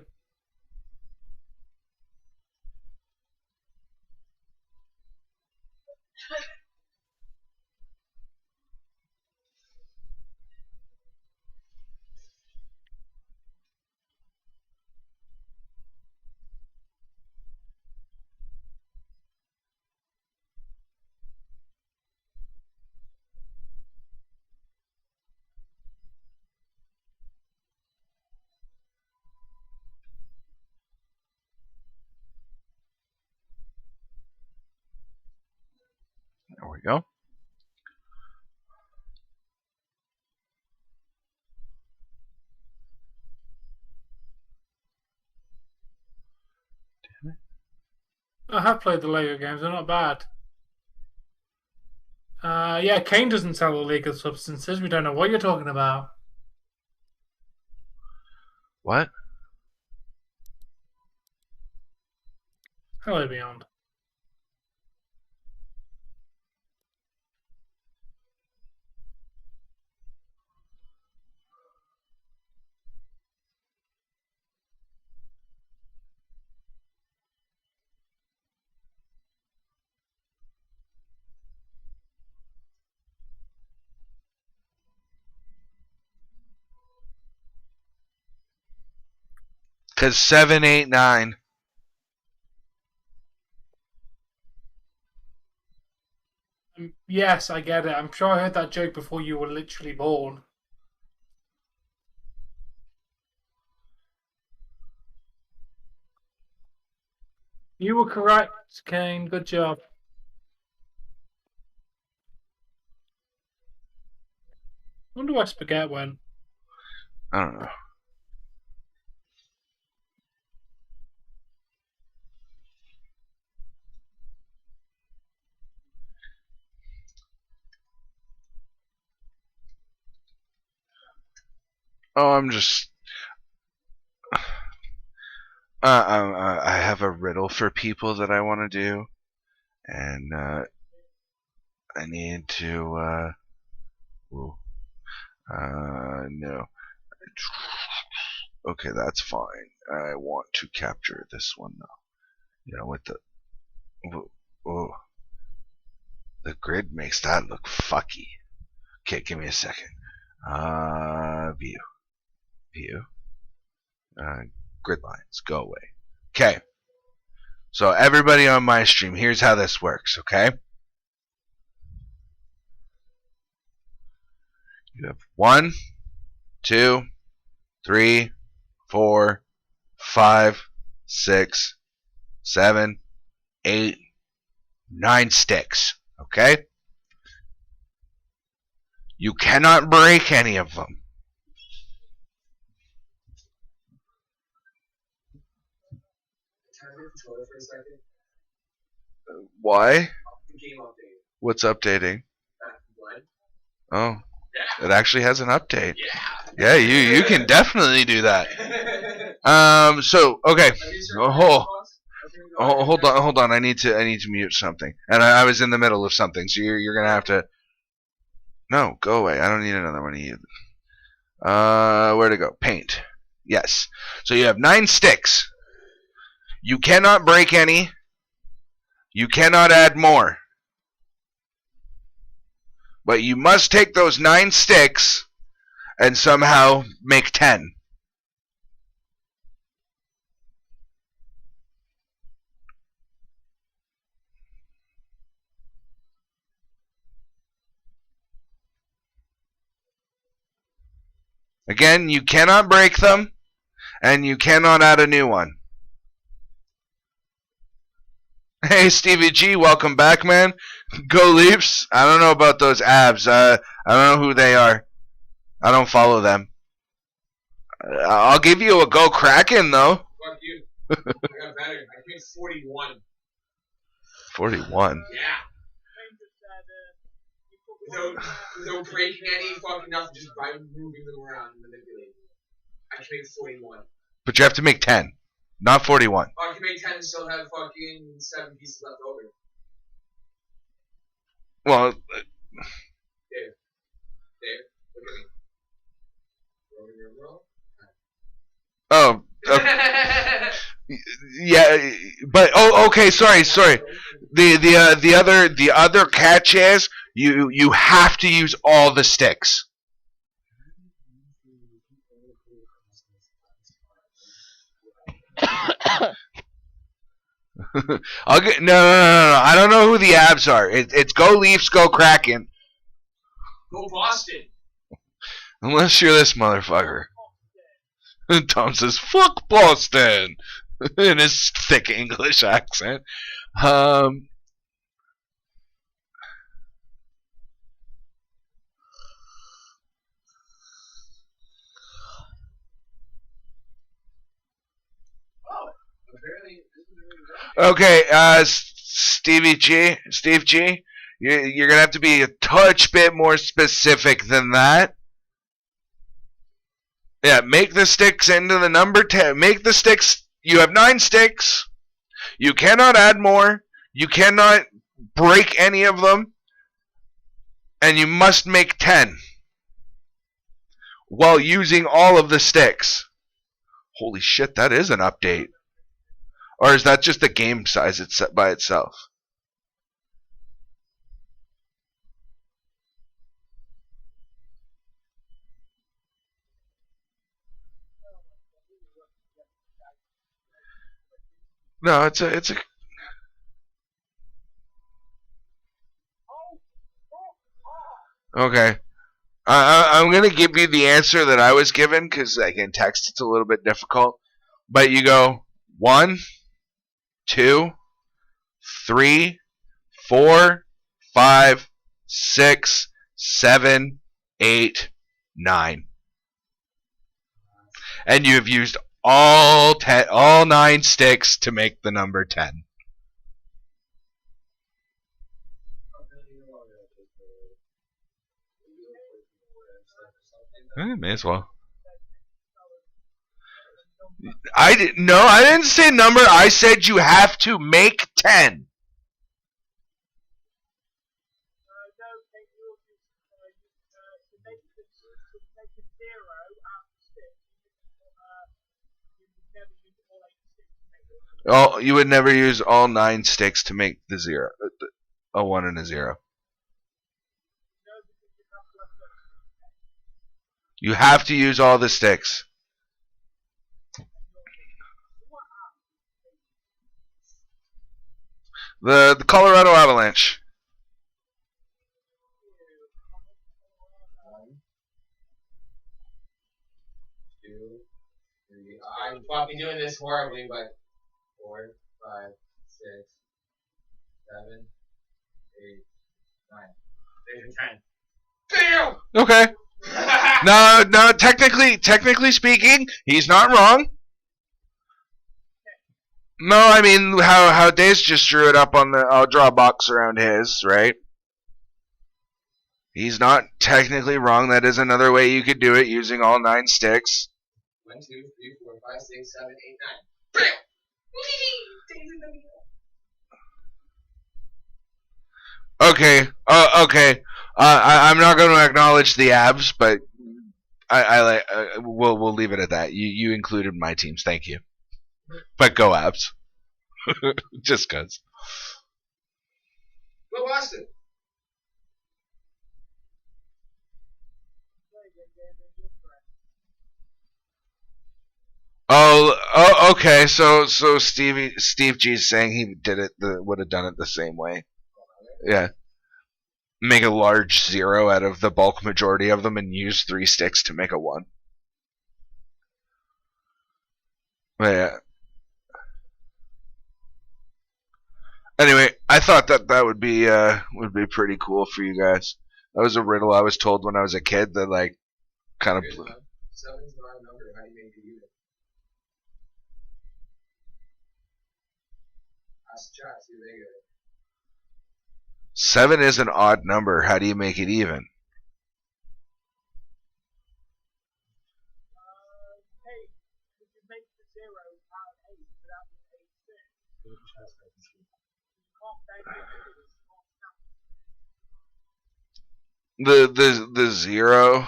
There we go. I have played the Lego games. They're not bad. Yeah, Kane doesn't sell illegal substances. We don't know what you're talking about. What? Hello, Beyond. Because 7, 8, 9. Yes, I get it. I'm sure I heard that joke before you were literally born. You were correct, Kane. Good job. I wonder where Spaghetti went. I don't know. Oh, I'm just. I have a riddle for people that I want to do, and I need to. No. Okay, that's fine. I want to capture this one though. You know, with the. The grid makes that look fucky. Okay, give me a second. View. Grid lines, go away. Okay. So everybody on my stream, here's how this works, okay? You have 1, 2, 3, 4, 5, 6, 7, 8, 9 sticks, okay? You cannot break any of them. Why? What's updating? Oh, it actually has an update. Yeah, you can definitely do that. So okay. Hold on. I need to mute something, and I was in the middle of something, so you're gonna have to. No, go away. I don't need another one of you. Where to go? Paint. Yes. So you have 9 sticks. You cannot break any. You cannot add more. But you must take those 9 sticks and somehow make 10. Again, you cannot break them, and you cannot add a new one. Hey, Stevie G, welcome back, man. Go Leafs. I don't know about those abs. I don't know who they are. I don't follow them. I'll give you a go Kraken, though. Fuck you. I got better. I made 41. 41? Yeah. without breaking any fucking nothing, just by moving them around and manipulating. I can make 41. But you have to make 10, not 41. I can make 10 and still have fucking 7 pieces left over. Well, There. Look at me. Roll. oh, okay. Yeah, but okay. Sorry. The other catch is you have to use all the sticks. I'll get no. I don't know who the abs are. It's go Leafs, go Kraken. Go Boston. Unless you're this motherfucker. Tom says, "Fuck Boston," in his thick English accent. Okay, Steve G, you're gonna have to be a touch bit more specific than that. Yeah, make the sticks into the number 10. Make the sticks. You have 9 sticks. You cannot add more. You cannot break any of them. And you must make 10 while using all of the sticks. Holy shit, that is an update. Or is that just the game size it's set by itself? No, it's a. Okay. I'm gonna give you the answer that I was given because in text it's a little bit difficult. But you go 1, 2, 3, 4, 5, 6, 7, 8, 9, and you have used all 9 sticks to make the number 10. May as well. I didn't say number. I said you have to make 10. Oh, you would never use all 9 sticks to make the 0, a 1 and a 0. You have to use all the sticks. The Colorado Avalanche. I'm fucking doing this horribly, but 4, 5, 6, 7, 8, 9. There's your 10. Damn! Okay. No. Technically speaking, he's not wrong. No, I mean how Daze just drew it up on the. I'll draw a box around his, right? He's not technically wrong. That is another way you could do it using all 9 sticks. 1, 2, 3, 4, 5, 6, 7, 8, 9. Bam! Okay. Okay. I'm not going to acknowledge the abs, but we'll leave it at that. You included my teams. Thank you. But go abs. Just cause. Go Boston. Oh, okay. So Steve G's saying he would have done it the same way. Yeah. Make a large 0 out of the bulk majority of them and use 3 sticks to make a 1. But yeah. Anyway, I thought that would be pretty cool for you guys. That was a riddle I was told when I was a kid that kind of. 7 is the right number. How do you make a unit? Ask chat. See what they get. 7 is an odd number. How do you make it even? The 0.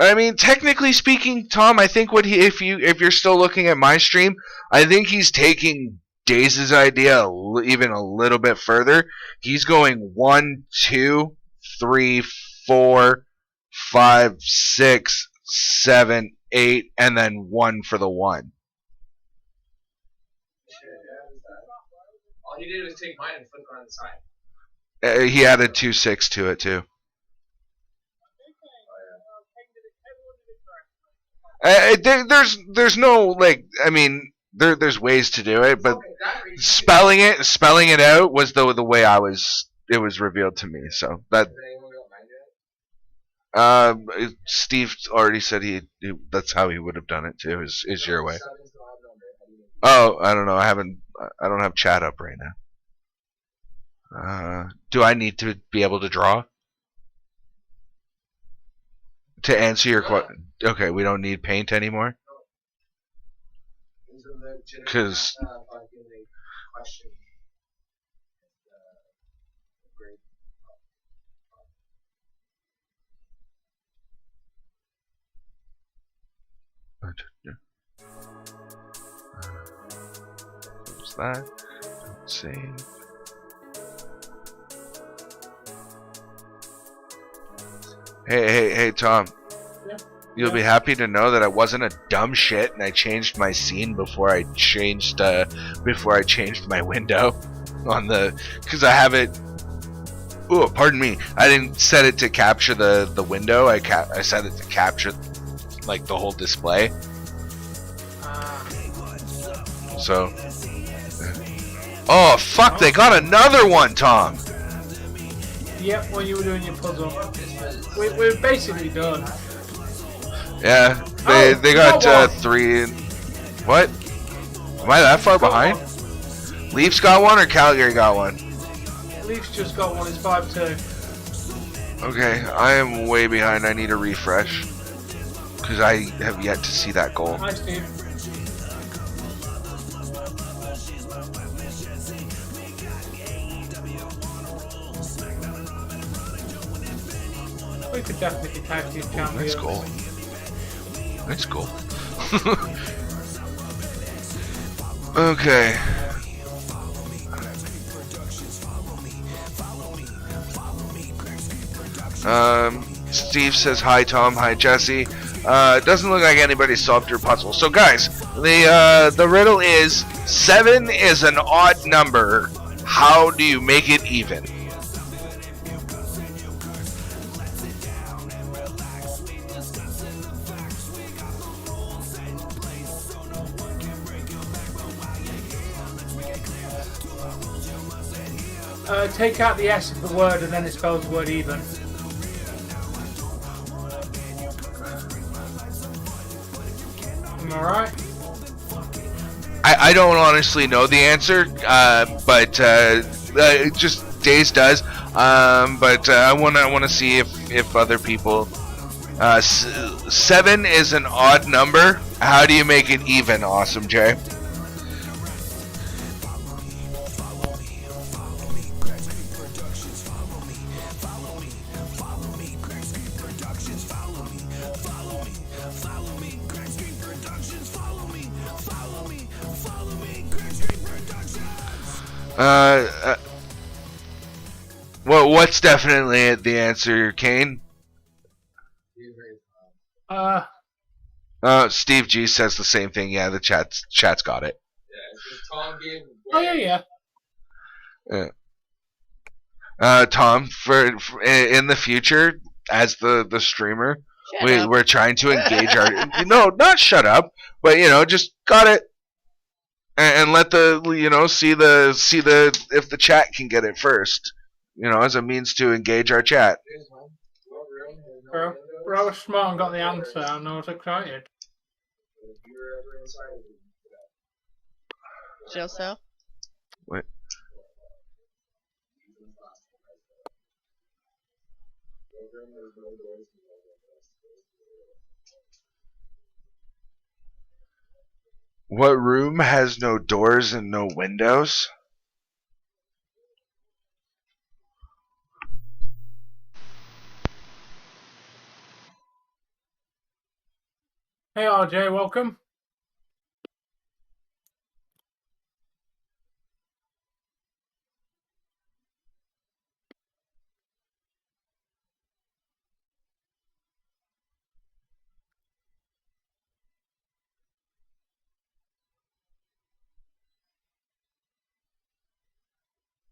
I mean, technically speaking, Tom, I think if you're still looking at my stream, I think he's taking Daze's idea even a little bit further. He's going 1, 2, 3, 4, 5, 6, 7, 8, and then 1 for the 1. All he did was take mine and flip it on the side. He added 2, 6 to it too. There's no like, I mean, there's ways to do it, but spelling it out was the way it was revealed to me. So that Steve already said that's how he would have done it too. Is your way? Oh, I don't know. I don't have chat up right now. Do I need to be able to draw to answer your question? Okay, we don't need paint anymore. Because what's that? Save. Hey, Tom. Yeah. You'll be happy to know that I wasn't a dumb shit, and I changed my scene before I changed my window on because I have it. Oh, pardon me. I didn't set it to capture the window. I set it to capture like the whole display. So. Oh fuck! They got another one, Tom. Yep, when you were doing your puzzle. We're basically done. Yeah, they got 3. What? Am I that far behind? Leafs got one or Calgary got one? Leafs just got one. It's 5-2. Okay, I am way behind. I need a refresh because I have yet to see that goal. Hi, Steve. We could definitely tag team champions. Nice goal. Nice goal. Okay. Steve says hi, Tom. Hi, Jesse. It doesn't look like anybody solved your puzzle. So, guys, the riddle is 7 is an odd number. How do you make it even? Take out the S of the word and then it spells the word even. Am I right? I don't honestly know the answer, but just Daze does. But I want to see if other people. 7 is an odd number. How do you make it even? Awesome, Jay. Well, what's definitely the answer, Kane? Steve G says the same thing. Yeah, the chat's got it. Oh yeah. Tom, for in the future, as the streamer, we're trying to engage our not shut up, but just got it. And let see if the chat can get it first, as a means to engage our chat. Bro, I was smart and got the answer, and I was excited. Jill cell? Wait. What room has no doors and no windows? Hey RJ, welcome.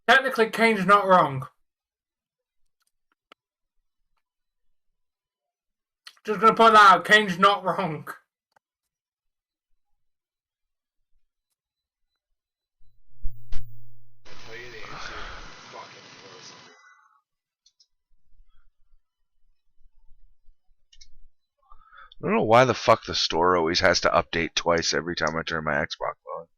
Technically, Kane's not wrong. Just gonna point that out, Kane's not wrong. I don't know why the fuck the store always has to update twice every time I turn my Xbox on.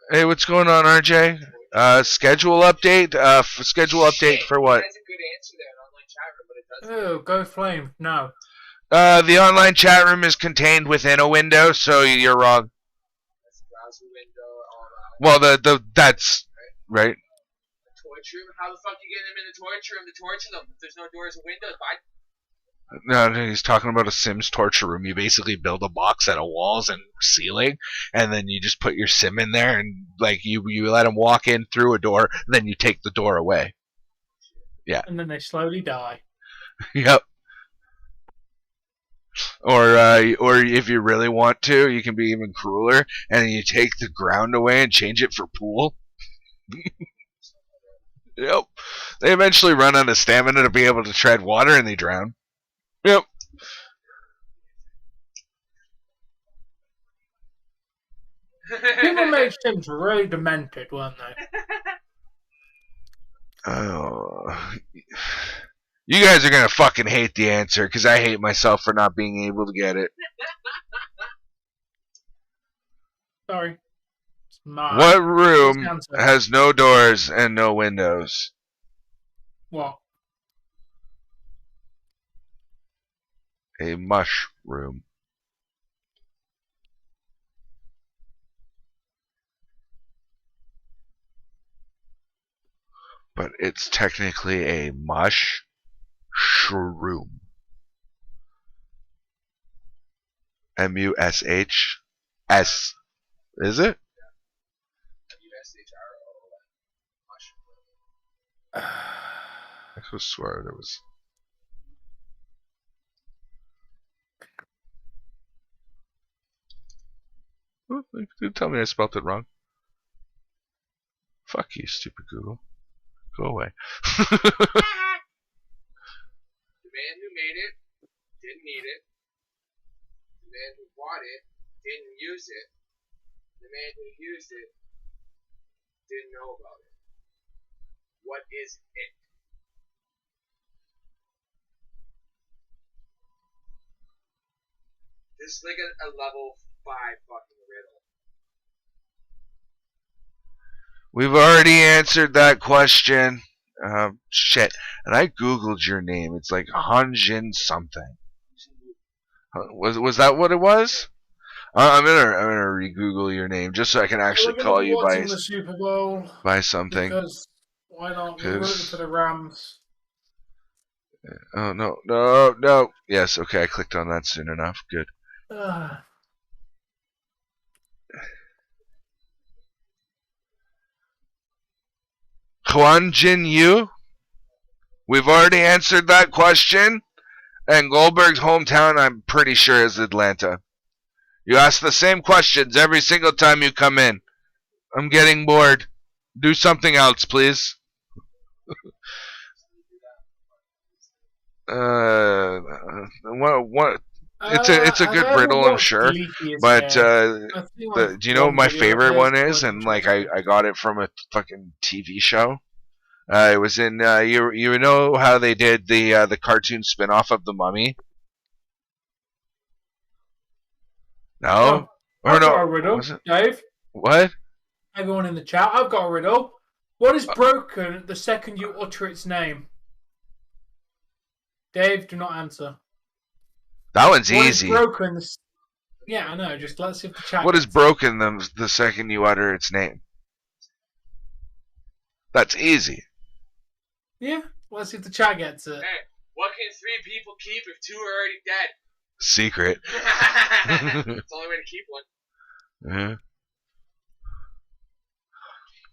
Hey, what's going on, RJ? Schedule update? Schedule update for what? That's a good answer there in online chat room, but it doesn't. Oh, go Flame. No. The online chat room is contained within a window, so you're wrong. That's the browser window, all that. Well, that's right. The torch room? How the fuck you get them in the torch room to torture them if there's no doors or windows? No, he's talking about a Sims torture room. You basically build a box out of walls and ceiling, and then you just put your Sim in there, and like you let him walk in through a door, then you take the door away. Yeah. And then they slowly die. Yep. Or if you really want to, you can be even crueler, and you take the ground away and change it for pool. Yep. They eventually run out of stamina to be able to tread water, and they drown. Yep. People made Sims really demented, weren't they? Oh. You guys are gonna fucking hate the answer, because I hate myself for not being able to get it. Sorry. It's mine. What room has no doors and no windows? What? A mushroom. But it's technically a mushroom. M-U-S-H-S. Is it? I could swear there was. You tell me I spelled it wrong. Fuck you, stupid Google. Go away. The man who made it didn't need it. The man who bought it didn't use it. The man who used it didn't know about it. What is it? This is like a level 5 fucking riddle. We've already answered that question. Shit. And I googled your name. It's like Hanjin something. Was that what it was? I'm gonna re-Google your name just so I can actually call you by the Super Bowl by something. Because why not? We're rooting for the Rams. Oh no. Yes, okay. I clicked on that soon enough. Good. Huan Jin Yu? We've already answered that question. And Goldberg's hometown, I'm pretty sure, is Atlanta. You ask the same questions every single time you come in. I'm getting bored. Do something else, please. What? It's a good riddle, I'm sure. But do you know what my favorite one is? And like I got it from a fucking TV show. It was in you know how they did the cartoon spin-off of The Mummy? No? Or no? Was it? Dave? What? Everyone in the chat, I've got a riddle. What is broken the second you utter its name? Dave, do not answer. That one's What easy. is broken? Yeah, I know. Just let's see if the chat. What is gets broken the second you utter its name? That's easy. it. Yeah, let's see if the chat gets it. Hey, what can 3 people keep if 2 are already dead? Secret. It's the only way to keep one. Yeah.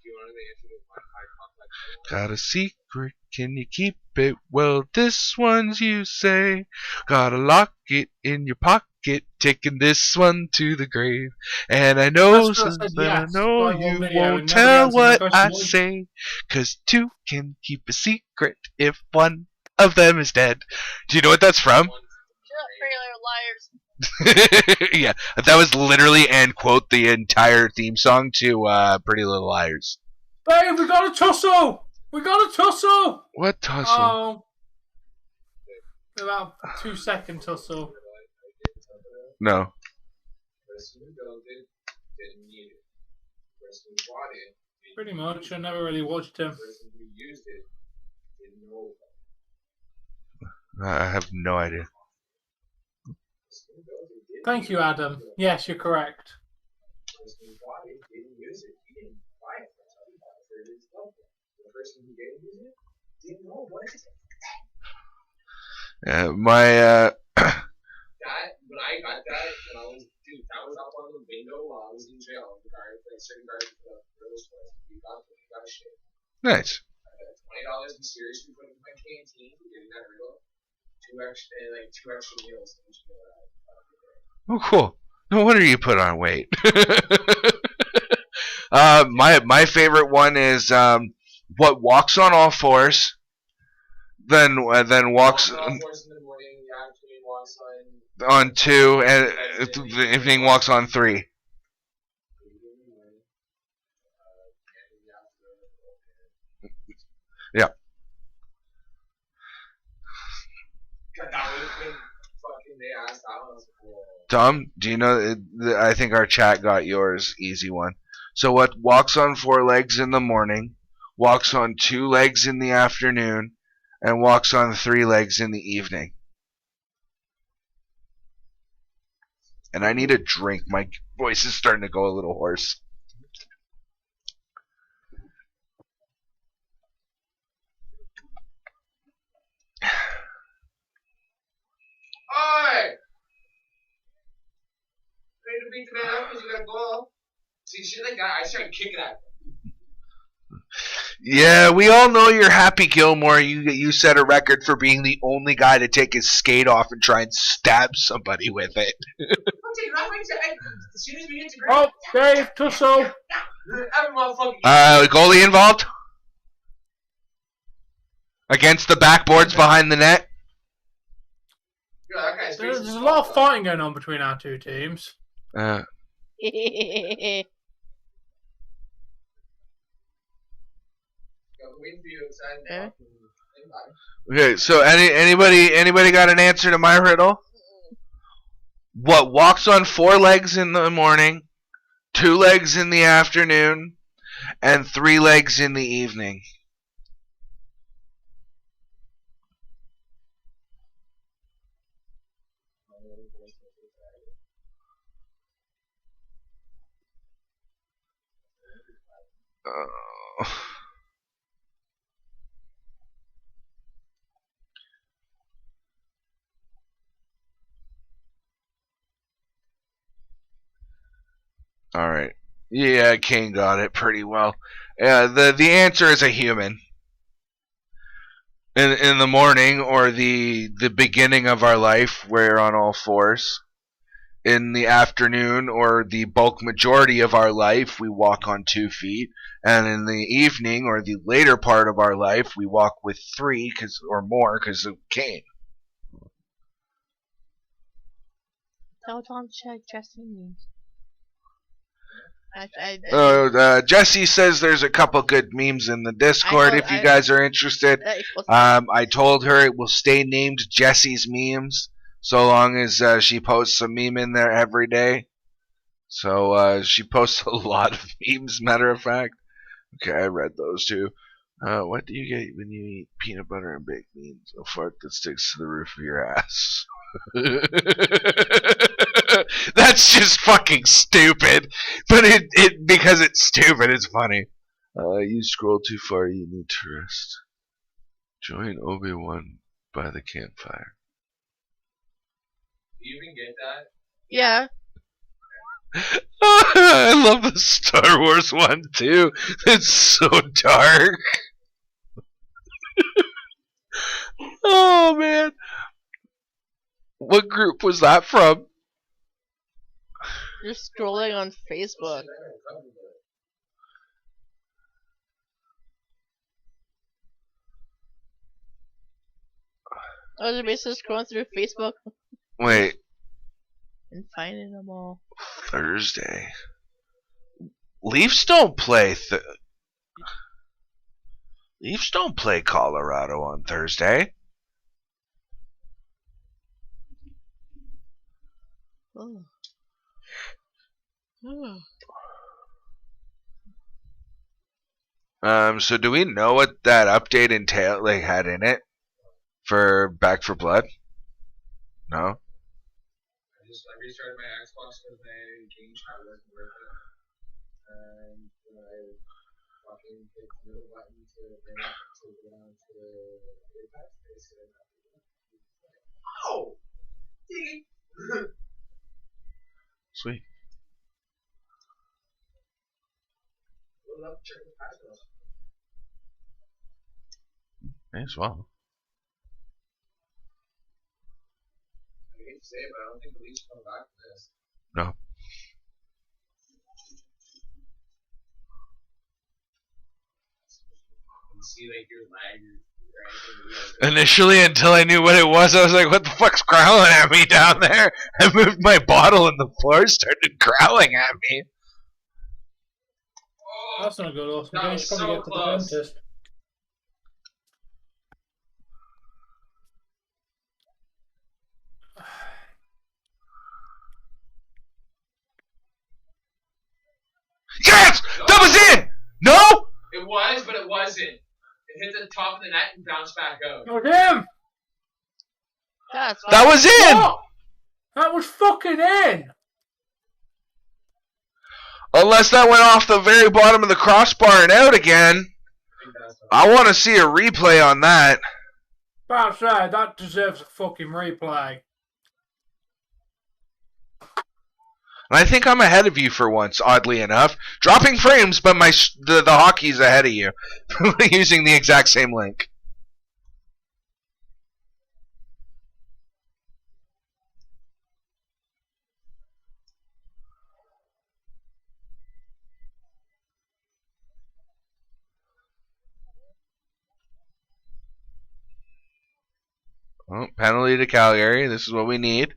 Do you want to answer the high complex? Got a secret, can you keep it? Well, this one's you say. Gotta lock it in your pocket, taking this one to the grave. And I know, That's what I said, that I yes, know by one you video, won't and tell nobody answered what the I question. say. 'Cause 2 can keep a secret if one of them is dead. Do you know what that's from? Liars. Yeah, that was literally and quote the entire theme song to Pretty Little Liars. Babe, we got a tussle! We got a tussle! What tussle? Oh. About 2 second tussle. No. Pretty much. I never really watched him. I have no idea. Thank you, Adam. Yes, you're correct. My That, when I got that, when I was, dude, that was up on the window while I was in jail. The guard, like, certain guards put up those ones. We got shit. nice. $20 in serious we put in my canteen for getting that riddle. 2 extra meals. Oh, cool. No wonder you put on weight. My favorite one is what walks on all fours, then walks on 2, and the evening walks on 3. Yeah. Tom, do you know? I think our chat got yours. Easy one. So what walks on 4 legs in the morning, walks on 2 legs in the afternoon, and walks on 3 legs in the evening? And I need a drink. My voice is starting to go a little hoarse. Oi! Ready to beat the man up because you got a ball. See, shit like that, I started kicking at him. Yeah, we all know you're Happy Gilmore. You set a record for being the only guy to take his skate off and try and stab somebody with it. I'm taking it off. As soon as we get to ground. Oh, Dave, tussle. Every motherfucking Goalie involved? Against the backboards behind the net? Yeah, that guy's There's a lot of fighting going on between our 2 teams. Okay, so anybody got an answer to my riddle? What walks on 4 legs in the morning, 2 legs in the afternoon, and 3 legs in the evening? All right. Yeah, Kane got it pretty well. The answer is a human. In the morning or the beginning of our life, we're on all 4s. In the afternoon or the bulk majority of our life, we walk on 2 feet. And in the evening or the later part of our life, we walk with 3 or more because of Kane. Tell Tom to check Justin memes. Jesse says there's a couple good memes in the Discord if you guys are interested. I told her it will stay named Jesse's Memes so long as she posts a meme in there every day. So she posts a lot of memes, matter of fact. Okay, I read those too. What do you get when you eat peanut butter and baked beans? A fart that sticks to the roof of your ass. That's just fucking stupid. But it because it's stupid, it's funny. You scroll too far, you need to rest. Join Obi-Wan by the campfire. Do you even get that? Yeah. I love the Star Wars one too. It's so dark. Oh man. What group was that from? You're scrolling on Facebook. I was basically scrolling through Facebook Wait, and finding them all. Thursday. Leafs don't play Leafs don't play Colorado on Thursday. Oh. So do we know what that update had in it for Back for Blood? No. I restarted my Xbox because my game chat wasn't working. And I fucking hit the middle button to bring it to go down to Apex. They said oh! Ding! Sweet. Load up, check the password. May as well. I hate to say it, but I don't think the Leafs come back from this. No. You see, like, your lag Initially, until I knew what it was, I was like, what the fuck's growling at me down there? I moved my bottle and the floor started growling at me. That's not good, Austin. That You was should probably so get to close. the dentist. Yes! That was in! No? It was, but it wasn't. It hit the top of the net and bounced back out. Oh, damn! That was in! Oh, that was fucking in! Unless that went off the very bottom of the crossbar and out again. I want to see a replay on that. That's right, that deserves a fucking replay. And I think I'm ahead of you for once, oddly enough. Dropping frames, but the hockey's ahead of you. Using the exact same link. Oh, penalty to Calgary. This is what we need.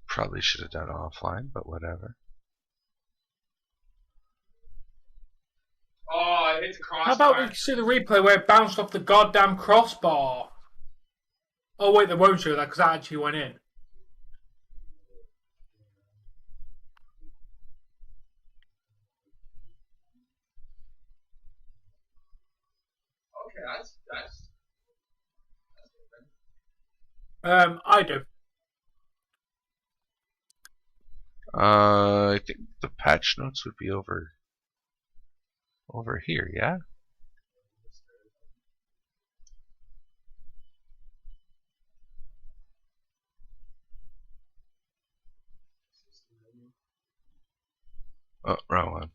Probably should have done it offline, but whatever. Oh, I hit the crossbar. How about we see the replay where it bounced off the goddamn crossbar? Oh wait, they won't show that because that actually went in. Okay, that's I do. I think the patch notes would be over here, yeah? Oh, wrong one.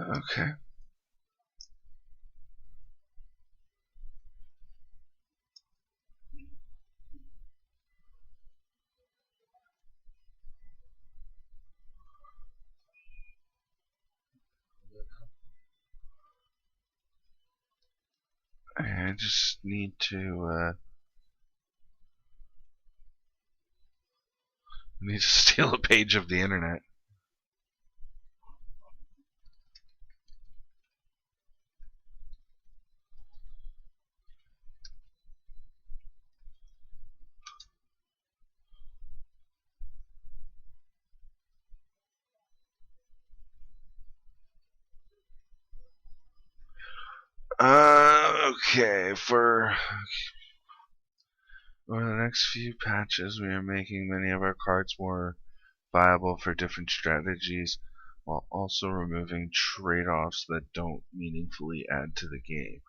Okay. I just need to steal a page of the internet. Okay, for over the next few patches, we are making many of our cards more viable for different strategies, while also removing trade-offs that don't meaningfully add to the game.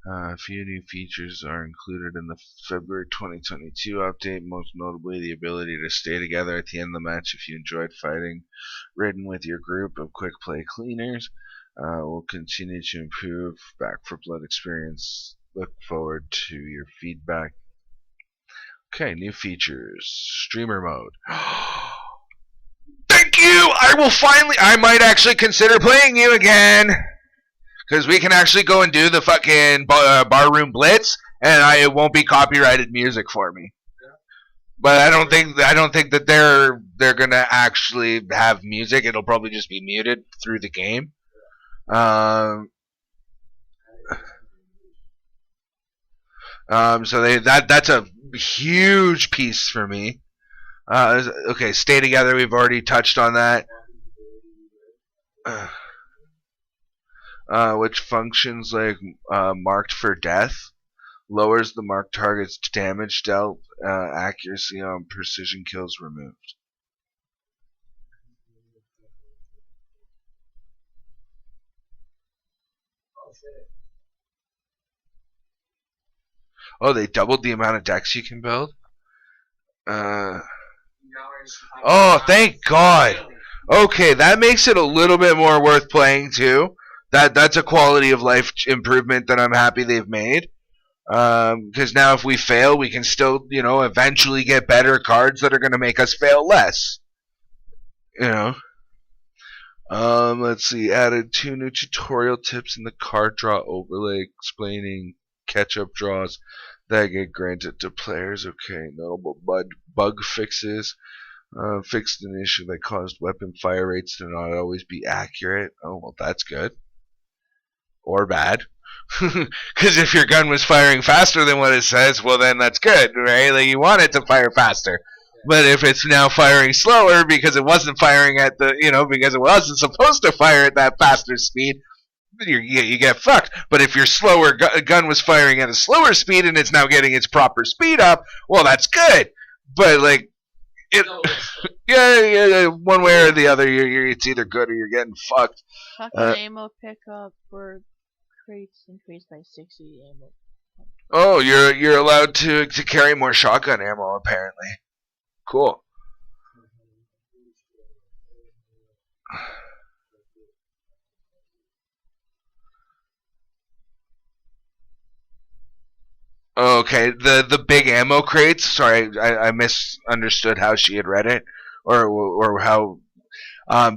A few new features are included in the February 2022 update, most notably the ability to stay together at the end of the match if you enjoyed fighting ridden with your group of quick play cleaners. We'll continue to improve Back for Blood experience. Look forward to your feedback. Okay, new features. Streamer mode. Thank you! I might actually consider playing you again! Because we can actually go and do the fucking barroom blitz, and it won't be copyrighted music for me. But I don't think that they're gonna actually have music. It'll probably just be muted through the game. So that's a huge piece for me. Okay, stay together. We've already touched on that. Which functions like marked for death, lowers the marked target's damage dealt, accuracy on precision kills removed. Oh, they doubled the amount of decks you can build? Oh, thank God. Okay, that makes it a little bit more worth playing too. That's a quality of life improvement that I'm happy they've made. Because now if we fail, we can still, eventually get better cards that are going to make us fail less. Let's see. Added 2 new tutorial tips in the card draw overlay explaining catch-up draws that get granted to players. Okay, notable bug fixes. Fixed an issue that caused weapon fire rates to not always be accurate. Oh, well, that's good. Or bad. Because if your gun was firing faster than what it says, well, then that's good, right? Like, you want it to fire faster. But if it's now firing slower because it wasn't firing at the, because it wasn't supposed to fire at that faster speed, you get fucked. But if your slower gun was firing at a slower speed and it's now getting its proper speed up, well, that's good. But, like, yeah, one way or the other, it's either good or you're getting fucked. Shotgun ammo pickup for crates increased by 60 ammo. Oh, you're allowed to carry more shotgun ammo apparently. Cool. Okay, the big ammo crates. Sorry, I misunderstood how she had read it, or how.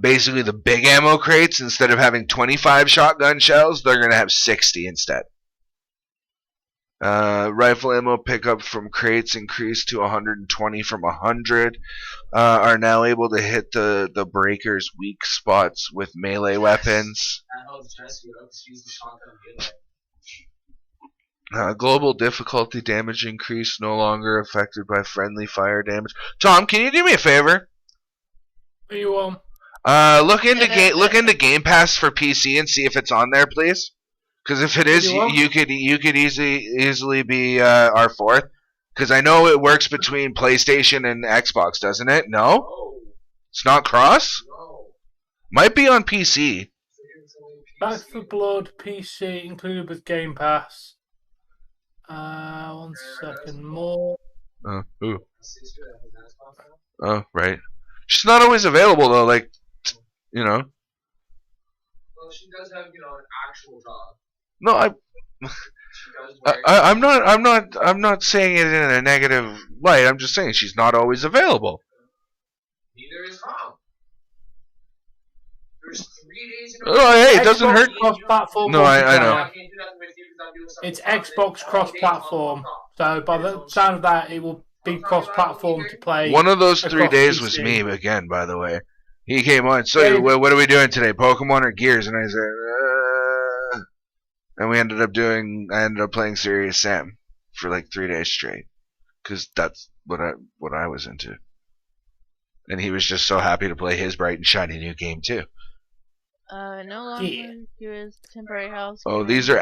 Basically, the big ammo crates, instead of having 25 shotgun shells, they're gonna have 60 instead. Rifle ammo pickup from crates increased to 120 from 100. Are now able to hit the breaker's weak spots with melee weapons. Global difficulty damage increase, no longer affected by friendly fire damage. Tom, can you do me a favor? You will. Look into Game Pass for PC and see if it's on there, please. Because if it is, you could easily be our fourth. Because I know it works between PlayStation and Xbox, doesn't it? No, it's not cross. No. Might be on PC. Back for Blood PC included with Game Pass. 1 second more. Ooh. Oh, right. She's not always available though. Like, Well, she does have, an actual job. No, I'm not saying it in a negative light. I'm just saying she's not always available. Neither is Tom. There's 3 days Oh, hey, it doesn't hurt. Cross-platform No, I know. I can't do nothing with you because I'm doing something. It's Xbox cross-platform. So by the sound of that, it will be cross-platform to play. One of those 3 days PC. was me again, by the way. He came on. So, what are we doing today? Pokemon or Gears? And I said, and I ended up playing Serious Sam for like 3 days straight, because that's what I was into. And he was just so happy to play his bright and shiny new game too. No longer Gears temporary house. Oh, these are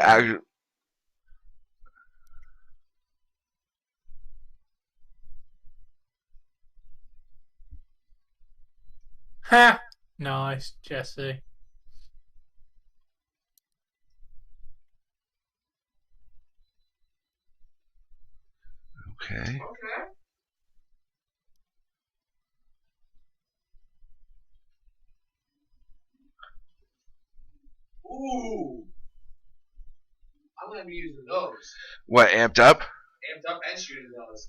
Ha! Nice, Jesse. Okay. Ooh. I'm gonna be using those. What, amped up? Amped up and shooting those.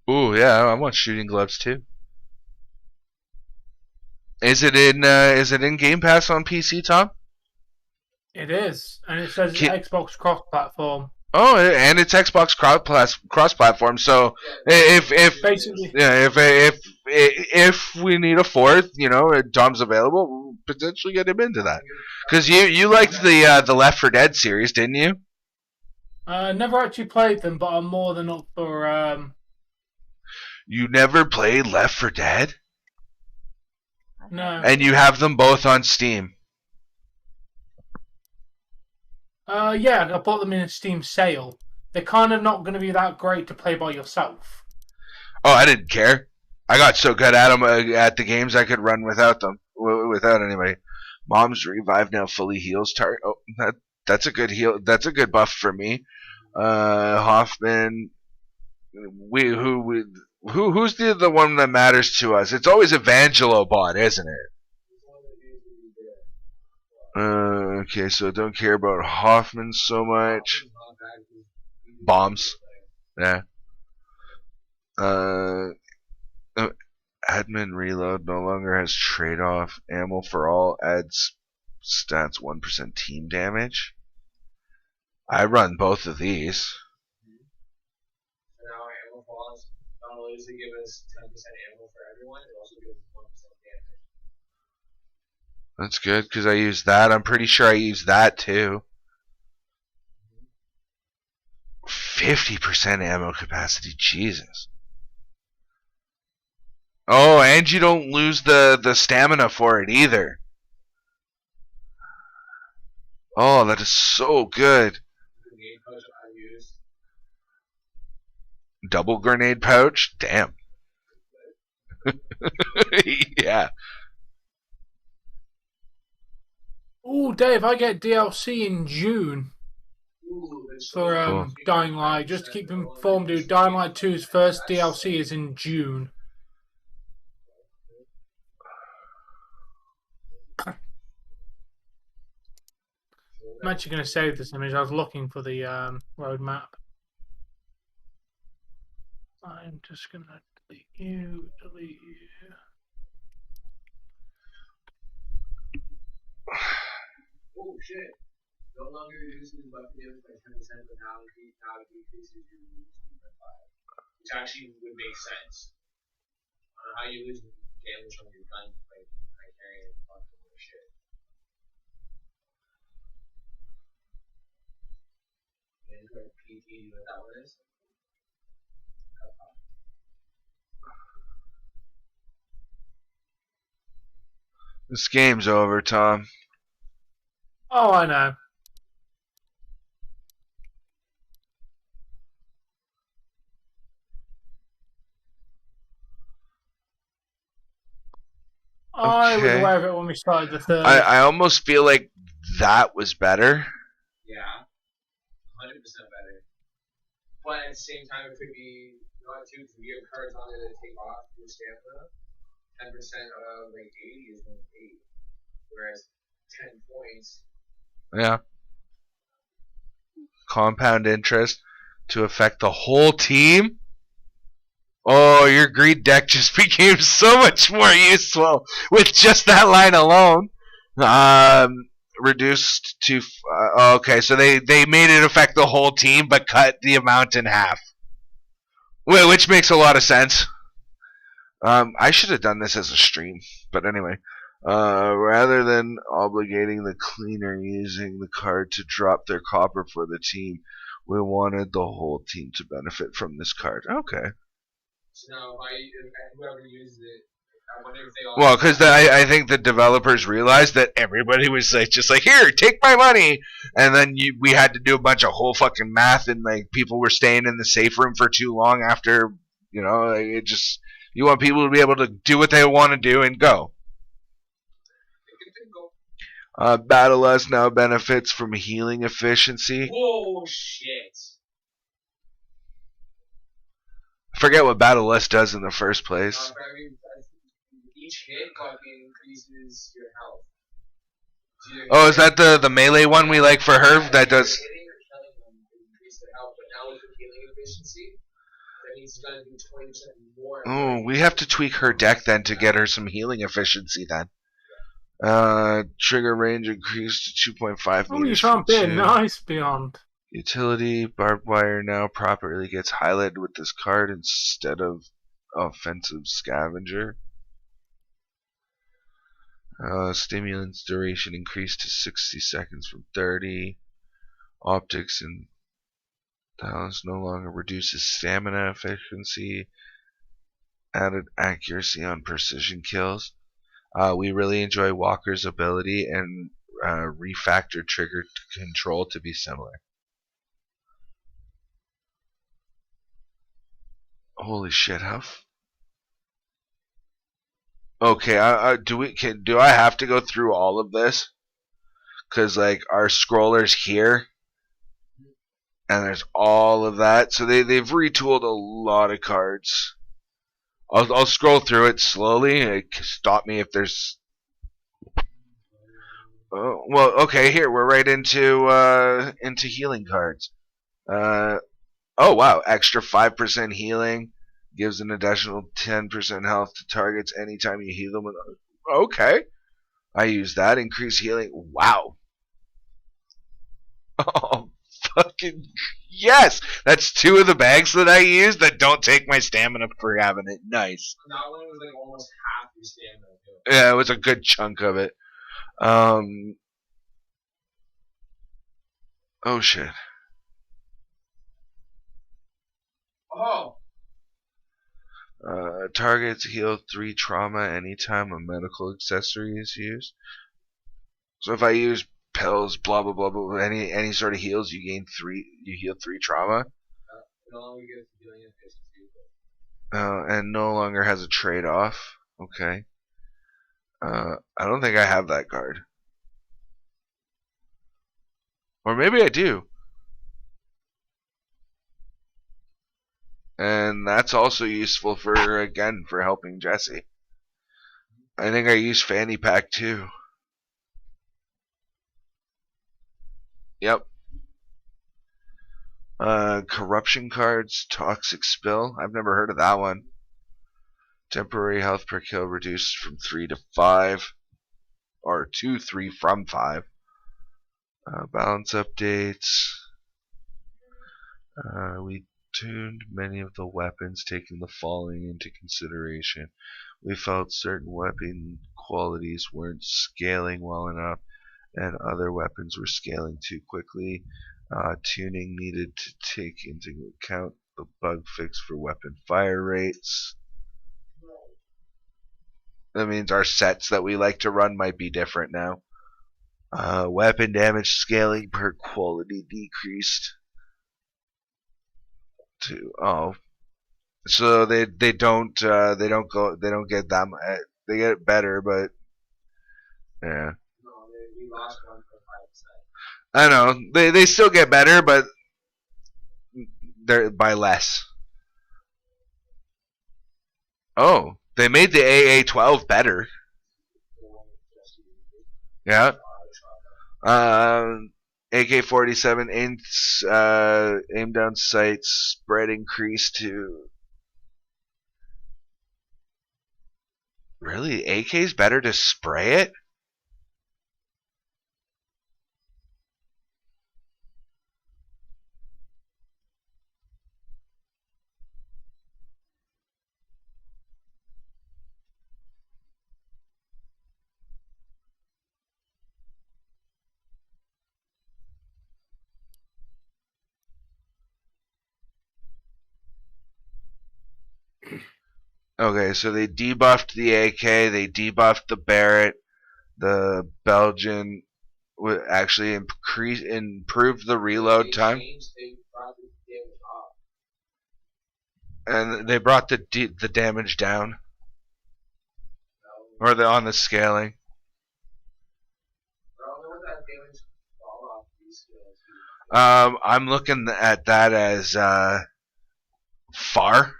Ooh, yeah, I want shooting gloves too. Is it in Game Pass on PC, Tom? It is, and it says Xbox cross-platform. Oh, and it's Xbox cross-platform. So if basically, yeah, if we need a fourth, Tom's available, we'll potentially get him into that. Because you liked the Left 4 Dead series, didn't you? Never actually played them, but I'm more than up for. You never played Left 4 Dead? No. And you have them both on Steam. Yeah, I bought them in a Steam sale. They're kind of not going to be that great to play by yourself. Oh, I didn't care. I got so good at them at the games I could run without them, without anybody. Mom's Revive now fully heals target. Oh, that's a good heal. That's a good buff for me. Hoffman. Who's the one that matters to us? It's always Evangelo bot, isn't it? Okay, so don't care about Hoffman so much. Bombs. Yeah. Admin reload no longer has trade-off. Ammo for all adds stats 1% team damage. I run both of these. Now ammo falls. Not only does it give us 10% ammo for everyone, it also gives us 1% damage. That's good, because I use that. I'm pretty sure I use that too. 50% ammo capacity. Jesus. Oh, and you don't lose the stamina for it either. Oh, that is so good. Double grenade pouch? Damn. Yeah. Oh, Dave, I get DLC in June for Cool. Dying Light. Just to keep informed, dude, Dying Light 2's first DLC is in June. I'm actually going to save this image. I was looking for the roadmap. I'm just going to delete you, delete you. Oh shit. No longer reduces weapon damage by 10%, but now it decreases your wound speed by 5. Which actually would make sense. I don't know how you lose damage from your gun by carrying a bunch of more shit. And PT, you know what that one is? This game's over, Tom. Oh, I know. I was Okay. aware of it when we started the third. I almost feel like that was better. Yeah. 100% better. But at the same time, it could be not too, because you have cards on it that take off your stamina. 10% of like 80 is 1 8. Whereas 10 points. Yeah. Compound interest to affect the whole team? Oh, your greed deck just became so much more useful with just that line alone. Reduced to okay, so they made it affect the whole team, but cut the amount in half, which makes a lot of sense. I should have done this as a stream, but anyway. Rather than obligating the cleaner using the card to drop their copper for the team, we wanted the whole team to benefit from this card. Okay. So now, whoever uses it, I wonder if they all. Well, because I think the developers realized that everybody was like, just like, here, take my money, and then we had to do a bunch of whole fucking math, and like people were staying in the safe room for too long after, it just you want people to be able to do what they want to do and go. Battle Lust now benefits from healing efficiency. Whoa, shit. I forget what Battle Lust does in the first place. Each hit fucking increases your health. Oh, is that the melee one we like for her? That does. Hitting or killing them increase their health, but now with the healing efficiency, that means it's gonna do 20% more. Oh, we have to tweak her deck then to get her some healing efficiency then. Trigger range increased to 2.5 meters. Oh, you can't be a nice beyond. Utility, barbed wire now properly gets highlighted with this card instead of offensive scavenger. Stimulant's duration increased to 60 seconds from 30. Optics and balance no longer reduces stamina efficiency. Added accuracy on precision kills. We really enjoy Walker's ability and refactored trigger control to be similar. Holy shit, how? Okay, do I have to go through all of this? Cause like our scroller's here, and there's all of that. So they've retooled a lot of cards. I'll scroll through it slowly. Stop me if there's. Oh, well, okay. Here we're right into healing cards. Oh wow, extra 5% healing gives an additional 10% health to targets anytime you heal them. Okay, I use that. Increase healing. Wow. Oh fucking yes! That's 2 of the bags that I use that don't take my stamina for having it. Nice. That one was like almost half your stamina. Yeah, it was a good chunk of it. Oh shit. Oh. Targets heal 3 trauma anytime a medical accessory is used. So if I use pills, blah blah blah blah, any sort of heals, you gain 3. You heal 3 trauma. No longer gets healing efficiency. And no longer has a trade-off. Okay. I don't think I have that card. Or maybe I do. And that's also useful for helping Jesse. I think I use Fanny Pack too. Yep. Corruption cards, Toxic Spill. I've never heard of that one. Temporary health per kill reduced from 3 to 5. Or 3 from 5. Balance updates. We tuned many of the weapons, taking the following into consideration. We felt certain weapon qualities weren't scaling well enough, and other weapons were scaling too quickly. Tuning needed to take into account the bug fix for weapon fire rates. That means our sets that we like to run might be different now. Weapon damage scaling per quality decreased. So they don't get that much. They get it better, but yeah. No, we lost 1.5%. I know they still get better, but they're by less. Oh, they made the AA-12 better. Yeah. AK-47 aim down sights, spread increased to Really? AK's better to spray it? Okay, so they debuffed the AK, they debuffed the Barrett, the Belgian actually improved the reload time, and they brought the damage down, or on the scaling. I'm looking at that as far,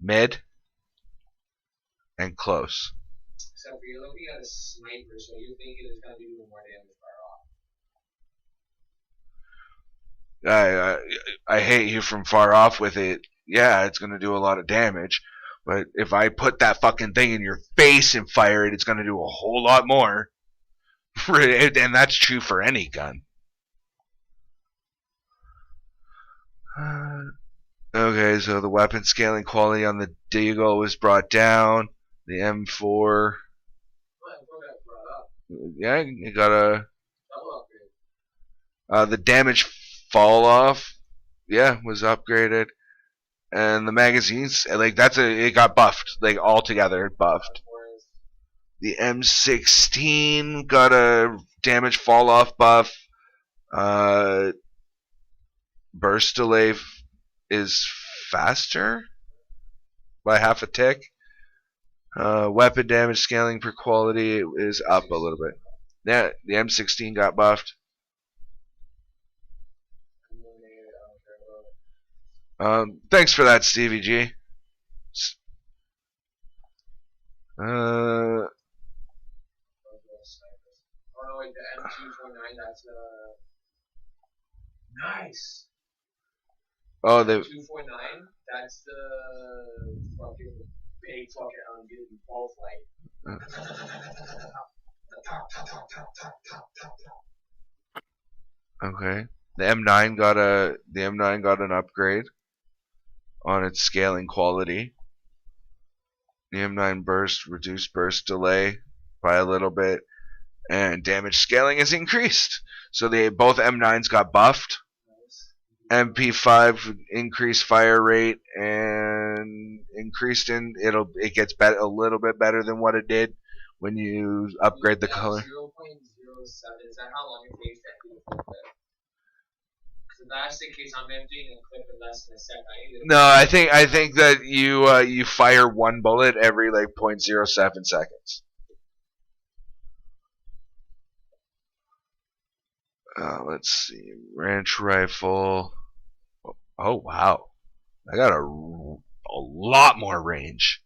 mid, and close. Except for you're looking at a sniper, so you're thinking it's going to do more damage far off. I hate you from far off with it. Yeah, it's going to do a lot of damage. But if I put that fucking thing in your face and fire it, it's going to do a whole lot more. And that's true for any gun. Okay, so the weapon scaling quality on the Deagle was brought down. The M4. Yeah, you got the damage fall off. Yeah, was upgraded. And the magazines, like it got buffed, like altogether buffed. The M16 got a damage fall off buff. Burst delay is faster by half a tick. Weapon damage scaling per quality is up a little bit. Yeah, the M16 got buffed. Thanks for that, Stevie G. Nice. Oh, the 249. That's the fucking big fucking unbeatable pulse light. Okay. The M9 got an upgrade on its scaling quality. The M9 burst reduced burst delay by a little bit, and damage scaling is increased. So both M9s got buffed. MP5 increased fire rate and increased it gets a little bit better than what it did when you upgrade the color. 0.07. Is that how long it takes to empty the full clip? Because that's in case I'm emptying a clip in less than a second. No, I think that you fire one bullet every like 0.07 seconds. Let's see, ranch rifle. Oh wow, I got a lot more range.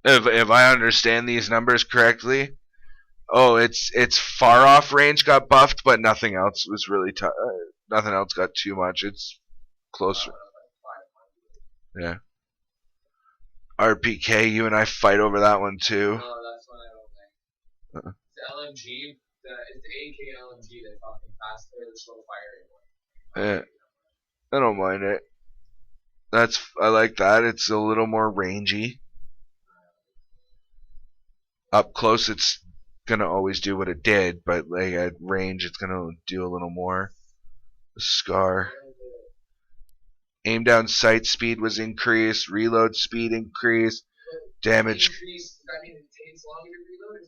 If I understand these numbers correctly, it's far off range got buffed, but nothing else was really nothing else got too much. It's closer. Yeah. RPK, you and I fight over that one too. No, that's one I don't think. The LMG, it's the AK LMG that fucking fast there, the slow fire anymore. Yeah. I don't mind it. I like that. It's a little more rangy. Up close, it's gonna always do what it did, but like at range, it's gonna do a little more. The SCAR. Aim down sight speed was increased. Reload speed increased. Damage. Increased, does that mean it takes longer to reload? Or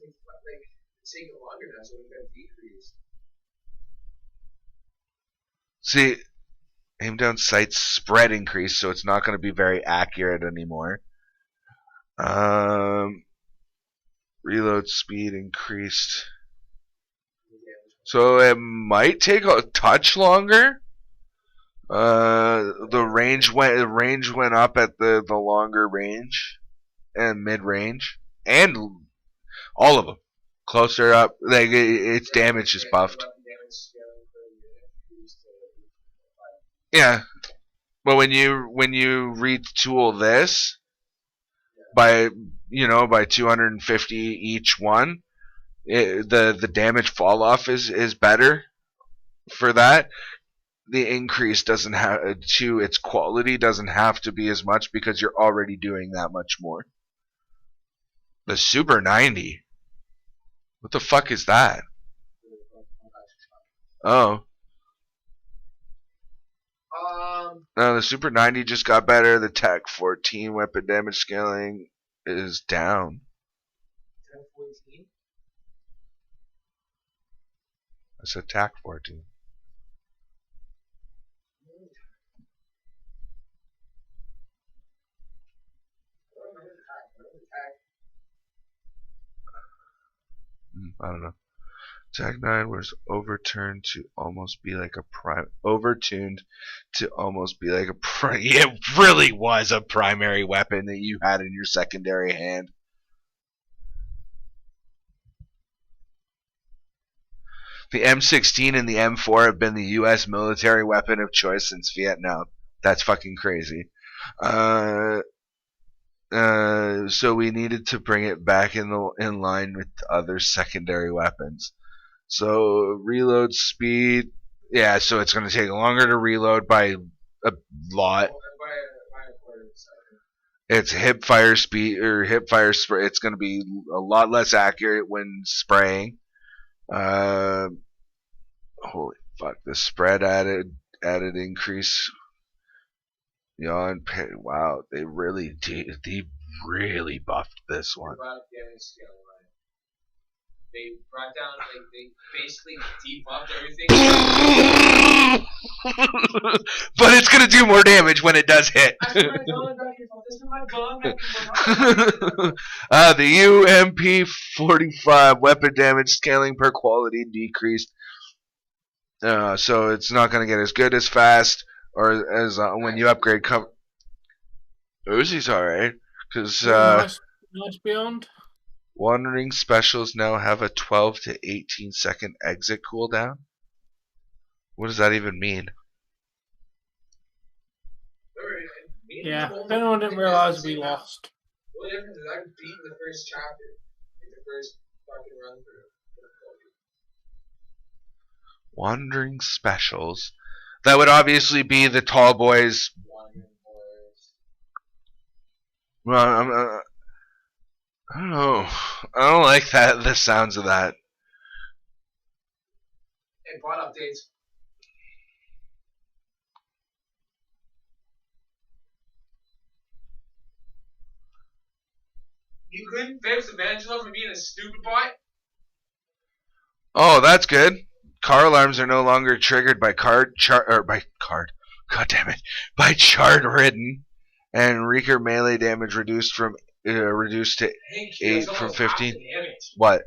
it's taking longer now, so it's gonna decrease. See, aim down sight spread increased, so it's not going to be very accurate anymore. Reload speed increased, so it might take a touch longer. The range went up at the longer range and mid range, and all of them closer up. Like its damage is buffed. Yeah, but when you retool this by 250 each one. The damage fall off is better for that. The increase doesn't have to its quality doesn't have to be as much because you're already doing that much more. The Super 90. What the fuck is that? Oh. No, the Super 90 just got better. The TAC 14 weapon damage scaling is down. 10-14? I said TAC 14. I don't know. TAC 9 was overturned to almost be like a overtuned to almost be like a it really was a primary weapon that you had in your secondary hand. The M16 and the M4 have been the U.S. military weapon of choice since Vietnam. That's fucking crazy. So we needed to bring it back in line with other secondary weapons. So reload speed, yeah. So it's going to take longer to reload by a lot. It's hip fire speed or hip fire spray. It's going to be a lot less accurate when spraying. Holy fuck! The spread added increase. Wow, they really buffed this one. They brought down, they basically debuffed everything. But it's gonna do more damage when it does hit. The UMP-45 weapon damage scaling per quality decreased. So it's not gonna get as good as fast or as when you upgrade Uzi's alright, because nice beyond. Wandering specials now have a 12 to 18 second exit cooldown. What does that even mean? Yeah, anyone didn't realize we lost. Well, the difference is I beat the first chapter, the first fucking run through. Wandering specials. That would obviously be the tall boys. Well, I don't know. I don't like that. The sounds of that. And bot updates. You couldn't fix Evangelo for being a stupid bot? Oh, that's good. Car alarms are no longer triggered by by chart ridden, and Reeker melee damage reduced to 8 from 15. What?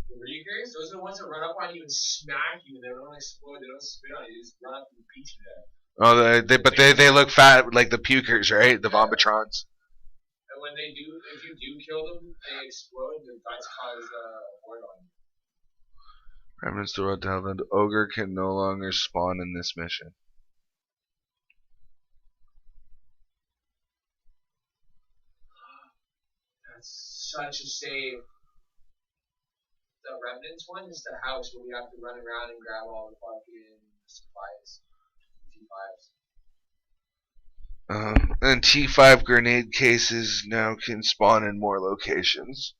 The Reekers, those are the ones that run up on you and smack you, and they don't explode, they don't spit on you, they just run up and beat you there. Oh, they look fat like the pukers, right? The Vombatrons. And when they do, if you do kill them, they explode, and that's cause word on you. Remnants to road to Heaven. Ogre can no longer spawn in this mission. That's such a save. The Remnants one is the house where we have to run around and grab all the fucking supplies. T5s. And T5 grenade cases now can spawn in more locations.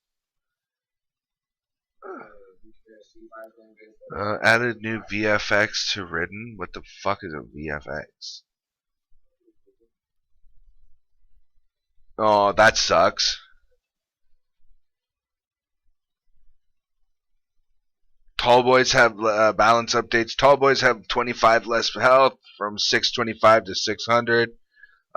Added new VFX to Ridden. What the fuck is a VFX? Oh, that sucks. Tall boys have balance updates. Tall boys have 25 less health from 625 to 600.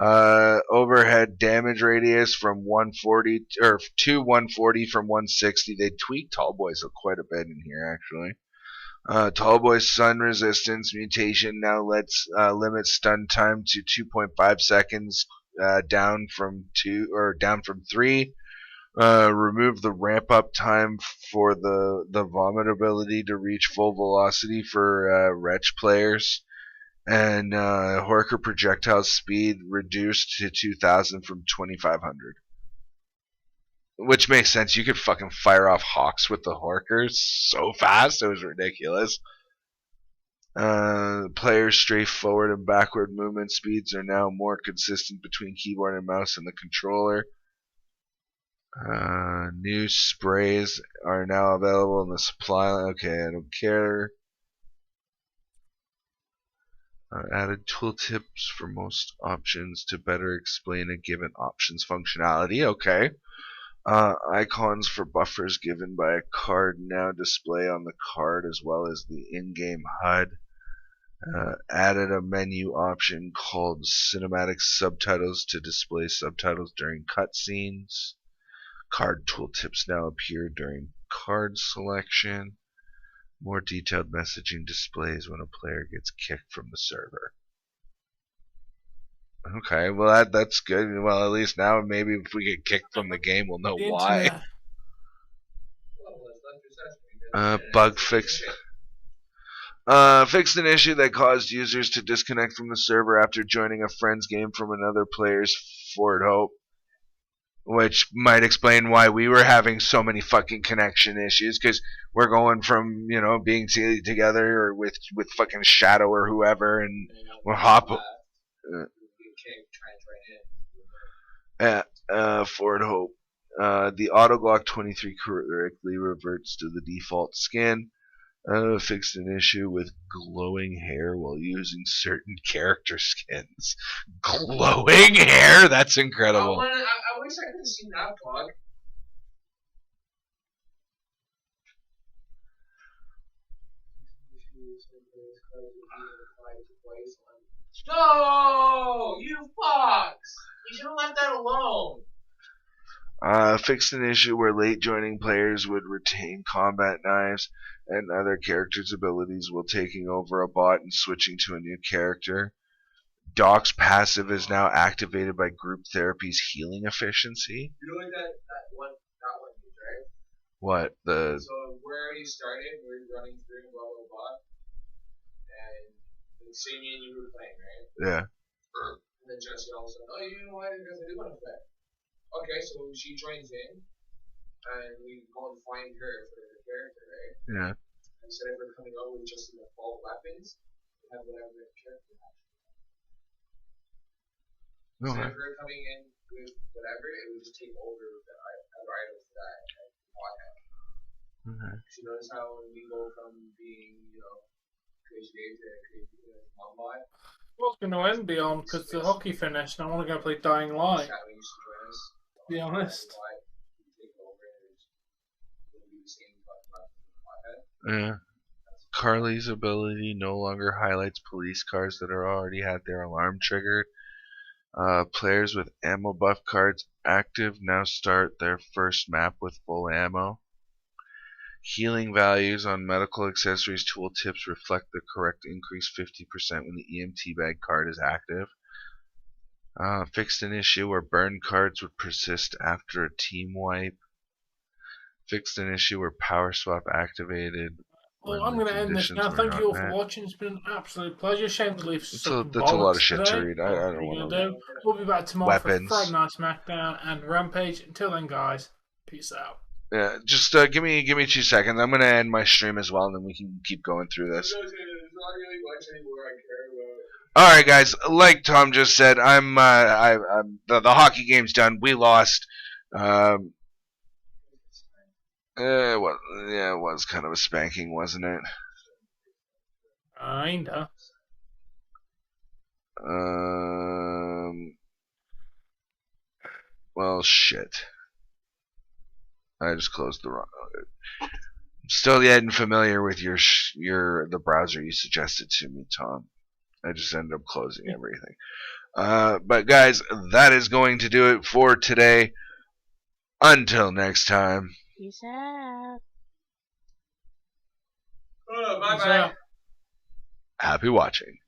Overhead damage radius from 140 or to 140 from 160. They tweaked Tall boys quite a bit in here actually. Tall boy's sun resistance mutation now lets limit stun time to 2.5 seconds, down from 3. Remove the ramp up time for the vomit ability to reach full velocity for Wretch players, and Horker projectile speed reduced to 2,000 from 2,500. which makes sense. You could fucking fire off hawks with the Horkers so fast. It was ridiculous. Players' straightforward and backward movement speeds are now more consistent between keyboard and mouse and the controller. New sprays are now available in the supply. Okay, I don't care. Added tooltips for most options to better explain a given options functionality. Okay. Icons for buffers given by a card now display on the card as well as the in-game HUD. Added a menu option called Cinematic Subtitles to display subtitles during cutscenes. Card tooltips now appear during card selection. More detailed messaging displays when a player gets kicked from the server. Okay, well that's good. Well, at least now maybe if we get kicked from the game, we'll know why. Bug fix. Fixed an issue that caused users to disconnect from the server after joining a friend's game from another player's Fort Hope. Which might explain why we were having so many fucking connection issues, because we're going from, being together or with fucking Shadow or whoever, and we'll hop. Fort Hope. The Autoglock 23 correctly reverts to the default skin. Fixed an issue with glowing hair while using certain character skins. Glowing hair? That's incredible. I wish I could have seen that bug. No! You fucks! You should have left that alone. Fixed an issue where late joining players would retain combat knives and other characters' abilities while taking over a bot and switching to a new character. Doc's passive is now activated by group therapy's healing efficiency. You know what that one is, right? What? So where you started, we're running through blah blah blah. And the same me and you were playing, right? Yeah. And then Jesse all of a sudden, oh, you know what? Because I do want to play. Okay, so she joins in, and we go and find her for her character, right? Yeah. Instead of her coming out with just the default weapons, we have whatever the character has. Instead of her coming in with whatever, it would just take over the other items that I want to have. Okay. So you notice how when we go from being, crazy Dave to crazy Mom-Bot? What's going to end beyond because the hockey finished and I want to go play Dying Light. Shadow used to join us. Be honest. Yeah. Carly's ability no longer highlights police cars that are already had their alarm triggered. Players with ammo buff cards active now start their first map with full ammo. Healing values on medical accessories tooltips reflect the correct increase 50% when the EMT bag card is active. Fixed an issue where burn cards would persist after a team wipe. Fixed an issue where power swap activated. Well, I'm going to end this now. Thank you all for watching. It's been an absolute pleasure. Shame to leave that's a lot of shit to read. I don't want to. We'll be back tomorrow for Friday Night SmackDown and Rampage. Until then, guys, peace out. Yeah, just give me 2 seconds. I'm going to end my stream as well, and then we can keep going through this. Alright, guys, like Tom just said, I'm the hockey game's done. We lost. It was kind of a spanking, wasn't it? Kinda. Well, shit. I just closed the wrong. I'm still getting familiar with the browser you suggested to me, Tom. I just ended up closing everything. But guys, that is going to do it for today. Until next time. Peace out. Bye-bye. Happy watching.